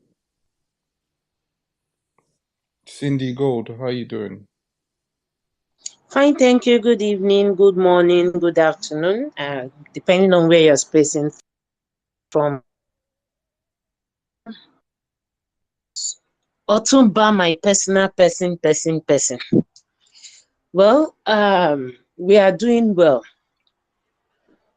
Cindy Gold, how you doing? Fine, thank you. Good evening, good morning, good afternoon, depending on where you're spacing from. Otumba, my personal person. Well, we are doing well.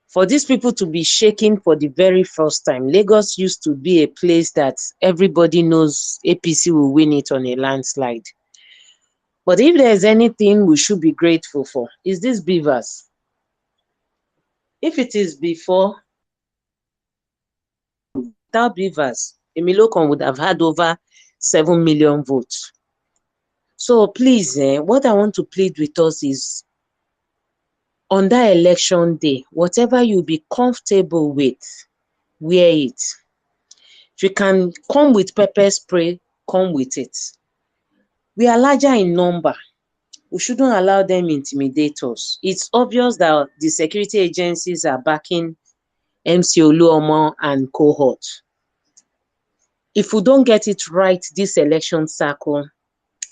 For these people to be shaking for the very first time, Lagos used to be a place that everybody knows APC will win it on a landslide. But if there's anything we should be grateful for, is this beavers. If it is before, without beavers, Emilokon would have had over 7 million votes. So please, what I want to plead with us is, on that election day, whatever you be comfortable with, wear it. If you can come with pepper spray, come with it. We are larger in number. We shouldn't allow them intimidate us. It's obvious that the security agencies are backing MC Oluomo and cohort. If we don't get it right this election cycle,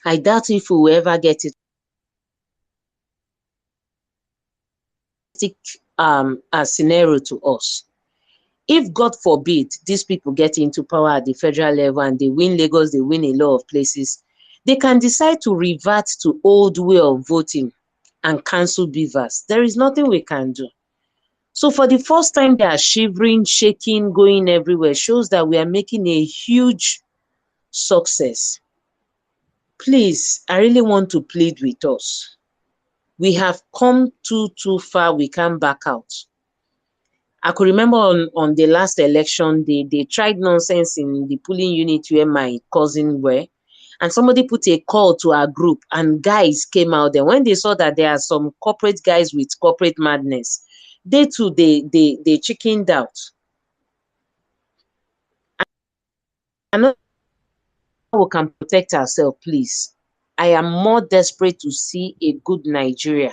I doubt if we will ever get it a scenario to us. If, God forbid, these people get into power at the federal level and they win Lagos, they win a lot of places, they can decide to revert to old way of voting and cancel beavers. There is nothing we can do. So for the first time, they are shivering, shaking, going everywhere. Shows that we are making a huge success. Please, I really want to plead with us. We have come too far. We can't back out. I could remember on the last election, they tried nonsense in the polling unit where my cousin were. And somebody put a call to our group and guys came out there. When they saw that there are some corporate guys with corporate madness, they too, they chickened out. And now we can protect ourselves, please. I am more desperate to see a good Nigeria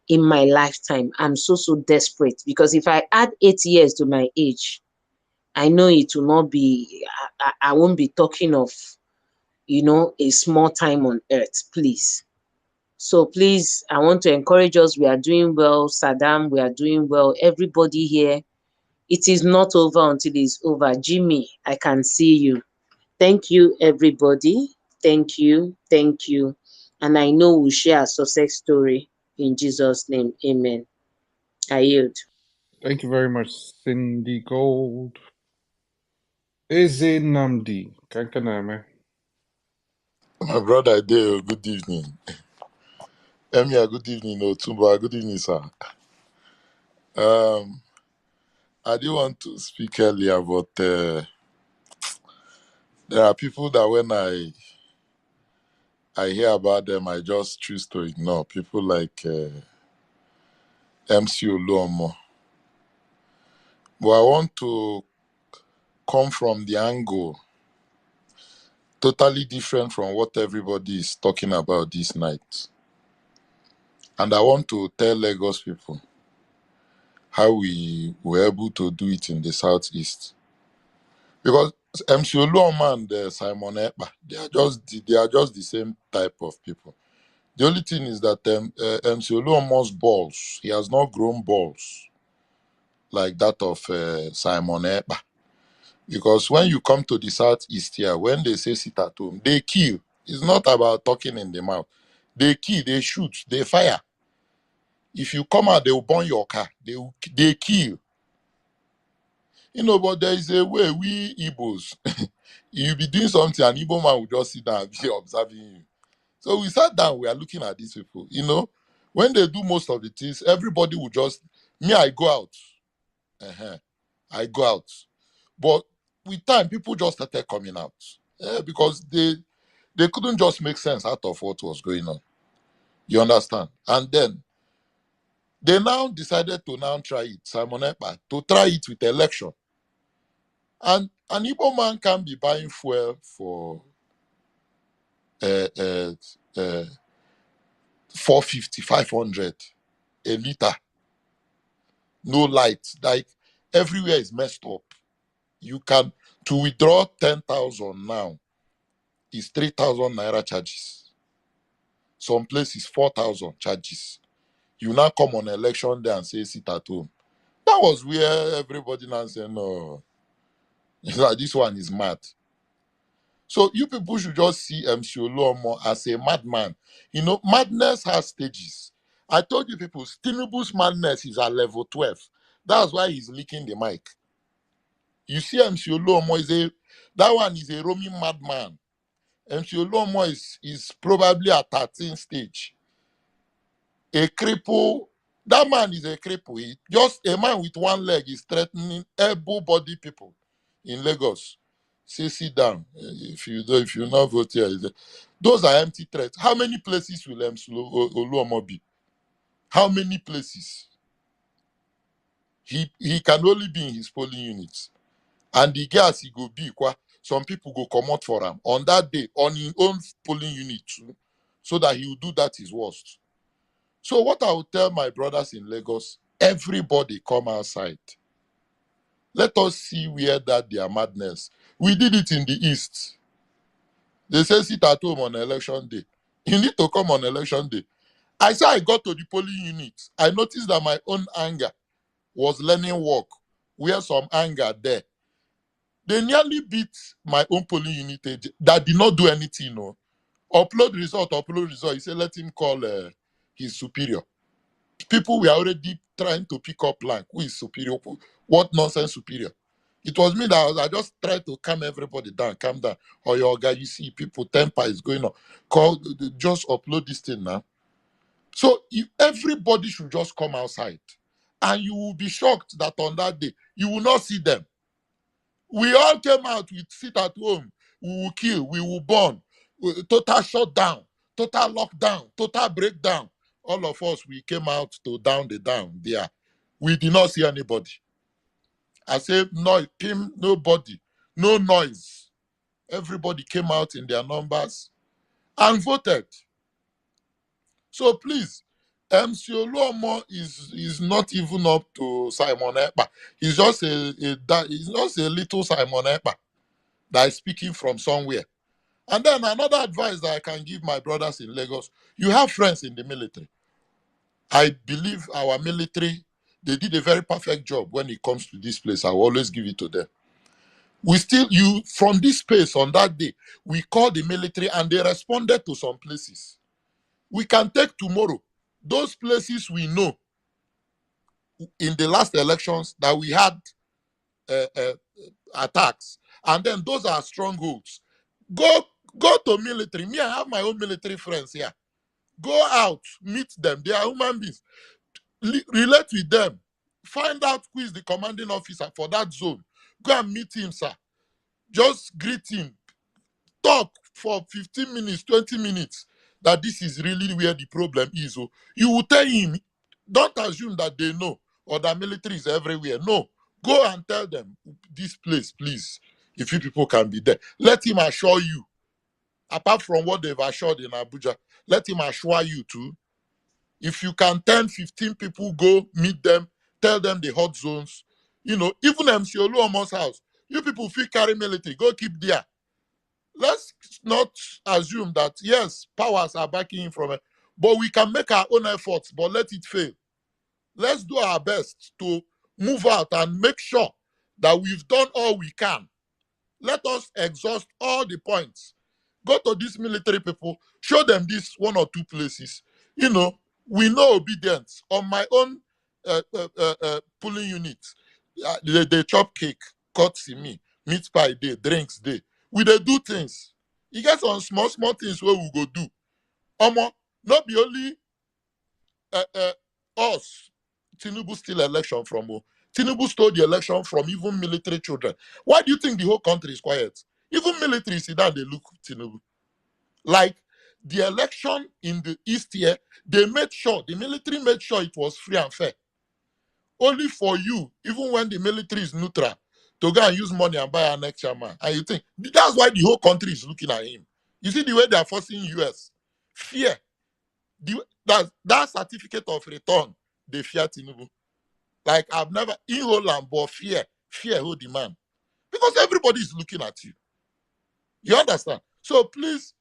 in my lifetime. I'm so desperate because if I add 8 years to my age, I know it will not be, I won't be talking of, a small time on earth, please. So please, I want to encourage us. We are doing well. Sirdam, we are doing well. Everybody here, it is not over until it's over. Jimmy, I can see you. Thank you, everybody. Thank you. Thank you. And I know we'll share a success story in Jesus' name. Amen. I yield. Thank you very much, Cindy Gold. Eze Namdi. Kankaname. My brother Dale, good evening. Emia, good evening. Otumba, good evening, sir. I didn't want to speak earlier, but there are people that when I hear about them, I just choose to ignore. People like MC Oluomo. But I want to come from the angle totally different from what everybody is talking about this night. And I want to tell Lagos people how we were able to do it in the Southeast. Because MC Oluomo and Simon Ekpa, they are just the same type of people. The only thing is that MC Oluomo's balls, he has not grown balls like that of Simon Ekpa. Because when you come to the Southeast here, when they say sit at home, they kill. It's not about talking in the mouth. They kill, they shoot, they fire. If you come out, they will burn your car. They kill. But there is a way we Igbos, you'll be doing something and Igbo man will just sit down and be observing you. So we sat down, we are looking at these people. When they do most of the things, everybody will just, me, I go out. I go out. But with time, people just started coming out. Because they couldn't just make sense out of what was going on. You understand? And then they now decided to now try it, Simon Ekpa, to try it with election. And an Igbo man can be buying fuel for 450, 500 a liter. No light. Like everywhere is messed up. You can, to withdraw 10,000 now, is 3,000 naira charges. Some places 4,000 charges. You now come on election day and say sit at home. That was where everybody now said, no, this one is mad. So you people should just see MC Oluomo as a madman. Madness has stages. I told you people, Tinubu's madness is at level 12. That's why he's licking the mic. You see MC Oluomo that one is a roaming madman. MC Oluomo is probably at 13th stage. A cripple. That man is a cripple. Just a man with one leg is threatening able-bodied people in Lagos. Say, sit down. If you not vote here, those are empty threats. How many places will MC Oluomo be? How many places? He can only be in his polling units. And the gas he go be, some people go come out for him on that day on his own polling unit too, so that he will do that his worst. So what I will tell my brothers in Lagos, everybody come outside. Let us see where that their madness. We did it in the East. They say sit at home on election day. You need to come on election day. I said I got to the polling unit. I noticed that my own anger was learning work. Where some anger there. They nearly beat my own polling unit agent that did not do anything. No. Upload result. He said let him call his superior. People were already trying to pick up blank. Who is superior? What nonsense superior? It was me that I just tried to calm everybody down. Calm down. Or your guy, you see people temper is going on. Just upload this thing now. So everybody should just come outside. And you will be shocked that on that day, you will not see them. We all came out with sit at home. We will kill, we will burn. Total shutdown, total lockdown, total breakdown. All of us, we came out to down the down there. We did not see anybody. I say no, nobody, no noise. Everybody came out in their numbers and voted. So please, MC Oluomo is not even up to Simon Ekpa. He's just a little Simon Ekpa that is speaking from somewhere. And then another advice that I can give my brothers in Lagos, you have friends in the military. I believe our military, they did a very perfect job when it comes to this place. I will always give it to them. From this space on that day, we called the military and they responded to some places. We can take tomorrow. Those places we know in the last elections that we had attacks, and then those are strongholds. Go to military. Me, I have my own military friends here. Go out, meet them. They are human beings. Relate with them. Find out who is the commanding officer for that zone. Go and meet him, sir. Just greet him. Talk for 15 minutes, 20 minutes that this is really where the problem is. So you will tell him, don't assume that they know or that military is everywhere. No. Go and tell them, this place, please, if you people can be there. Let him assure you. Apart from what they've assured in Abuja, let him assure you too. If you can 10, 15 people go meet them, tell them the hot zones, even MC Oluomo's house, you people feel carry military, go keep there. Let's not assume that, yes, powers are backing from it, but we can make our own efforts, but let it fail. Let's do our best to move out and make sure that we've done all we can. Let us exhaust all the points. Go to these military people, show them this one or two places. We know obedience. On my own polling unit, they chop cake, cut me, meat pie day, drinks day. We dey do things. You get some small things where we go do. Not be only us. Tinubu steal election from. Tinubu stole the election from even military children. Why do you think the whole country is quiet? Even military sit down, they look Tinubu. Like the election in the East here, the military made sure it was free and fair. Only for you, even when the military is neutral, to go and use money and buy an extra man. And you think, that's why the whole country is looking at him. You see the way they are forcing US. Fear. That certificate of return, they fear Tinubu. Like I've never, in Holland, but fear hold the man. Because everybody is looking at you. You understand? So please,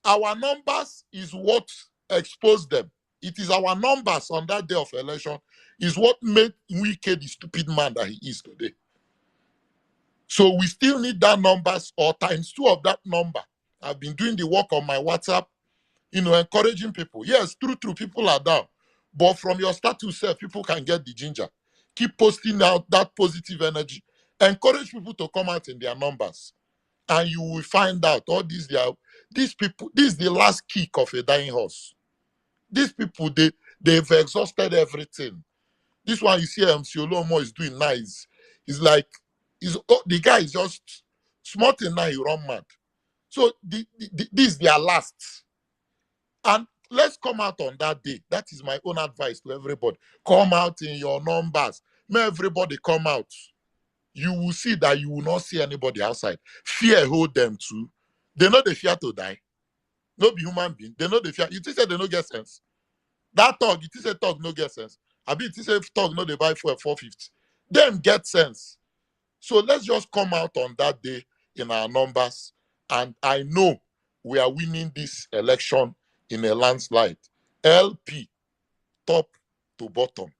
our numbers is what exposed them. It is our numbers on that day of election is what made Wike the stupid man that he is today. So we still need that numbers or times 2 of that number. I've been doing the work on my WhatsApp, encouraging people. Yes, true, people are down. But from your status self, people can get the ginger. Keep posting out that positive energy. Encourage people to come out in their numbers. And you will find out all these people, this is the last kick of a dying horse. These people, they've exhausted everything. This one you see MC Oluomo is doing nice. It's like the guy is just smart and now he run mad. So this is their last. And let's come out on that day. That is my own advice to everybody. Come out in your numbers. May everybody come out. You will see that you will not see anybody outside. Fear hold them too. They know they fear to die. No be human being. They know they fear. You think say they no get sense. That talk, you think say talk no get sense. I mean, you think say talk no they buy for 450. Them get sense. So let's just come out on that day in our numbers. And I know we are winning this election in a landslide. LP, top to bottom.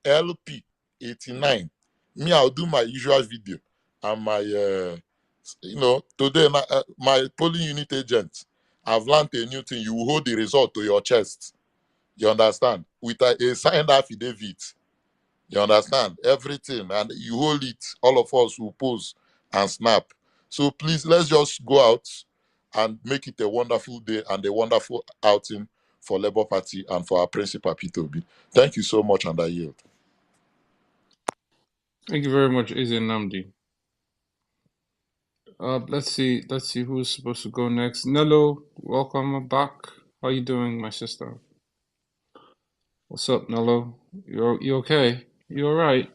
LP, 89. Me, I'll do my usual video. And my, today, my polling unit agent, I've learned a new thing. You will hold the result to your chest. You understand? With a signed affidavit. You understand? Everything. And you hold it. All of us will pose and snap. So please, let's just go out and make it a wonderful day and a wonderful outing for Labour Party and for our principal, P2B. Thank you so much, and I yield. Thank you very much, Izzy Namdi. Let's see who's supposed to go next. Nello, welcome back. How you doing, my sister? What's up, Nello? You okay? You alright?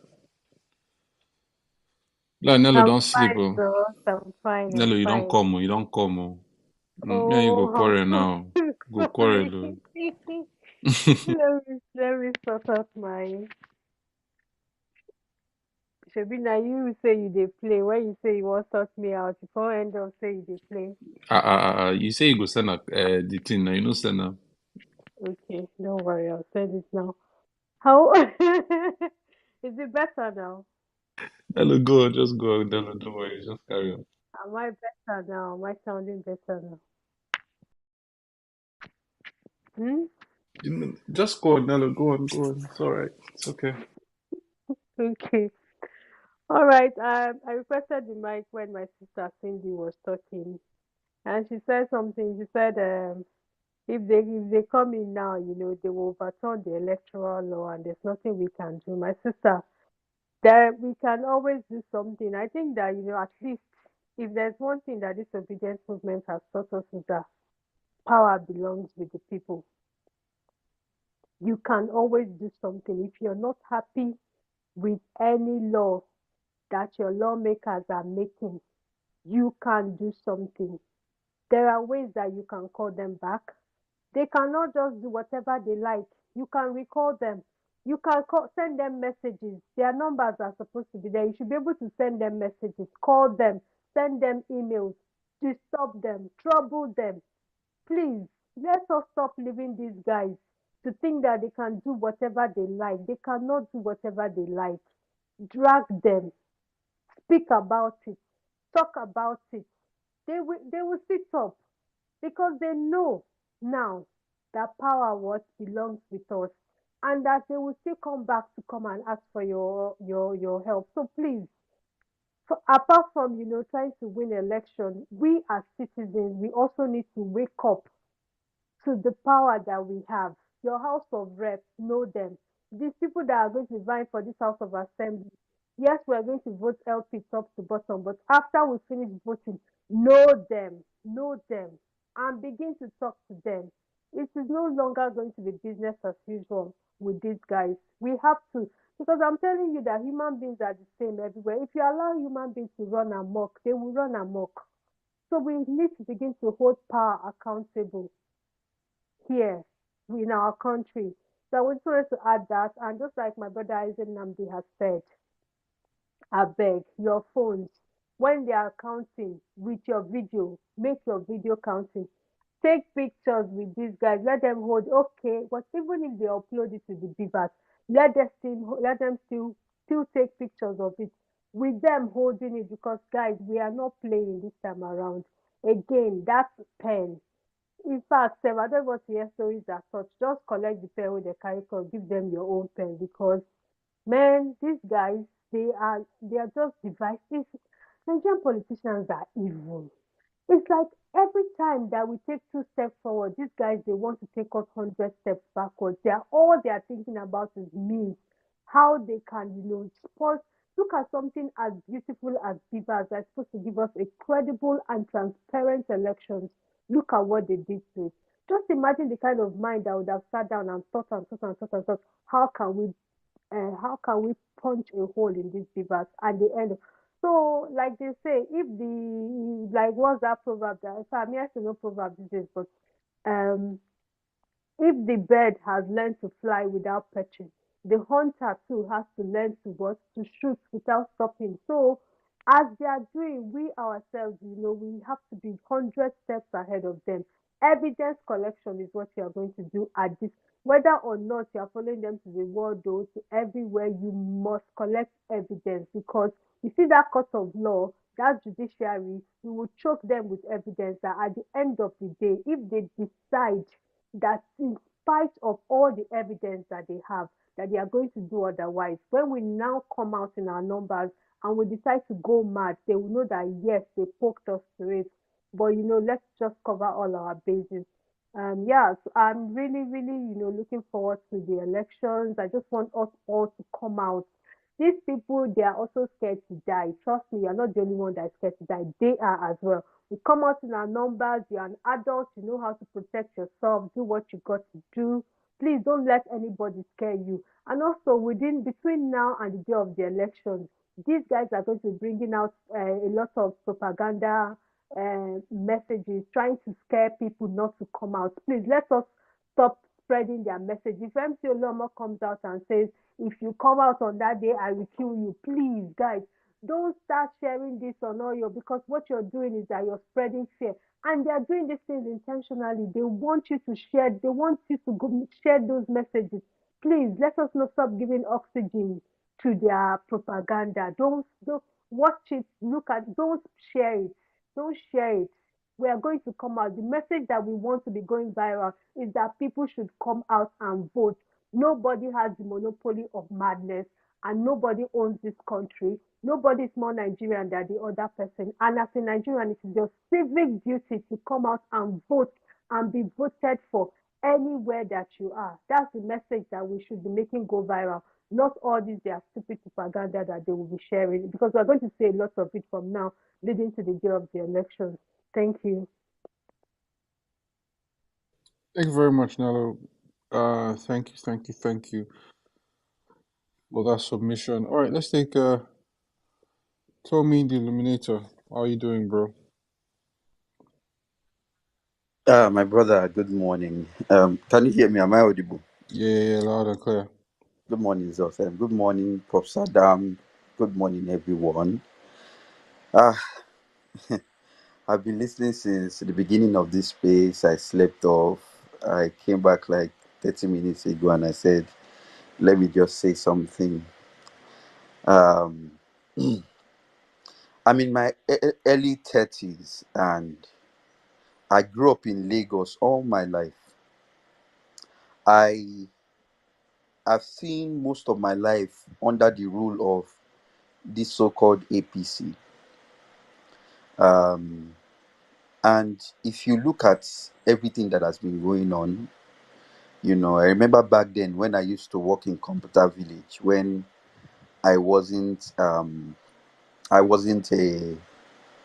Like Nello, I'm don't sleep, fine, oh. bro. I'm fine. I'm Nello, you don't fine. come, oh. You don't come, oh. Yeah, you go Oh, quarrel now. Go quarrel, sorry. oh. Let me sort out my. Shebi na you say you dey play. When you say you want sort me out, before end up say you dey play. You say you go send up the thing now. You know send up. Okay, don't worry. I'll send it now. How is it better now? Nello, go on, just go on. Nello, don't worry, just carry on. Am I better now? Am I sounding better now? Hmm? Just go on, Nello. Go on, go on. It's alright. It's okay. Okay. All right. I requested the mic when my sister Cindy was talking, and she said something. She said, if they come in now, they will overturn the electoral law, and there's nothing we can do. My sister, there we can always do something. I think that at least if there's one thing that this obedience movement has taught us is that power belongs with the people. You can always do something if you're not happy with any law that your lawmakers are making. You can do something. There are ways that you can call them back. They cannot just do whatever they like. You can recall them. You can send them messages. Their numbers are supposed to be there. You should be able to send them messages, call them, send them emails, disturb them, trouble them. Please, let us stop leaving these guys to think that they can do whatever they like. They cannot do whatever they like. Drag them, speak about it, talk about it. They will sit up because they know now that power what belongs with us, and that they will still come back to come and ask for your help. So please, apart from trying to win election, we as citizens we also need to wake up to the power that we have. Your House of Reps, know them. These people that are going to vie for this House of Assembly, yes, we are going to vote LP top to bottom, but after we finish voting, know them, and begin to talk to them. It is no longer going to be business as usual with these guys. We have to, because I'm telling you that human beings are the same everywhere. If you allow human beings to run amok, they will run amok. So we need to begin to hold power accountable here in our country. So I just wanted to add that, and just like my brother Isaac Namdi has said, I beg your phones, when they are counting with your video, make your video counting. Take pictures with these guys. Let them hold. Okay, but even if they upload it to the Beavers, let them still take pictures of it with them holding it, because guys, we are not playing this time around. Again, that's pen. In fact, sef, I don't want to hear stories that such. Just collect the pen wey dem carry come, give them your own pen, because man, these guys, they are just devices. Nigerian politicians are evil. It's like every time that we take 2 steps forward, these guys they want to take us 100 steps backwards. They are thinking about is means, how they can, support. Look at something as beautiful as Beavers that's supposed to give us a credible and transparent elections. Look at what they did to it. Just imagine the kind of mind that would have sat down and thought and thought and thought and thought. How can we how can we punch a hole in these beavers at the end? So, like they say, if the like what's that proverb that so I mean I still know proverb this is, but um if the bird has learned to fly without perching, the hunter too has to learn to what? To shoot without stopping. So as they are doing, we ourselves, we have to be 100 steps ahead of them. Evidence collection is what you are going to do at this. Whether or not you are following them to the world or to everywhere, you must collect evidence because you see that court of law, that judiciary, we will choke them with evidence that at the end of the day, if they decide that in spite of all the evidence that they have, that they are going to do otherwise. When we now come out in our numbers and we decide to go mad, they will know that yes, they poked us to it. But let's just cover all our bases. Yeah, so I'm really, really, looking forward to the elections. I just want us all to come out. These people, they are also scared to die. Trust me, you're not the only one that is scared to die. They are as well. We come out in our numbers. You're an adult. You know how to protect yourself. Do what you got to do. Please don't let anybody scare you. And also, between now and the day of the election, these guys are going to be bringing out a lot of propaganda messages, trying to scare people not to come out. Please let us stop spreading their message. If MC Oloma comes out and says, if you come out on that day, I will kill you, please, guys, don't start sharing this on all your because what you're doing is that you're spreading fear. And they're doing these things intentionally. They want you to share, they want you to go share those messages. Please let us not stop giving oxygen to their propaganda. Don't watch it, look at, don't share it. Don't share it. We are going to come out. The message that we want to be going viral is that people should come out and vote. Nobody has the monopoly of madness and nobody owns this country. Nobody is more Nigerian than the other person. And as a Nigerian, it is your civic duty to come out and vote and be voted for anywhere that you are. That's the message that we should be making go viral. Not all this their stupid propaganda that they will be sharing because we're going to see a lot of it from now leading to the day of the elections. Thank you. Thank you very much, Nello. Thank you for that submission. All right, let's take Tommy the Illuminator. How are you doing, bro? My brother, good morning. Can you hear me? Am I audible? Yeah, loud and clear. Good morning, Zofem. Good morning, Prof. Saddam. Good morning, everyone. Uh, I've been listening since the beginning of this space. I slept off. I came back like 30 minutes ago and I said, let me just say something. Um, I'm in my early 30s and I grew up in Lagos all my life. I have seen most of my life under the rule of this so-called APC. Um, and if you look at everything that has been going on, I remember back then when I used to work in Computer Village when I wasn't I wasn't a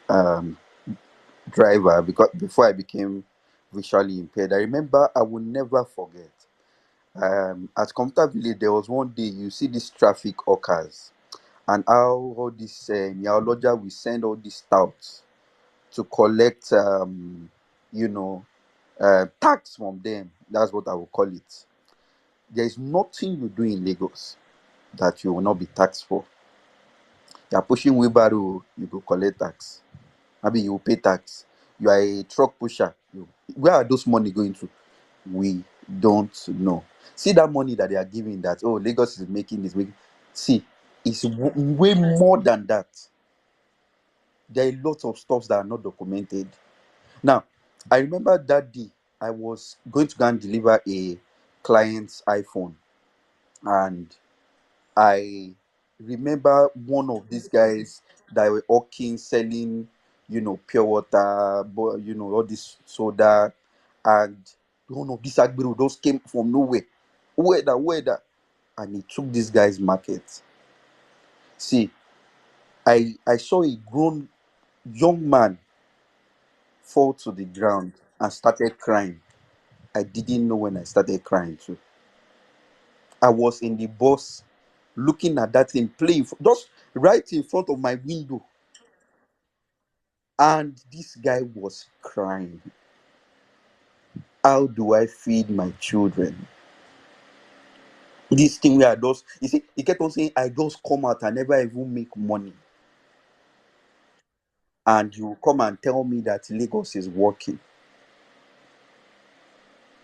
um, driver because before I became visually impaired. I remember I will never forget. At Computer Village, there was one day you see these traffic hawkers and how all this neurologer will send all these touts to collect you know tax from them. That's what I will call it. There is nothing you do in Lagos that you will not be taxed for. You are pushing wheelbarrow, you go collect tax. Maybe you will pay tax. You are a truck pusher. Where are those money going to? We don't know. See that money that they are giving that, oh, Lagos is making this. See, it's way more than that. There are lots of stuff that are not documented. Now, I remember that day I was going to go and deliver a client's iPhone, and I remember one of these guys that were hawking, selling, pure water, but all this soda, and one of these agbiru those came from nowhere, where and he took this guy's market. See, I saw a grown young man fall to the ground and started crying. I didn't know when I started crying too. I was in the bus looking at that thing playing just right in front of my window. And this guy was crying. How do I feed my children? This thing where I just, you see, he kept on saying, I just come out, I never even make money. And you come and tell me that Lagos is working.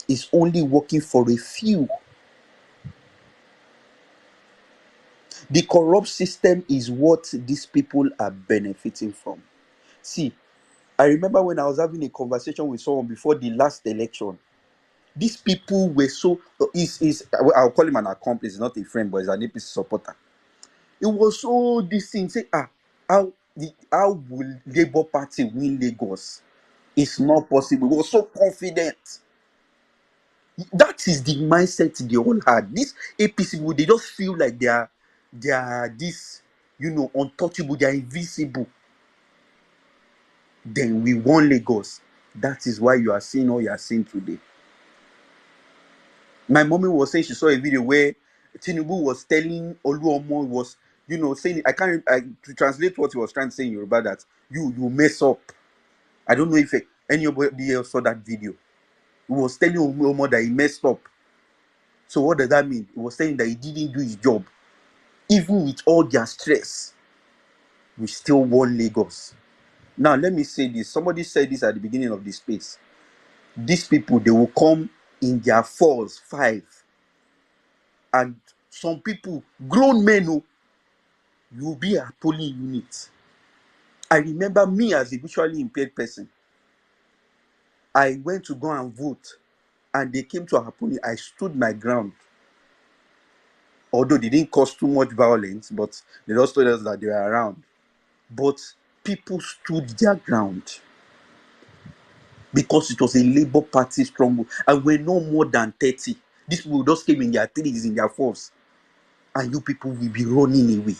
It's only working for a few. The corrupt system is what these people are benefiting from. See, I remember when I was having a conversation with someone before the last election. These people were so I'll call him an accomplice, not a friend, but he's an APC supporter. It was so this thing say how will Labour Party win Lagos? It's not possible. He was so confident. That is the mindset they all had. This APC people, they just feel like they are this, untouchable, they are invisible. Then we won Lagos. That is why you are seeing all you are seeing today. My mommy was saying she saw a video where Tinubu was telling Oluomo was, saying, to translate what he was trying to say in Yoruba, that you mess up. I don't know if anybody else saw that video. He was telling Oluomo that he messed up. So what does that mean? He was saying that he didn't do his job. Even with all their stress, we still won Lagos. Now let me say this. Somebody said this at the beginning of this space. These people, they will come in their fours, five. And some people, grown men, you will be a polling unit. I remember me as a visually impaired person. I went to go and vote, and they came to our polling. I stood my ground. Although they didn't cause too much violence, but they just told us that they were around. But people stood their ground because it was a Labour Party stronghold, and we're no more than 30. These people just came in their threes, in their fours, and you people will be running away.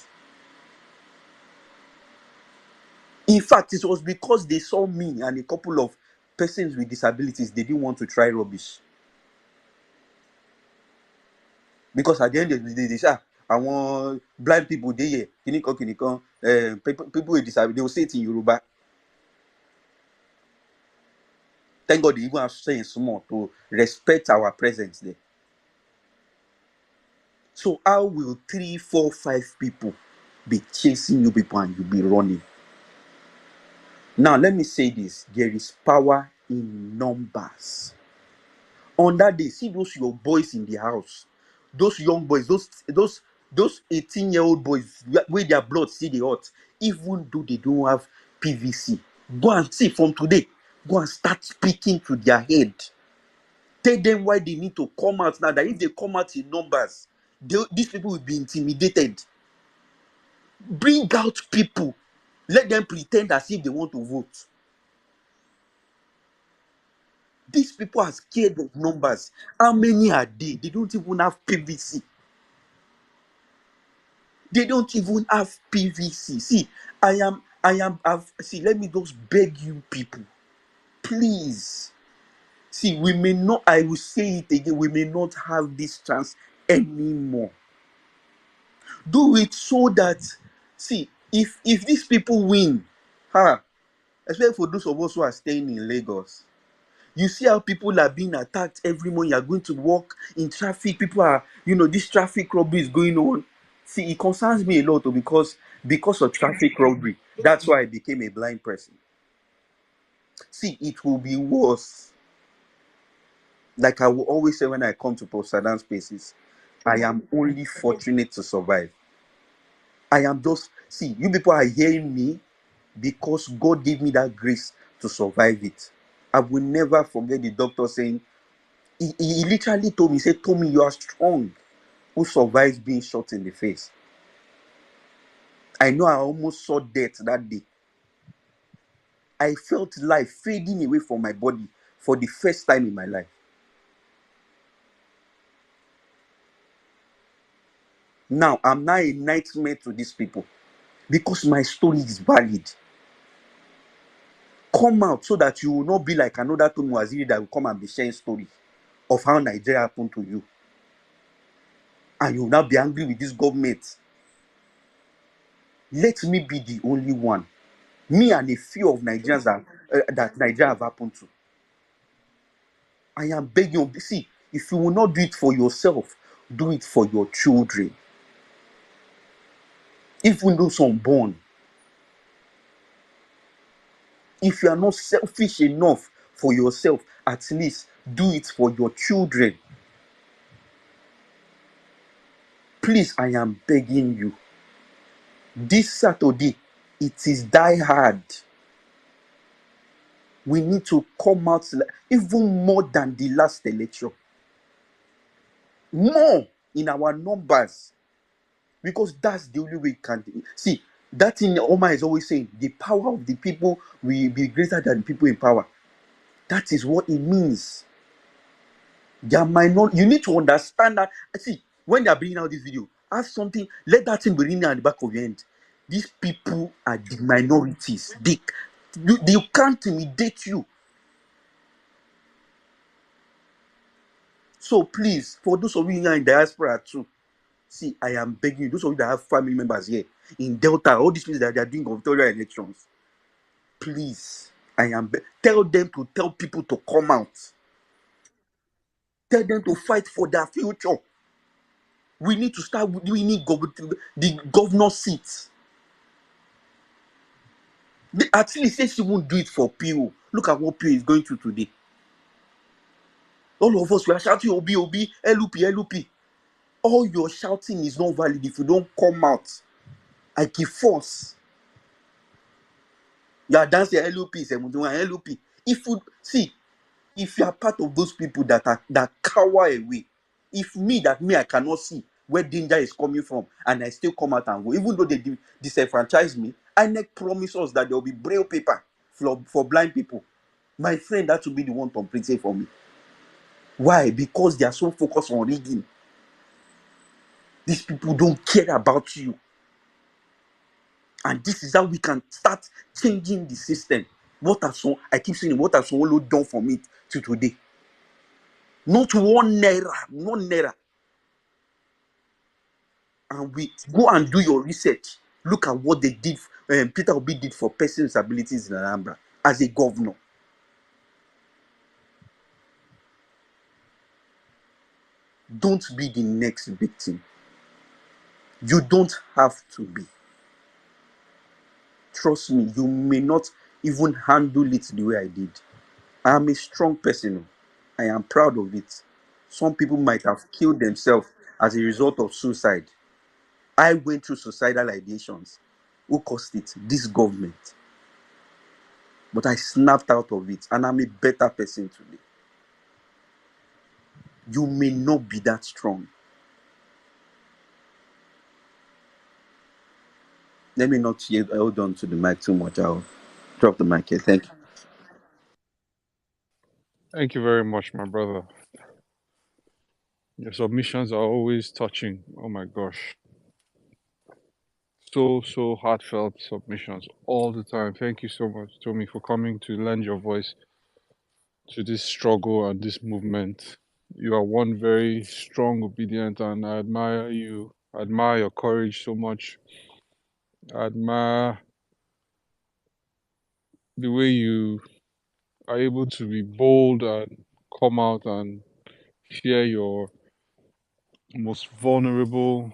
In fact, it was because they saw me and a couple of persons with disabilities, they didn't want to try rubbish. Because at the end of the day, they say, I want blind people, they here, people with disabilities, they will say it in Yoruba. Thank God they even have sense more to respect our presence there. So how will 3, 4, 5 people be chasing you people and you be running? Now let me say this: there is power in numbers. On that day, see those your boys in the house, those young boys, those 18-year-old boys where their blood see the hot, even though they don't have PVC. Go and see from today. Go and start speaking to their head. Tell them why they need to come out now. That if they come out in numbers, these people will be intimidated. Bring out people. Let them pretend as if they want to vote. These people are scared of numbers. How many are they? They don't even have PVC. They don't even have PVC. See, see, let me just beg you people. Please. See, we may not, I will say it again, we may not have this chance anymore. Do it so that, see, if these people win, especially for those of us who are staying in Lagos, you see how people are being attacked every morning. You are going to walk in traffic. People are, this traffic robbery is going on. See, it concerns me a lot because of traffic robbery. That's why I became a blind person. See, it will be worse. Like I will always say when I come to post-Saddam spaces, I am only fortunate to survive. I am just, see, you people are hearing me because God gave me that grace to survive it. I will never forget the doctor saying, he literally told me, he said, Tommy, you are strong. Who survives being shot in the face? I know I almost saw death that day. I felt life fading away from my body for the first time in my life. Now, I'm now a nightmare to these people because my story is valid. Come out so that you will not be like another Tomu Waziri that will come and be sharing story of how Nigeria happened to you. and you will now be angry with this government. Let me be the only one. Me and a few of Nigerians that Nigeria have happened to. I am begging you. See, if you will not do it for yourself, do it for your children. Even those unborn. If you are not selfish enough for yourself, at least do it for your children. Please, I am begging you. This Saturday, it is die hard. We need to come out even more than the last election. More in our numbers. Because that's the only way we can see. That thing Omar is always saying, the power of the people will be greater than the people in power. That is what it means. There might not, you need to understand that. See, when they are bringing out this video, ask something, let that thing be written at the back of your hand. These people are the minorities. They can't intimidate you. So please, for those of you here in diaspora too, see, I am begging you, those of you that have family members here in Delta, all these places that they are doing gubernatorial elections, please, tell them to tell people to come out. Tell them to fight for their future. We need to start winning the governor seats. At least say she won't do it for PO. Look at what PO is going through today. All of us, we are shouting Obi, Obi, LUP, LUP. All your shouting is not valid if you don't come out. I keep force. You are dancing LUP, LUP. If you see, if you are part of those people that cower away, I cannot see where danger is coming from, and I still come out and go, even though they disenfranchise me, INEC promise us that there will be braille paper for blind people. My friend, that will be the one to print it for me. Why? Because they are so focused on rigging. These people don't care about you. And this is how we can start changing the system. I keep saying, what has Solo done for me to today? Not one naira. And we go and do your research. Look at what they did, Peter Obi did for persons with abilities in Alhambra as a governor. Don't be the next victim. You don't have to be. Trust me, you may not even handle it the way I did. I am a strong person. I am proud of it. Some people might have killed themselves as a result of suicide. I went through suicidal ideations. Who caused it? This government. But I snapped out of it, and I'm a better person today. You may not be that strong. Let me not hold on to the mic too much. I'll drop the mic here. Thank you. Thank you very much, my brother. Your submissions are always touching. Oh my gosh. So heartfelt submissions all the time. Thank you so much, Tommy, for coming to lend your voice to this struggle and this movement. You are one very strong, obedient, and I admire you. I admire your courage so much. I admire the way you are able to be bold and come out and share your most vulnerable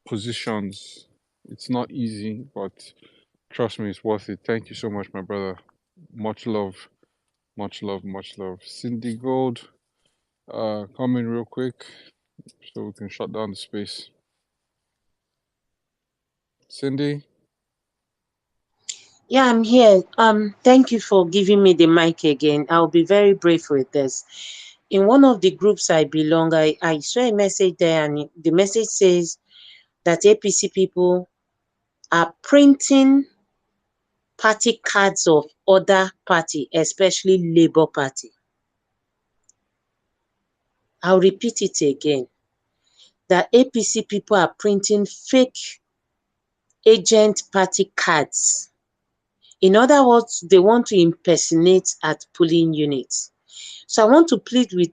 positions. It's not easy, but trust me, it's worth it. Thank you so much, my brother. Much love, much love, much love. Cindy Gold, come in real quick so we can shut down the space. Cindy? Yeah, I'm here. Thank you for giving me the mic again. I'll be very brief with this. In one of the groups I belong, I saw a message there, and the message says that APC people are printing party cards of other party, especially Labour Party. I'll repeat it again. That APC people are printing fake agent party cards. In other words, they want to impersonate at polling units. So I want to plead with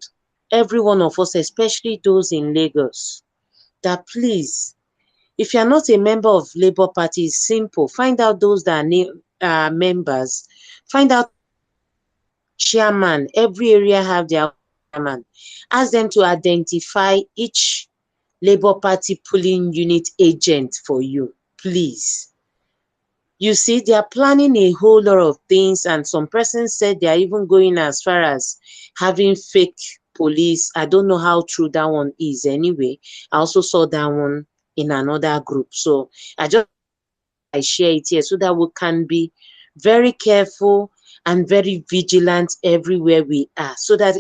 every one of us, especially those in Lagos, that please, if you're not a member of Labour Party, it's simple. Find out those that are members. Find out chairman. Every area have their chairman. Ask them to identify each Labour Party polling unit agent for you, please. You see, they are planning a whole lot of things, and some persons said they are even going as far as having fake police. I don't know how true that one is anyway. I also saw that one in another group. So I share it here so that we can be very careful and very vigilant everywhere we are, so that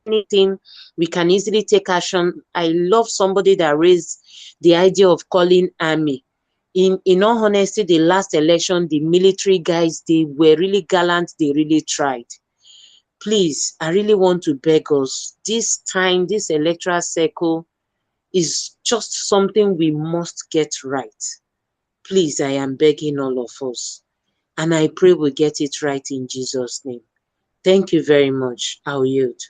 anything we can easily take action. I love somebody that raised the idea of calling army. In all honesty, the last election, the military guys, they were really gallant. They really tried. Please, I really want to beg us. This time, this electoral cycle is just something we must get right. Please, I am begging all of us. And I pray we get it right in Jesus' name. Thank you very much. I'll yield.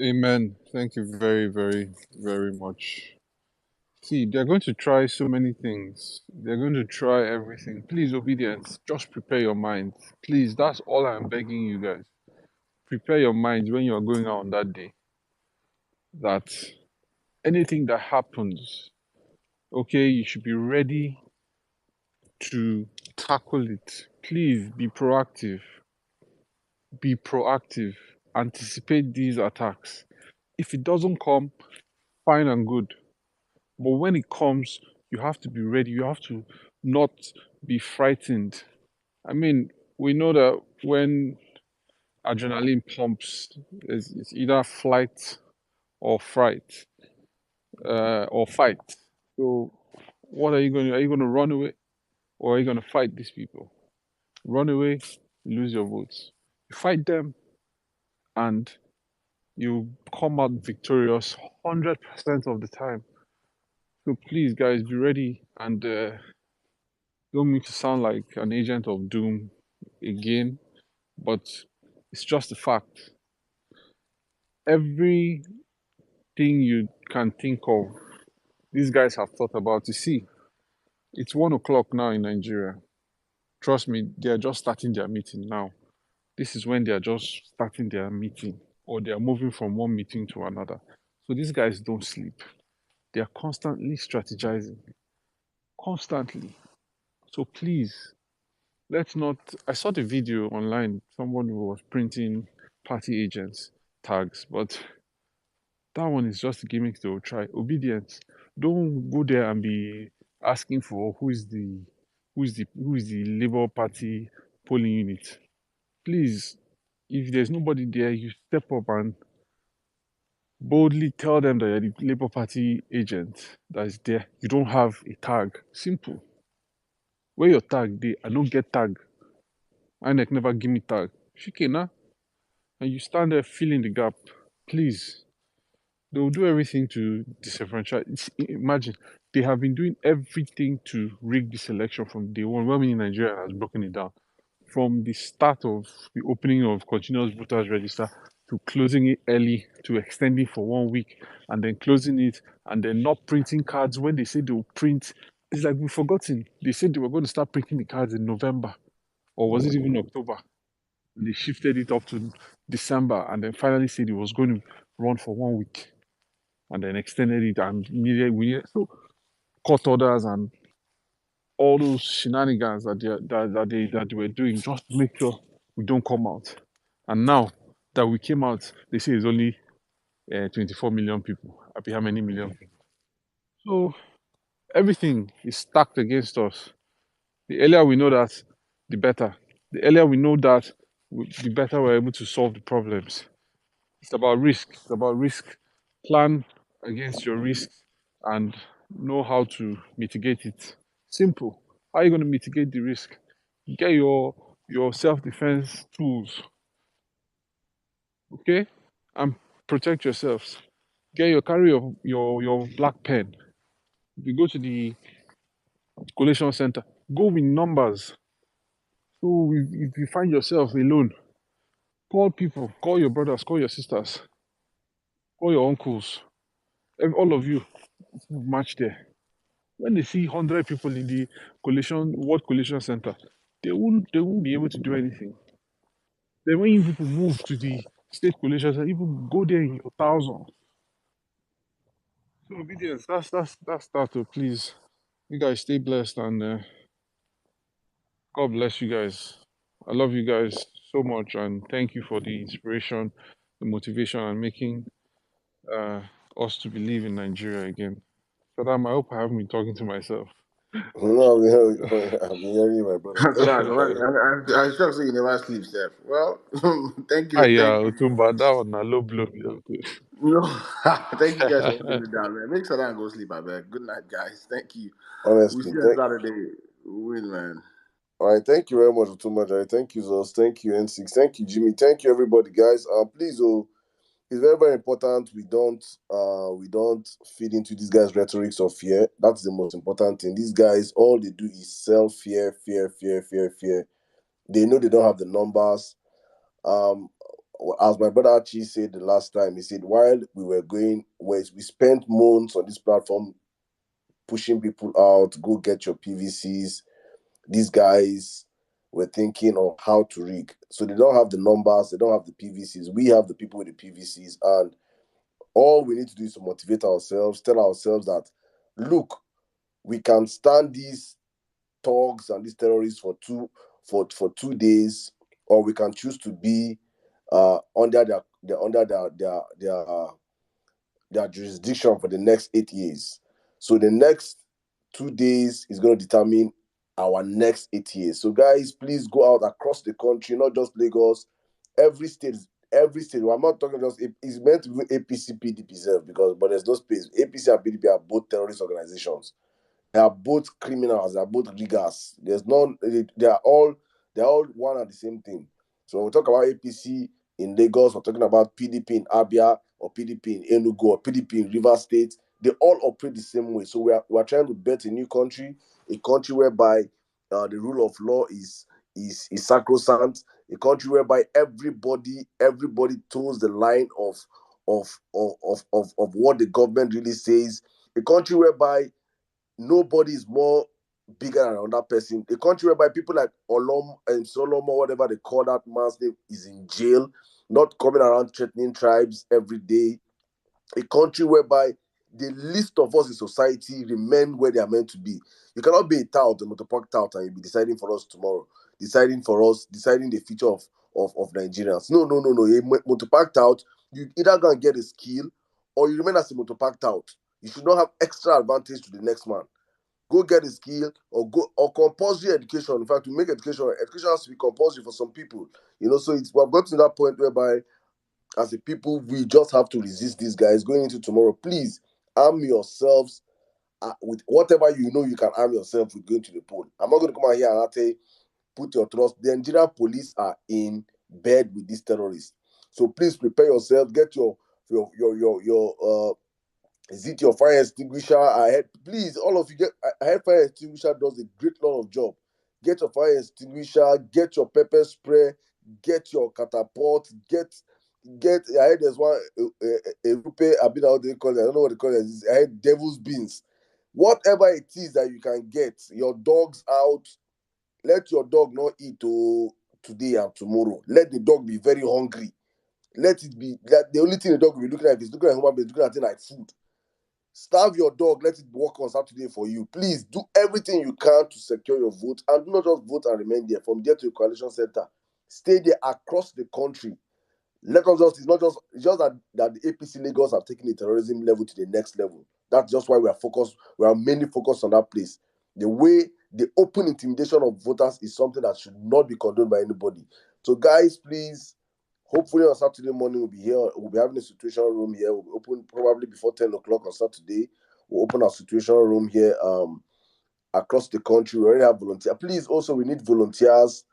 Amen. Thank you very, very, very much. See, they're going to try so many things. They're going to try everything. Please, obedience, just prepare your mind. Please, that's all I'm begging you guys. Prepare your minds when you are going out on that day. That anything that happens, okay, you should be ready to tackle it. Please be proactive. Be proactive. Anticipate these attacks. If it doesn't come, fine and good. But when it comes, you have to be ready. You have to not be frightened. I mean, we know that when adrenaline pumps, it's either flight or fright, or fight. So, what are you going to? Are you going to run away, or are you going to fight these people? Run away, you lose your votes. You fight them, and you come out victorious 100% of the time. So please, guys, be ready and don't mean to sound like an agent of doom again, but it's just a fact. Everything you can think of, these guys have thought about. You see, it's 1 o'clock now in Nigeria. Trust me, they are just starting their meeting now. This is when they are just starting their meeting, or they are moving from one meeting to another. So these guys don't sleep. They are constantly strategizing. Constantly. So please, let's not. I saw the video online. Someone who was printing party agents tags, but that one is just a gimmick to try. Obedience. Don't go there and be asking for who is the Labour Party polling unit. Please, if there's nobody there, you step up and boldly tell them that you're the Labour Party agent that is there. You don't have a tag. Simple. Where your tag dey, I don't get tag. INEC never give me tag. Shikena, and you stand there filling the gap. Please, they will do everything to disenfranchise. Imagine, they have been doing everything to rig this election from day one. Well, meaning Nigeria has broken it down. From the start of the opening of continuous voters register to closing it early, to extending for 1 week, and then closing it, and then not printing cards when they said they will print. It's like we've forgotten. They said they were going to start printing the cards in November, or was it even October? They shifted it up to December, and then finally said it was going to run for 1 week, and then extended it, and we needed so court orders and all those shenanigans that they were doing just to make sure we don't come out. And now that we came out, they say it's only 24 million people. Happy how many million people? So everything is stacked against us. The earlier we know that, the better. The earlier we know that, the better we're able to solve the problems. It's about risk. It's about risk. Plan against your risks and know how to mitigate it. Simple. How are you going to mitigate the risk? Get your self-defense tools, okay, and protect yourselves. Carry your black pen. If you go to the collation center, go with numbers. So if you find yourself alone, Call people, call your brothers, call your sisters, call your uncles, all of you march there. When they see 100 people in the World Collation Center, they won't be able to do anything. Then when you people move to the state collation center, even go there in your thousands. So obedience, that's that. Oh, please, you guys stay blessed and God bless you guys. I love you guys so much and thank you for the inspiration, the motivation, and making uh, us to believe in Nigeria again. Saddam, I hope I haven't been talking to myself. No, I've been hearing you, my brother. So Thank that, you, man. I shocked say you never sleep, Seth. Well, thank Ah, you, yeah, thank you. Otumba, that one, a low blow. No, thank you guys for holding it down, man. Make sure that I go sleep, I bet. Good night, guys. Thank you. We Honestly, see you on Saturday. We win, man. all right, thank you very much, too much. Thank you, Zos. Thank you, N6. Thank you, Jimmy. Thank you, everybody, guys. Please, it's very, very important we don't feed into these guys' rhetorics of fear. That's the most important thing. These guys, all they do is sell fear, fear, fear, fear, fear. They know they don't have the numbers. Um, as my brother Archie said the last time, he said while we were going, we spent months on this platform pushing people out, go get your PVCs. These guys were thinking of how to rig. So they don't have the numbers, they don't have the PVCs. We have the people with the PVCs, and all we need to do is to motivate ourselves, tell ourselves that, look, we can stand these thugs and these terrorists for 2 days, or we can choose to be under their jurisdiction for the next 8 years. So the next 2 days is going to determine our next 8 years. So guys, please go out across the country, not just Lagos. Every state, every state. Well, I'm not talking just. It's meant to be APC, PDP self but there's no space. APC and PDP are both terrorist organizations. They are both criminals. They are both riggers. There's none. They are all one and the same thing. So when we talk about APC in Lagos, we're talking about PDP in Abia or PDP in Enugu or PDP in Rivers State. They all operate the same way. So we are trying to build a new country, a country whereby the rule of law is sacrosanct, a country whereby everybody toes the line of what the government really says, a country whereby nobody is more bigger than another person. A country whereby people like Olom and Solomon, whatever they call that man's name, is in jail, not coming around threatening tribes every day. A country whereby the least of us in society remain where they are meant to be. You cannot be a tout, a motopark tout, and you'll be deciding for us tomorrow, deciding the future of Nigerians. No, no, no, no. A motopark tout, you either go and get a skill or you remain as a motopark tout. You should not have extra advantage to the next man. Go get a skill or compulsory education. In fact, to make education has to be compulsory for some people. So we've got to that point whereby as a people we just have to resist these guys going into tomorrow. Please arm yourselves with whatever you can arm yourself with going to the poll. I'm not going to come out here and tell you put your trust. The Nigerian police are in bed with these terrorists. So please prepare yourself. Get your is it your fire extinguisher? Please, all of you get. I heard fire extinguisher does a great lot of job. Get your fire extinguisher. Get your pepper spray. Get your catapult. Get. I heard there's one. A rupe. I been how they call it. I don't know what they call it. I heard devil's beans. Whatever it is that you can get, your dogs out. Let your dog not eat today and tomorrow. Let the dog be very hungry. Let it be that the only thing the dog will be looking at is looking at human beings, looking at it like food. Starve your dog, let it work on Saturday for you. Please do everything you can to secure your vote, and do not just vote and remain there. From there to the coalition center, stay there across the country. Let us just, it's just that the APC Lagos have taken the terrorism level to the next level. That's just why we are mainly focused on that place. The open intimidation of voters is something that should not be condoned by anybody. So guys, please, hopefully on Saturday morning we'll be here. We'll be having a situation room here. We'll be open probably before 10 o'clock on Saturday. We'll open our situation room here across the country. We already have volunteers. Please, also, we need volunteers.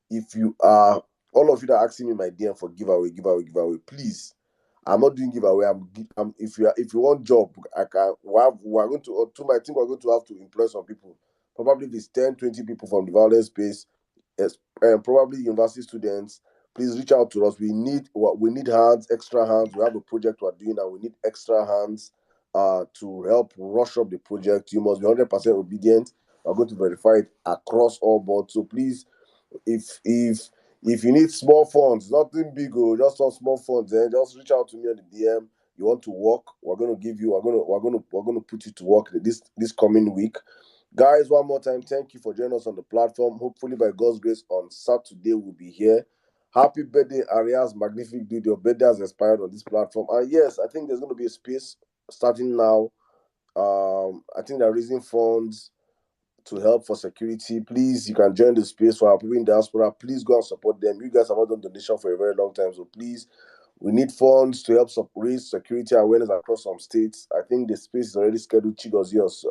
If you are, all of you that are asking me my DM for giveaway, please. I'm not doing giveaway. If you want job, I can. We're going to. To my team, we're going to have to employ some people. Probably if it's 10, 20 people from the violence space, yes, probably university students, please reach out to us. We need hands, extra hands. We have a project we're doing, and we need extra hands to help rush up the project. You must be 100% obedient. We're going to verify it across all boards. So please, if you need small funds, nothing big, just some small funds, then just reach out to me on the DM. You want to work? We're gonna give you. We're gonna put you to work this coming week. Guys, one more time, thank you for joining us on the platform. Hopefully, by God's grace, on Saturday we'll be here. Happy birthday, Arias, magnific dude. Your birthday has expired on this platform. And yes, I think there's going to be a space starting now. I think they're raising funds to help for security. Please, you can join the space for our people in diaspora. Please go and support them. You guys have not done donation for a very long time, so please, we need funds to help raise security awareness across some states. I think the space is already scheduled. Chigozios,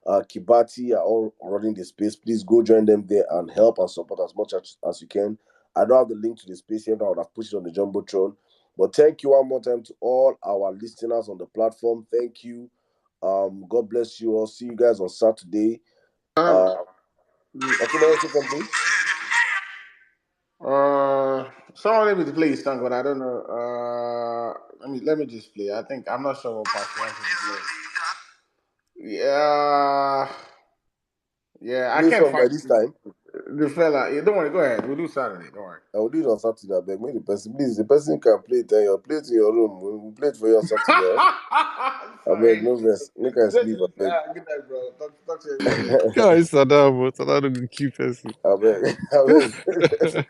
Kibati are all running the space. Please go join them there and help and support as much as you can. I don't have the link to the space here, but I would have pushed it on the Jumbotron. But thank you one more time to all our listeners on the platform. Thank you. God bless you all. See you guys on Saturday. Something? Someone let me to play a song, but I don't know. Let me just play. I think I'm not sure what part you want me to play. Yeah, I Play can't song by find this time. the fella. Yeah, don't worry, go ahead. We'll do Saturday. Don't worry. I will do it on Saturday. I beg. Maybe the person, please, the person can play it. Then you play it in your room. We'll play it for you on Saturday. I beg, no rest. Make us sleep. I beg. Good night, bro. Talk to you later. Guys, Saddam don't keep person. I beg. I beg.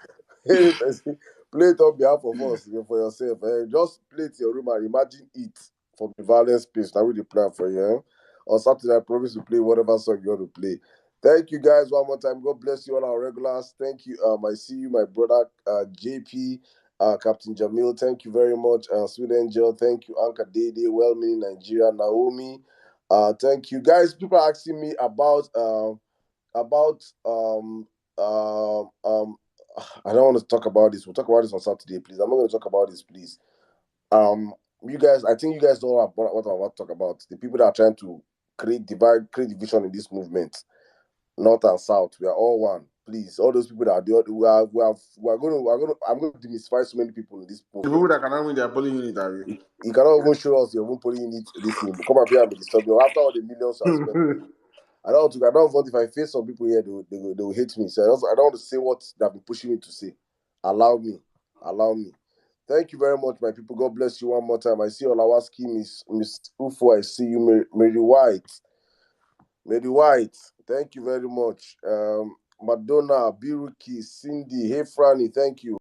Any person, play it on behalf of us, for yourself. Just play it in your room and imagine it from the violence space. Now we the plan for you. On Saturday, I promise to play whatever song you want to play. Thank you guys one more time. God bless you all our regulars. Thank you. I see you, my brother JP, Captain Jamil. Thank you very much. Sweet Angel. Thank you, Anka Dede, well-meaning Nigeria, Naomi. Thank you guys. People are asking me about I don't want to talk about this. We'll talk about this on Saturday, please. I'm not going to talk about this, please. You guys, I think you guys know what I want to talk about. The people that are trying to create division in this movement, North and South. We are all one. Please, all those people that are there, I'm going to demystify so many people in this The movement. people that cannot win their polling unit, are you? You cannot even show us your own polling unit. This thing. Come up here and be disturbing. After all the millions I spent on you. I don't want if I face some people here, they will hate me. So I don't want to say what they've been pushing me to say. Allow me. Thank you very much, my people. God bless you one more time. I see Olawaski, Miss Ufo. I see you, Mary White. Thank you very much. Madonna, Biruki, Cindy, hey Franny, thank you.